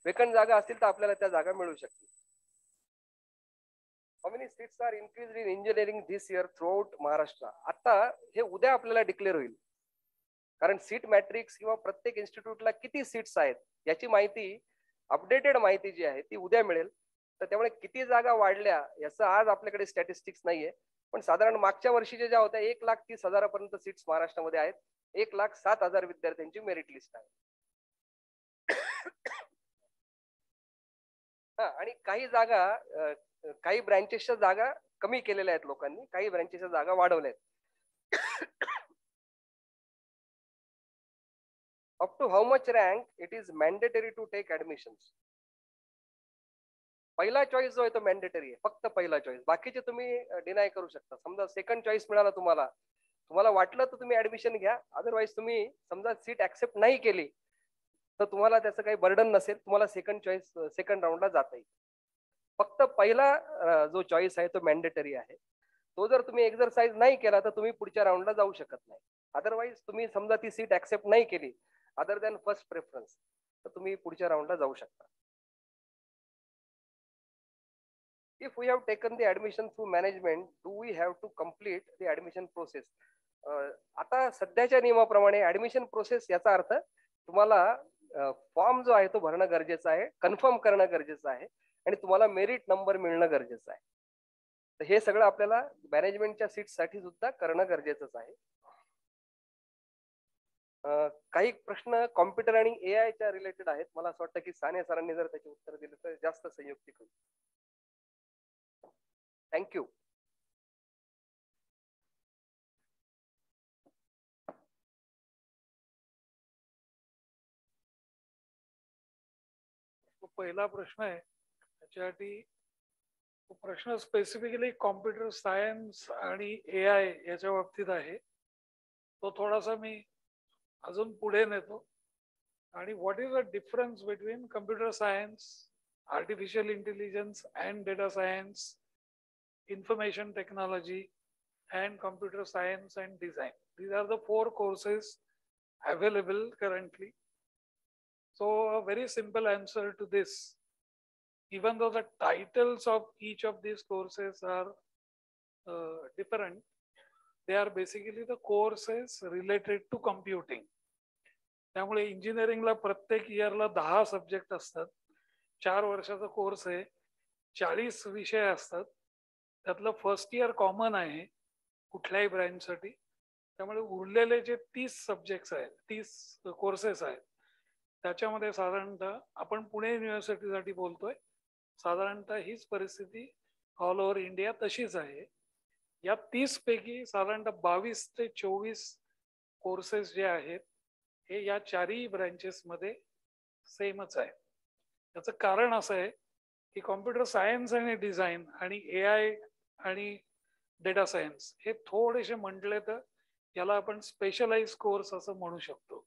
वेकंट जागा असतील तर आपल्याला त्या जागा मिळू शकतील. How many seats are increased in engineering this year throughout Maharashtra? आता हे उद्या आपल्याला डिक्लेअर होईल, कारण सीट मॅट्रिक्स किंवा प्रत्येक इन्स्टिट्यूटला किती सीट्स आहेत याची माहिती, अपडेटेड माहिती जी आहे ती उद्या मिळेल. तर त्यामुळे किती जागा वाढल्या याचं आज आपल्याकडे स्टॅटिस्टिक्स नाहीये, पण साधारण मागच्या वर्षीच्या ज्या होत्या 1,30,000 सीट्स महाराष्ट्रामध्ये आहेत. 1,07,000 विद्यार्थ्यांची मेरिट लिस्ट आहे. आणि काही जागा, काही ब्रँचेसच्या जागा कमी केलेल्या आहेत लोकांनी, काही ब्रँचेसच्या जागा वाढवल्या आहेत. Up to how much rank it is mandatory to take admissions. पहिला चॉईस जो आहे तो मॅन्डेटरी आहे, फक्त पहिला चॉईस. बाकीचे तुम्ही डिनाय करू शकता. समजा सेकंड चॉईस मिळाला तुम्हाला वाटलं तर तुम्ही ऍडमिशन घ्या. अदरवाईज तुम्ही समजा सीट ऍक्सेप्ट नाही केली तर तुम्हाला त्याचं काही बर्डन नसेल, तुम्हाला सेकंड चॉईस सेकंड राऊंडला जाता येईल. फक्त पहिला जो चॉईस आहे तो मॅन्डेटरी आहे. तो जर तुम्ही एक्झरसाइज नाही केला तर तुम्ही पुढच्या राऊंडला जाऊ शकत नाही. अदरवाईज तुम्ही समजा ती सीट ऍक्सेप्ट नाही केली अदर दॅन फर्स्ट प्रेफरन्स तर तुम्ही पुढच्या राऊंडला जाऊ शकता. If we have taken the admission through management, do we have to complete the admission process? आता सध्याच्या नियमाप्रमाणे ऍडमिशन प्रोसेस याचा अर्थ तुम्हाला फॉर्म जो आहे तो भरणं गरजेचं आहे, कन्फर्म करणं गरजेचं आहे आणि तुम्हाला मेरिट नंबर मिळणं गरजेचं आहे. तर हे सगळं आपल्याला मॅनेजमेंटच्या सीट्ससाठी सुद्धा करणं गरजेचंच आहे. काही प्रश्न कॉम्प्युटर आणि AI च्या रिलेटेड आहेत. मला असं वाटतं की साने सरांनी जर त्याचे उत्तर दिले तर जास्त संयुक्तिक होईल. थँक्यू. पहिला प्रश्न आहे त्याच्यासाठी प्रश्न स्पेसिफिकली कॉम्प्युटर सायन्स आणि AI याच्या बाबतीत आहे. तो थोडासा मी अजून पुढे नेतो. आणि what is the difference between computer science, artificial intelligence and data science, information technology and computer science and design. These are the 4 courses available currently. So a very simple answer to this, even though the titles of each of these courses are different, they are basically the courses related to computing. त्यामुळे इंजिनिअरिंगला प्रत्येक इयरला 10 subject असतात. 4 वर्षाचा course आहे, 40 विषय असतात. त्यातलं first year common आहे कुठल्याही ब्रँचसाठी. त्यामुळे उरलेले जे 30 सब्जेक्ट्स आहेत, 30 कोर्सेस आहेत, त्याच्यामध्ये साधारणतः आपण पुणे युनिव्हर्सिटीसाठी बोलतोय, साधारणतः हीच परिस्थिती ऑल ओव्हर इंडिया तशीच आहे. या 30 पैकी साधारणतः 22 ते 24 कोर्सेस जे आहेत हे या 4ही ब्रँचेसमध्ये सेमच आहे. त्याचं कारण असं आहे की कॉम्प्युटर सायन्स आणि डिझाईन आणि AI आणि डेटा सायन्स हे थोडेसे म्हटले तर याला आपण स्पेशलाइज कोर्स असं म्हणू शकतो.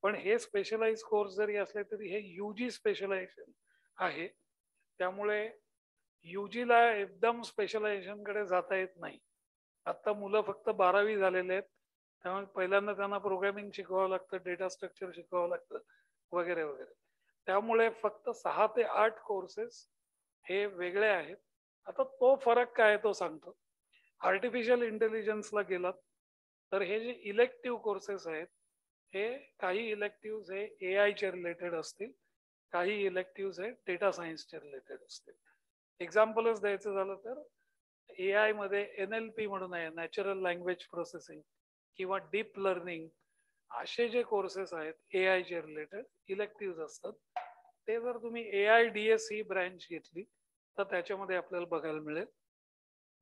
पण हे स्पेशलाइज कोर्स जरी असले तरी हे UG स्पेशलायझेशन आहे. त्यामुळे UGला एकदम स्पेशलायझेशन कडे जाता येत नाही. आता मुलं फक्त 12वी झालेले आहेत, त्यामुळे पहिल्यांदा त्यांना प्रोग्रामिंग शिकवावं लागतं, डेटा स्ट्रक्चर शिकवावं लागतं वगैरे वगैरे. त्यामुळे फक्त 6 ते 8 कोर्सेस हे वेगळे आहेत. आता तो फरक काय तो सांगतो. आर्टिफिशियल इंटेलिजन्सला गेलात तर हे जे इलेक्टिव्ह कोर्सेस आहेत हे काही इलेक्टिव्ह हे AI चे रिलेटेड असतील, काही इलेक्टिव्ह हे डेटा सायन्सचे रिलेटेड असतील. एक्झाम्पलच द्यायचं झालं तर AI मध्ये NLP म्हणून आहे, नॅचरल लँग्वेज प्रोसेसिंग किंवा डीप लर्निंग, असे जे कोर्सेस आहेत AI चे रिलेटेड इलेक्टिव्ह असतात. ते जर तुम्ही AIDS ही ब्रँच घेतली तर त्याच्यामध्ये आपल्याला बघायला मिळेल.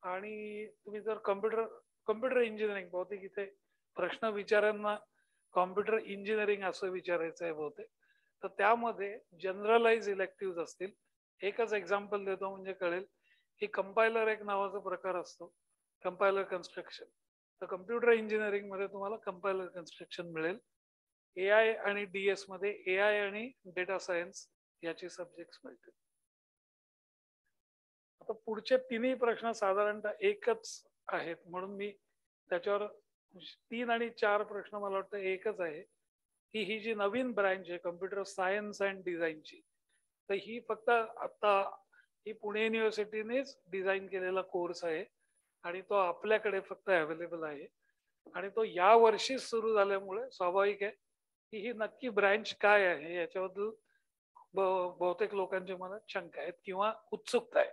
आणि तुम्ही जर कम्प्युटर इंजिनिअरिंग, बहुतेक इथे प्रश्न विचारांना कॉम्प्युटर इंजिनिअरिंग असं विचारायचं आहे बहुतेक, तर त्यामध्ये जनरलाइज इलेक्टिव्ह असतील. एकच एक्झाम्पल देतो म्हणजे कळेल की कंपायलर एक नावाचा प्रकार असतो, कंपायलर कन्स्ट्रक्शन. तर कम्प्युटर इंजिनिअरिंग मध्ये तुम्हाला कंपायलर कन्स्ट्रक्शन मिळेल. AI आणि DS मध्ये AI आणि डेटा सायन्स याचे सब्जेक्ट्स मिळतील. आता पुढचे 3ही प्रश्न साधारणतः एकच आहेत म्हणून मी त्याच्यावर 3 आणि 4 प्रश्न मला वाटतं एकच आहे की ही जी नवीन ब्रँच आहे कम्प्युटर सायन्स अँड डिझाईनची, तर ही फक्त आता ही पुणे युनिव्हर्सिटीनेच डिझाईन केलेला कोर्स आहे आणि तो आपल्याकडे फक्त अवेलेबल आहे आणि तो या वर्षीच सुरू झाल्यामुळे स्वाभाविक आहे की ही नक्की ब्रँच काय आहे याच्याबद्दल बहुतेक लोकांच्या मनात शंका आहेत किंवा उत्सुकता आहे.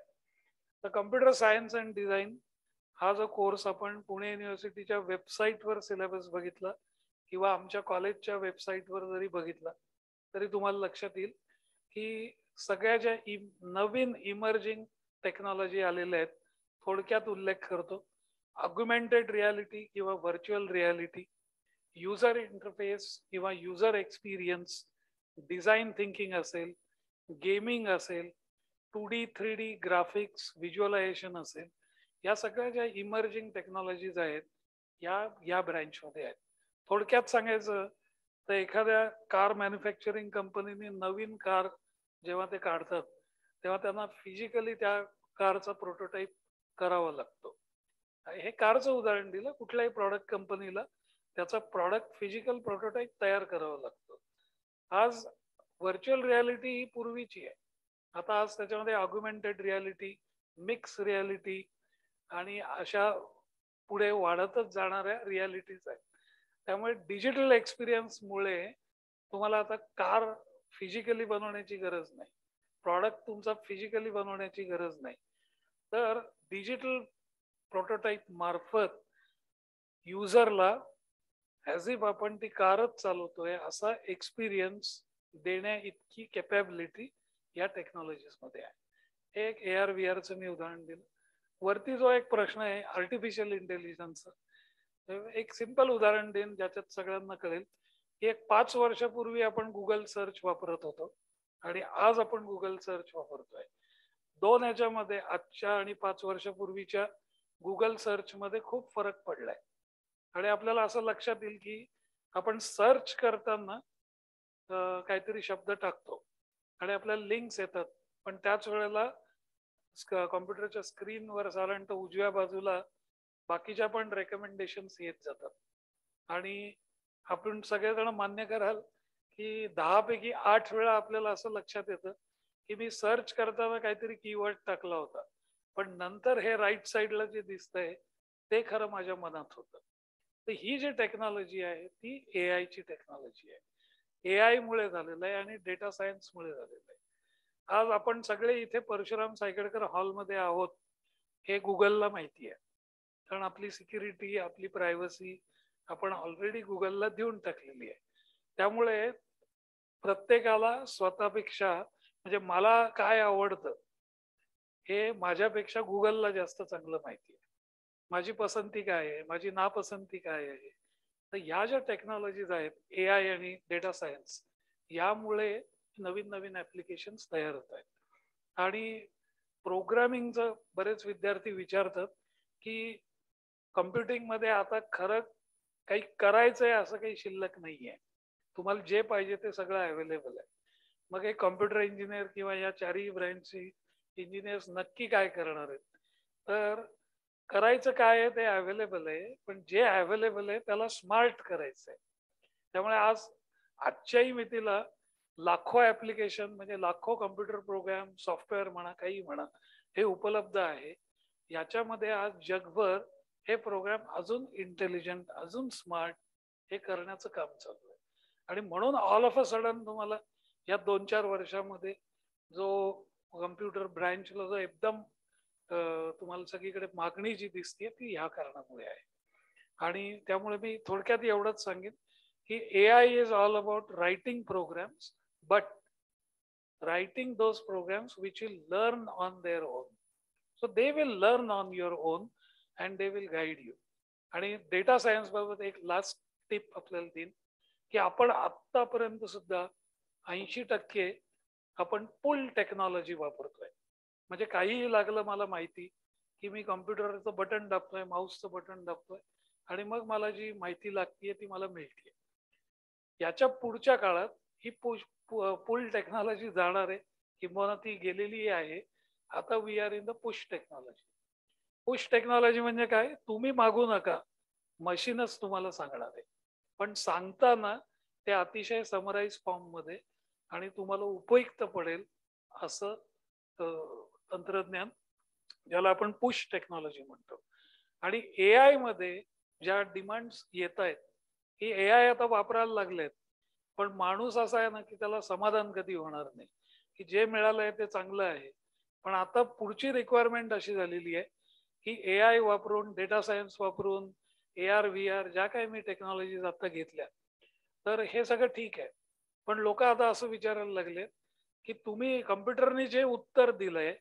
तर कम्प्युटर सायन्स अँड डिझाईन हा जो कोर्स आपण पुणे युनिव्हर्सिटीच्या वेबसाईटवर सिलेबस बघितला किंवा आमच्या कॉलेजच्या वेबसाईटवर जरी बघितला तरी तुम्हाला लक्षात येईल की सगळ्या ज्या नवीन इमर्जिंग टेक्नॉलॉजी आलेल्या आहेत थोडक्यात उल्लेख करतो. ऑग्युमेंटेड रियालिटी किंवा व्हर्च्युअल रियालिटी, युजर इंटरफेस किंवा युजर एक्सपिरियन्स, डिझाईन थिंकिंग असेल, गेमिंग असेल, 2D 3D ग्राफिक्स व्हिज्युअलायझेशन असेल, या सगळ्या ज्या इमर्जिंग टेक्नॉलॉजीज आहेत या ब्रँचमध्ये आहेत. थोडक्यात सांगायचं तर एखाद्या कार मॅन्युफॅक्चरिंग कंपनीने नवीन कार जेव्हा ते काढतात तेव्हा त्यांना फिजिकली त्या कारचा प्रोटोटाईप करावा लागतो. हे कारचं उदाहरण दिलं. कुठल्याही प्रॉडक्ट कंपनीला त्याचा प्रॉडक्ट फिजिकल प्रोटोटाईप तयार करावा लागतो. आज व्हर्च्युअल रियालिटी ही पूर्वीची आहे. आता आज त्याच्यामध्ये ऑग्युमेंटेड रियालिटी, मिक्स रियालिटी आणि अशा पुढे वाढतच जाणाऱ्या रियालिटीज आहेत. त्यामुळे डिजिटल एक्सपिरियन्समुळे तुम्हाला आता कार फिजिकली बनवण्याची गरज नाही, प्रॉडक्ट तुमचा फिजिकली बनवण्याची गरज नाही, तर डिजिटल प्रोटोटाईप मार्फत युजरला ॲज इफ आपण ती कारच चालवतोय असा एक्सपिरियन्स देण्या इतकी कॅपॅबिलिटी या टेक्नॉलॉजीजमध्ये आहे. हे एक AR VRचं मी उदाहरण दिलं. वरती जो एक प्रश्न आहे आर्टिफिशियल इंटेलिजन्सचा, एक सिंपल उदाहरण देईन ज्याच्यात सगळ्यांना कळेल की एक 5 वर्षापूर्वी आपण गुगल सर्च वापरत होतो आणि आज आपण गुगल सर्च वापरतोय. दोन ह्याच्यामध्ये आजच्या आणि 5 वर्षापूर्वीच्या गुगल सर्च मध्ये खूप फरक पडलाय आणि आपल्याला असं लक्षात येईल की आपण सर्च करताना काहीतरी शब्द टाकतो आणि आपल्याला लिंक्स येतात, पण त्याच वेळेला कॉम्प्युटरच्या स्क्रीनवर साधारणतः उजव्या बाजूला बाकीच्या पण रेकमेंडेशन्स येत जातात आणि आपण सगळेजण मान्य कराल की 10 पैकी 8 वेळा आपल्याला असं लक्षात येतं की मी सर्च करताना काहीतरी कीवर्ड टाकला होता, पण नंतर हे राईट साईडला जे दिसतंय ते खरं माझ्या मनात होतं. तर ही जी टेक्नॉलॉजी आहे ती AI ची टेक्नॉलॉजी आहे. AI मुळे झालेलं आहे आणि डेटा सायन्स मुळे झालेलं आहे. आज आपण सगळे इथे परशुराम सायकडकर हॉलमध्ये आहोत हे गुगलला माहिती आहे, कारण आपली सिक्युरिटी, आपली प्रायव्हसी आपण ऑलरेडी गुगलला देऊन टाकलेली आहे. त्यामुळे प्रत्येकाला स्वतःपेक्षा म्हणजे मला काय आवडतं हे माझ्यापेक्षा गुगलला जास्त चांगलं माहिती आहे. माझी पसंती काय आहे, माझी नापसंती काय आहे. तर ह्या ज्या टेक्नॉलॉजीज आहेत AI आणि डेटा सायन्स, यामुळे नवीन नवीन ऍप्लिकेशन्स तयार होत आहेत. आणि प्रोग्रामिंगचं बरेच विद्यार्थी विचारतात की कम्प्युटिंग मध्ये आता खरं काही करायचंय असं काही शिल्लक नाहीये, तुम्हाला जे पाहिजे ते सगळं अवेलेबल आहे. मग हे कॉम्प्युटर इंजिनियर किंवा या चारही ब्रँचची इंजिनियर्स नक्की काय करणार आहेत, तर करायचं काय आहे ते अवेलेबल आहे, पण जे अवेलेबल आहे त्याला स्मार्ट करायचं आहे. त्यामुळे आजच्याही मितीला लाखो ऍप्लिकेशन म्हणजे लाखो कम्प्युटर प्रोग्राम, सॉफ्टवेअर म्हणा, काही म्हणा, हे उपलब्ध आहे. याच्यामध्ये आज जगभर हे प्रोग्राम अजून इंटेलिजंट, अजून स्मार्ट हे करण्याचं काम चालू आहे. आणि म्हणून ऑल ऑफ अ सडन तुम्हाला या 2-4 वर्षामध्ये जो कम्प्युटर ब्रँचला जो एकदम तुम्हाला सगळीकडे मागणी जी दिसते ती ह्या कारणामुळे आहे. आणि त्यामुळे मी थोडक्यात एवढंच सांगेन की AI is all about writing programs, but writing those programs which will learn on their own. So they will learn on your own and they will guide you. आणि डेटा सायन्स बाबत एक लास्ट टिप आपल्याला देईन की आपण आतापर्यंत सुद्धा 80% आपण पुल टेक्नॉलॉजी वापरतोय. म्हणजे काहीही लागलं मला माहिती की मी कॉम्प्युटरचं बटन दाबतोय, माऊसचं बटन दाबतोय आणि मग मला जी माहिती लागतीये ती मला मिळते. याच्या पुढच्या काळात ही पुल टेक्नॉलॉजी जाणार आहे, किंवा ती गेलेली आहे. आता we are in the push technology. Push technology म्हणजे काय, तुम्ही मागू नका, मशीनच तुम्हाला सांगणार आहे. पण सांगताना ते अतिशय समराईज फॉर्म मध्ये आणि तुम्हाला उपयुक्त पडेल असं तंत्रज्ञान, ज्याला आपण पुश टेक्नॉलॉजी म्हणतो. आणि एआय मध्ये ज्या डिमांड्स येत आहेत, ही एआय आता वापरायला लागलेत, पण माणूस असा आहे ना की त्याला समाधान कधी होणार नाही, की जे मिळालंय ते चांगलं आहे. पण आता पुढची रिक्वायरमेंट अशी झालेली आहे की एआय वापरून, डेटा सायन्स वापरून, AR VR ज्या काही मी टेक्नॉलॉजीज आता घेतल्या, तर हे सगळं ठीक आहे. पण लोक आता असं विचारायला लागले की तुम्ही कम्प्युटरने जे उत्तर दिलंय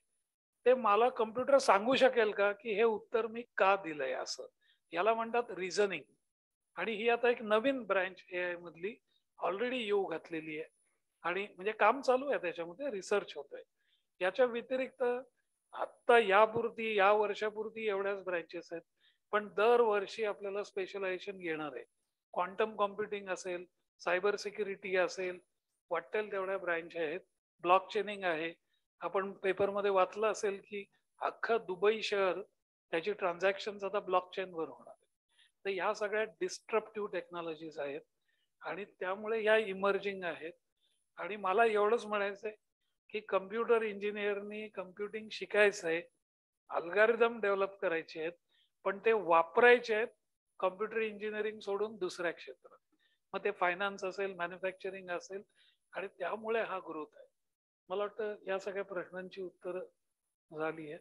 ते मला कम्प्युटर सांगू शकेल का की हे उत्तर मी का दिलंय असं. याला म्हणतात रिझनिंग. आणि ही आता एक नवीन ब्रँच एआय मधली ऑलरेडी येऊ घातलेली आहे आणि म्हणजे काम चालू आहे, त्याच्यामध्ये रिसर्च होतोय. याच्या व्यतिरिक्त आता यापुरती, या वर्षापुरती एवढ्याच ब्रँचेस आहेत, पण दरवर्षी आपल्याला स्पेशलायझेशन घेणार आहे. क्वांटम कॉम्प्युटिंग असेल, सायबर सिक्युरिटी असेल, वाटेल तेवढ्या ब्रँच आहेत. ब्लॉक चेनिंग आहे. आपण पेपरमध्ये वाचलं असेल की अख्खं दुबई शहर, त्याची ट्रान्झॅक्शन आता ब्लॉक चेन वर होणार आहे. तर ह्या सगळ्या डिस्ट्रप्टिव्ह टेक्नॉलॉजीज आहेत आणि त्यामुळे ह्या इमर्जिंग आहेत. आणि मला एवढंच म्हणायचंय की कम्प्युटर इंजिनियरनी कम्प्युटिंग शिकायचं आहे, अल्गोरिदम डेव्हलप करायचे आहेत, पण ते वापरायचे आहेत कम्प्युटर इंजिनिअरिंग सोडून दुसऱ्या क्षेत्रात. मग ते फायनान्स असेल, मॅन्युफॅक्चरिंग असेल, आणि त्यामुळे हा ग्रोथ आहे. मला वाटतं या सगळ्या प्रश्नांची उत्तर झाली आहेत.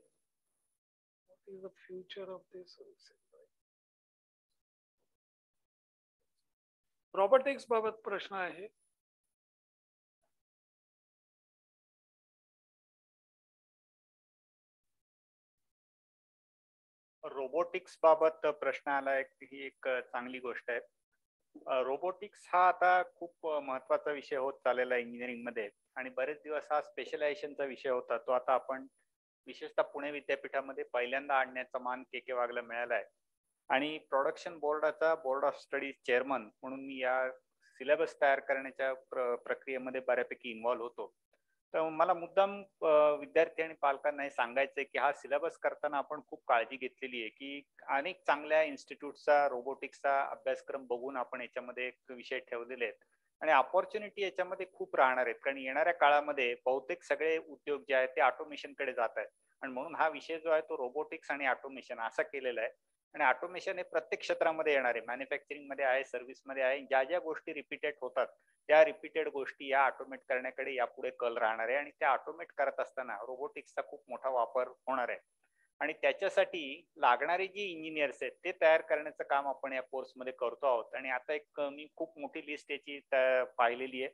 What is the future of this? Robotics बाबत प्रश्न आहे. रोबोटिक्स बाबत प्रश्न आला ही एक चांगली गोष्ट आहे. रोबोटिक्स हा आता खूप महत्वाचा विषय होत चाललेला आहे इंजिनिअरिंग मध्ये, आणि बरेच दिवस हा स्पेशलायझेशनचा विषय होता. तो आता आपण विशेषतः पुणे विद्यापीठामध्ये पहिल्यांदा आणण्याचा मान के वाघला मिळाला आहे. आणि प्रोडक्शन बोर्डाचा बोर्ड ऑफ स्टडीज चेअरमन म्हणून मी या सिलेबस तयार करण्याच्या प्रक्रियेमध्ये बऱ्यापैकी इन्व्हॉल्व्ह होतो. तर मला मुद्दाम विद्यार्थी आणि पालकांना हे सांगायचंय की हा सिलेबस करताना आपण खूप काळजी घेतलेली आहे की अनेक चांगल्या इन्स्टिट्यूटचा रोबोटिक्सचा अभ्यासक्रम बघून आपण याच्यामध्ये एक विषय ठेवलेले आहेत. आणि अपॉर्च्युनिटी याच्यामध्ये खूप राहणार आहेत, कारण येणाऱ्या काळामध्ये बहुतेक सगळे उद्योग जे आहेत ते ऑटोमेशन कडे जात आहेत. आणि म्हणून हा विषय जो आहे तो रोबोटिक्स आणि ऑटोमेशन असा केलेला आहे. आणि ऑटोमेशन हे प्रत्येक क्षेत्रामध्ये येणार आहे, मॅन्युफॅक्चरिंग मध्ये आहे, सर्व्हिस मध्ये आहे. ज्या ज्या गोष्टी रिपीटेड होतात त्या रिपीटेड गोष्टी या ऑटोमेट करण्याकडे यापुढे कल राहणार आहे. आणि त्या ऑटोमेट करत असताना रोबोटिक्सचा खूप मोठा वापर होणार आहे. आणि त्याच्यासाठी लागणारे जे इंजिनियर्स आहेत ते तयार करण्याचं काम आपण या कोर्समध्ये करतो आहोत. आणि आता एक मी खूप मोठी लिस्ट याची पाहिलेली आहे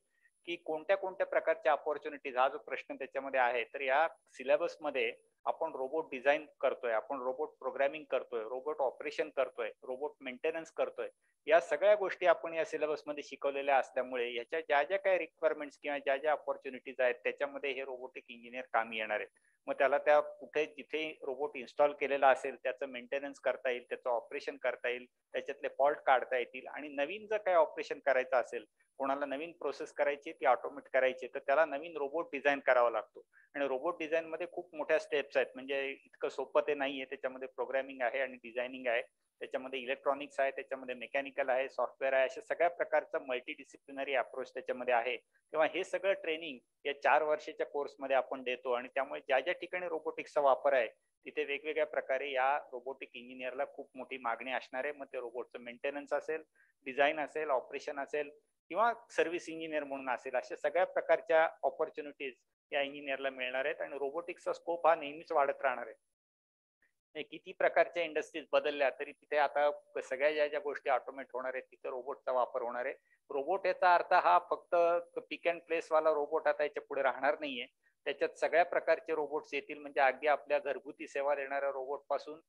की कोणत्या कोणत्या प्रकारच्या अपॉर्च्युनिटीज, हा जो प्रश्न त्याच्यामध्ये आहे. तर या सिलेबस मध्ये आपण रोबोट डिझाईन करतोय, आपण रोबोट प्रोग्रामिंग करतोय, रोबोट ऑपरेशन करतोय, रोबोट मेंटेनन्स करतोय. या सगळ्या गोष्टी आपण या सिलेबस मध्ये शिकवलेल्या असल्यामुळे ह्याच्या ज्या ज्या काही रिक्वायरमेंट्स किंवा ज्या ज्या अपॉर्च्युनिटीज आहेत त्याच्यामध्ये हे रोबोटिक इंजिनियर कामी येणार आहेत. मग त्याला त्या कुठे जिथे रोबोट इन्स्टॉल केलेला असेल त्याचं मेंटेनन्स करता येईल, त्याचं ऑपरेशन करता येईल, त्याच्यातले फॉल्ट काढता येतील. आणि नवीन जर काही ऑपरेशन करायचं असेल, कोणाला नवीन प्रोसेस करायची ती ऑटोमेट करायची, तर त्याला नवीन रोबोट डिझाईन करावा लागतो. आणि रोबोट डिझाईन मध्ये खूप मोठ्या स्टेप्स आहेत, म्हणजे इतकं सोपं ते नाहीये. त्याच्यामध्ये प्रोग्रामिंग आहे आणि डिझायनिंग आहे, त्याच्यामध्ये इलेक्ट्रॉनिक्स आहे, त्याच्यामध्ये मेकॅनिकल आहे, सॉफ्टवेअर आहे, अशा सगळ्या प्रकारचं मल्टी डिसिप्लिनरी अप्रोच त्याच्यामध्ये आहे. तेव्हा हे सगळं ट्रेनिंग या 4 वर्षाच्या कोर्समध्ये आपण देतो. आणि त्यामुळे ज्या ज्या ठिकाणी रोबोटिक्सचा वापर आहे तिथे वेगवेगळ्या प्रकारे या रोबोटिक इंजिनियरला खूप मोठी मागणी असणार आहे. मग ते रोबोटचं मेंटेनन्स असेल, डिझाईन असेल, ऑपरेशन असेल किंवा सर्व्हिस इंजिनियर म्हणून असेल, अशा सगळ्या प्रकारच्या ऑपॉर्च्युनिटीज या इंजिनियरला मिळणार आहेत. आणि रोबोटिक्सचा स्कोप हा नेहमीच वाढत राहणार आहे. किती प्रकारच्या इंडस्ट्रीज बदलल्या तरी तिथे आता सगळ्या ज्या ज्या गोष्टी ऑटोमेट होणार आहेत तिथे रोबोटचा वापर होणार आहे. रोबोट याचा अर्थ हा फक्त पिक अँड प्लेस वाला रोबोट आता याच्या पुढे राहणार नाहीये. त्याच्यात सगळ्या प्रकारचे रोबोट्स येतील, म्हणजे अगदी आपल्या घरगुती सेवा देणाऱ्या रोबोट पासून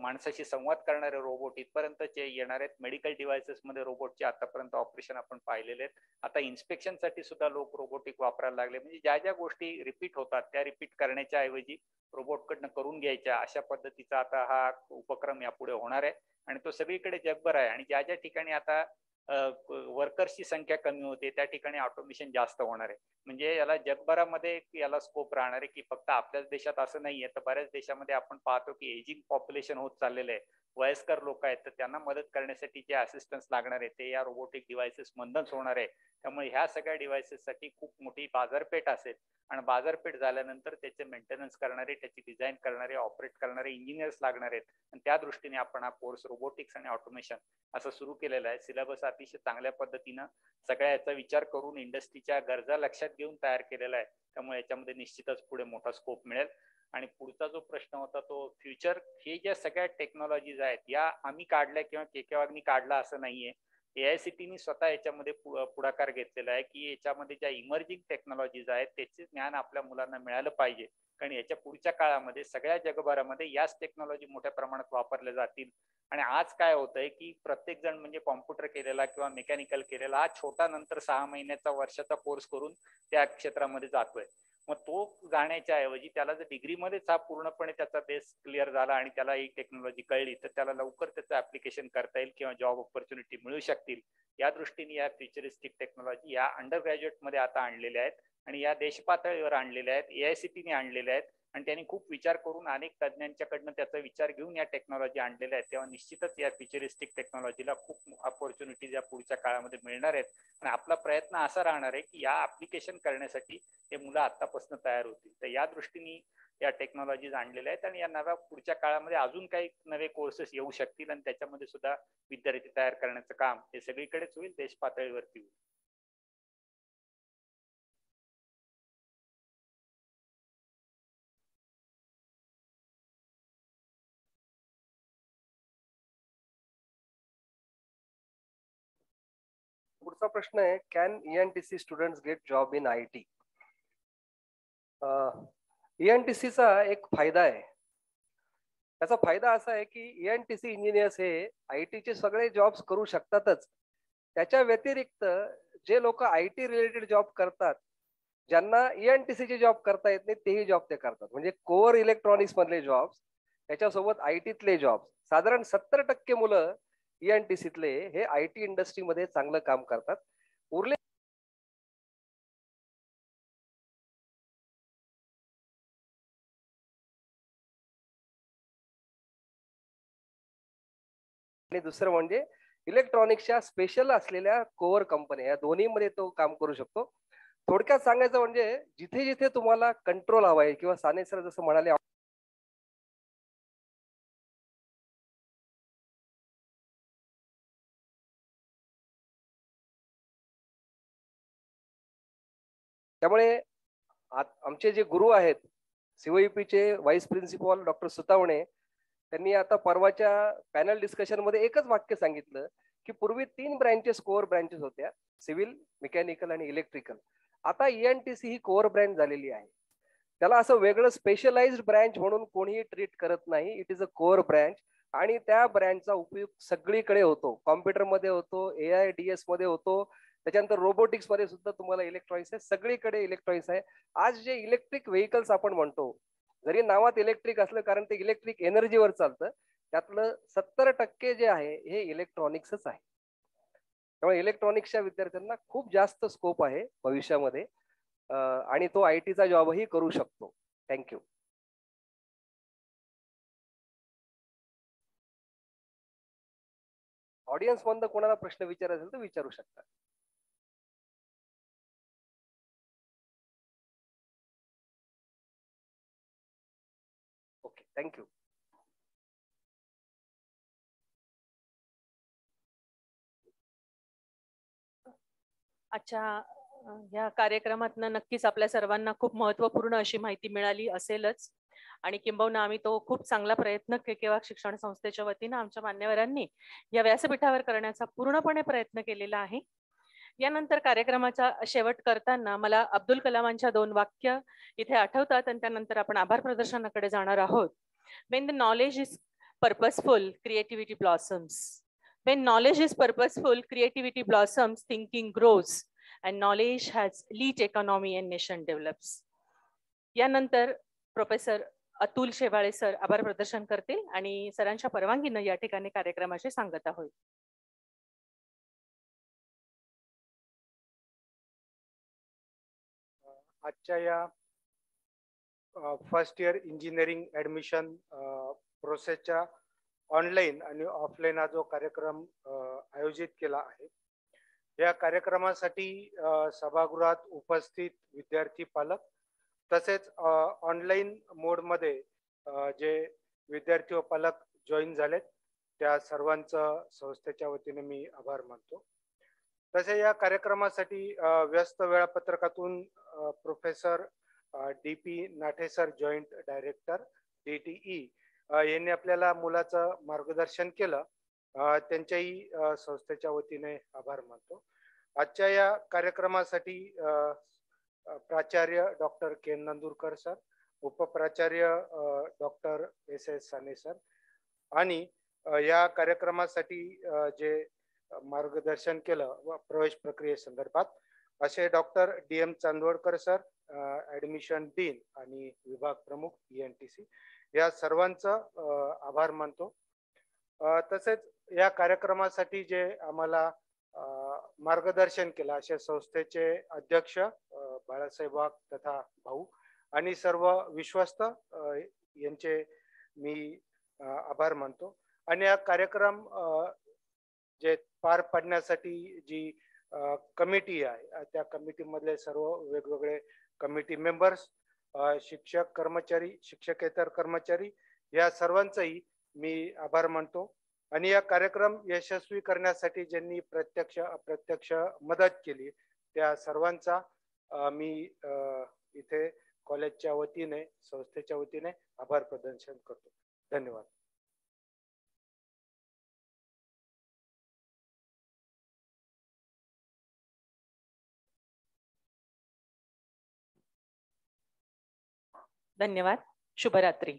माणसाशी संवाद करणारे रोबोट इथपर्यंतचे येणार आहेत. मेडिकल डिव्हायसेस मध्ये रोबोटचे आतापर्यंत ऑपरेशन आपण पाहिलेले आहेत. आता इन्स्पेक्शन साठी सुद्धा लोक रोबोटिक वापरायला लागले. म्हणजे ज्या ज्या गोष्टी रिपीट होतात त्या रिपीट करण्याच्या ऐवजी रोबोट कडनं करून घ्यायच्या, अशा पद्धतीचा आता हा उपक्रम यापुढे होणार आहे. आणि तो सगळीकडे जगभर आहे. आणि ज्या ज्या ठिकाणी आता वर्कर्सची संख्या कमी होते त्या ठिकाणी ऑटोमेशन जास्त होणार आहे. म्हणजे याला जगभरामध्ये याला स्कोप राहणार आहे की फक्त आपल्याच देशात असं नाहीये, तर बऱ्याच देशामध्ये आपण पाहतो की एजिंग पॉप्युलेशन होत चाललेलं आहे. वयस्कर लोक आहेत तर त्यांना मदत करण्यासाठी जे असिस्टन्स लागणार आहे ते या रोबोटिक डिव्हाइसेस मधूनच होणार आहे. त्यामुळे ह्या सगळ्या डिव्हाइसेससाठी खूप मोठी बाजारपेठ असेल आणि बाजारपेठ झाल्यानंतर त्याचे मेंटेनन्स करणारे, त्याची डिझाईन करणारे, ऑपरेट करणारे इंजिनियर्स लागणार आहेत. आणि त्या दृष्टीने आपण हा कोर्स रोबोटिक्स आणि ऑटोमेशन असं सुरू केलेला आहे. सिलेबस अतिशय चांगल्या पद्धतीनं सगळ्या याचा विचार करून इंडस्ट्रीच्या गरजा लक्षात घेऊन तयार केलेला आहे. त्यामुळे याच्यामध्ये निश्चितच पुढे मोठा स्कोप मिळेल. आणि पुढचा जो प्रश्न होता तो फ्युचर, हे ज्या सगळ्या टेक्नॉलॉजीज आहेत या आम्ही काढल्या किंवा के वागनी काढला असं नाहीये. AICTE स्वतः याच्यामध्ये पुढाकार घेतलेला आहे की याच्यामध्ये ज्या इमर्जिंग टेक्नॉलॉजीज आहेत त्याचे ज्ञान आपल्या मुलांना मिळालं पाहिजे. कारण याच्या पुढच्या काळामध्ये सगळ्या जगभरामध्ये याच टेक्नॉलॉजी मोठ्या प्रमाणात वापरल्या जातील. आणि आज काय होतंय की प्रत्येक जण म्हणजे कॉम्प्युटर केलेला किंवा मेकॅनिकल केलेला हा छोटा नंतर 6 महिन्याचा वर्षाचा कोर्स करून त्या क्षेत्रामध्ये जातोय. मग तो जाण्याच्या ऐवजी त्याला जर डिग्रीमध्येच हा पूर्णपणे त्याचा बेस क्लिअर झाला आणि त्याला ही टेक्नॉलॉजी कळली तर त्याला लवकर त्याचं ऍप्लिकेशन करता येईल किंवा जॉब ऑपॉर्च्युनिटी मिळू शकतील. या दृष्टीने या फ्युचरिस्टिक टेक्नॉलॉजी या अंडर ग्रॅज्युएट मध्ये आता आणलेल्या आहेत आणि या देश पातळीवर आणलेल्या आहेत, AICTE आणलेल्या आहेत. आणि त्यांनी खूप विचार करून अनेक तज्ञांच्याकडनं त्याचा विचार घेऊन या टेक्नॉलॉजी आणलेल्या आहेत. तेव्हा निश्चितच या फ्युचरिस्टिक टेक्नॉलॉजीला खूप ऑपॉर्च्युनिटीज या पुढच्या काळामध्ये मिळणार आहेत. आणि आपला प्रयत्न असा राहणार आहे की या ऍप्लिकेशन करण्यासाठी हे मुलं आतापासून तयार होतील. तर या दृष्टीने या टेक्नॉलॉजीज आणलेल्या आहेत आणि या नव्या पुढच्या काळामध्ये अजून काही नवे कोर्सेस येऊ शकतील आणि त्याच्यामध्ये सुद्धा विद्यार्थी तयार करण्याचं काम हे सगळीकडेच होईल, देश पातळीवरती होईल. पुढचा प्रश्न आहे, can ENTC students get job in IT? ENTC चा एक फायदा आहे. त्याचा फायदा असा आहे की ENTC इंजिनियर्स हे IT चे सगळे जॉब्स करू शकतातच. त्याच्या व्यतिरिक्त जे लोक IT रिलेटेड जॉब करतात, ज्यांना ENTC चे जॉब करता येत नाही तेही जॉब ते करतात. म्हणजे कोअर इलेक्ट्रॉनिक्स मधले जॉब्स, त्याच्यासोबत ITतले जॉब, साधारण 70% मुलं ENTCतले हे IT इंडस्ट्रीमध्ये चांगलं काम करतात. उरले आणि दुसरं म्हणजे इलेक्ट्रॉनिक्सच्या स्पेशल असलेल्या कोअर कंपन्या, या दोन्हीमध्ये तो काम करू शकतो. थोडक्यात सांगायचं म्हणजे जिथे जिथे तुम्हाला कंट्रोल हवा आहे किंवा साने सर जसं म्हणाले त्यामुळे आमचे जे गुरु आहेत COEPचे व्हाईस प्रिन्सिपल डॉक्टर सुतावणे, त्यांनी आता परवाच्या पॅनल डिस्कशन मध्ये एकच वाक्य सांगितलं की पूर्वी 3 ब्रँचेस, कोअर ब्रँचेस होत्या, सिव्हिल, मेकॅनिकल आणि इलेक्ट्रिकल. आता ENTC ही कोअर ब्रँच झालेली आहे. त्याला असं वेगळं स्पेशलाइज्ड ब्रँच म्हणून कोणीही ट्रीट करत नाही. It is a core branch आणि त्या ब्रँचचा उपयोग सगळीकडे होतो. कॉम्प्युटरमध्ये होतो, AIDS मध्ये होतो, त्याच्यानंतर रोबोटिक्स मध्ये सुद्धा तुम्हाला इलेक्ट्रॉनिक्स आहे, सगळीकडे इलेक्ट्रॉनिक्स आहे. आज जे इलेक्ट्रिक व्हेकल्स आपण म्हणतो, जरी नावात इलेक्ट्रिक असलं कारण ते इलेक्ट्रिक एनर्जीवर चालतं, त्यातलं 70% जे आहे हे इलेक्ट्रॉनिक्सच आहे. त्यामुळे इलेक्ट्रॉनिक्सच्या विद्यार्थ्यांना खूप जास्त स्कोप आहे भविष्यामध्ये आणि तो ITचा जॉबही करू शकतो. थँक्यू. ऑडियन्स मधनं कोणाला प्रश्न विचारायचा असेल तर विचारू शकता. Okay, thank you. अच्छा, या कार्यक्रमातनं नक्कीच आपल्या सर्वांना खूप महत्त्वपूर्ण अशी माहिती मिळाली असेलच आणि किंबहुना आम्ही तो खूप चांगला प्रयत्न केकेवाग शिक्षण संस्थेच्या वतीनं आमच्या मान्यवरांनी या व्यासपीठावर करण्याचा पूर्णपणे प्रयत्न केलेला आहे. यानंतर कार्यक्रमाचा शेवट करताना मला अब्दुल कलामांच्या 2 वाक्य इथे आठवतात आणि त्यानंतर आपण आभार प्रदर्शनाकडे जाणार आहोत. When the knowledge is purposeful, creativity blossoms. When knowledge is purposeful, creativity blossoms, thinking grows, and knowledge has elite economy and nation develops. यानंतर प्रोफेसर अतुल शेवाळे सर आभार प्रदर्शन करतील आणि सरांच्या परवानगीनं या ठिकाणी कार्यक्रमाची सांगता होईल. आजच्या या फर्स्ट इयर इंजिनिअरिंग ॲडमिशन प्रोसेसच्या ऑनलाईन आणि ऑफलाईन हा जो कार्यक्रम आयोजित केला आहे, या कार्यक्रमासाठी सभागृहात उपस्थित विद्यार्थी पालक तसेच ऑनलाईन मोडमध्ये जे विद्यार्थी व पालक जॉईन झालेत त्या सर्वांचं संस्थेच्या वतीने मी आभार मानतो. तसे या कार्यक्रमासाठी व्यस्त वेळापत्रकातून professor DP Nathe sir, joint director DTE, यांनी आपल्याला मुलाचं मार्गदर्शन केलं. त्यांच्याही संस्थेच्या वतीने आभार मानतो. आजच्या या कार्यक्रमासाठी प्राचार्य डॉक्टर के नंदुरकर सर, उपप्राचार्य डॉक्टर SS साने सर आणि या कार्यक्रमासाठी जे मार्गदर्शन केलं व प्रवेश प्रक्रियेसंदर्भात असे doctor DM Chandwadkar sir, admission dean आणि विभाग प्रमुख ENTC, या सर्वांचं आभार मानतो. तसेच या कार्यक्रमासाठी जे आम्हाला मार्गदर्शन केलं अशा संस्थेचे अध्यक्ष बाळासाहेब वाघ तथा भाऊ आणि सर्व विश्वस्त यांचे मी आभार मानतो. आणि हा कार्यक्रम जे पार पाडण्यासाठी जी कमिटी आहे त्या कमिटीमधले सर्व वेगवेगळे कमिटी मेंबर्स, शिक्षक कर्मचारी, शिक्षकेतर कर्मचारी या सर्वांचाही मी आभार मानतो. आणि या कार्यक्रम यशस्वी करण्यासाठी ज्यांनी प्रत्यक्ष अप्रत्यक्ष मदत केली त्या सर्वांचा मी इथे कॉलेजच्या वतीने, संस्थेच्या वतीने आभार प्रदर्शन करतो. धन्यवाद. धन्यवाद. शुभरात्री.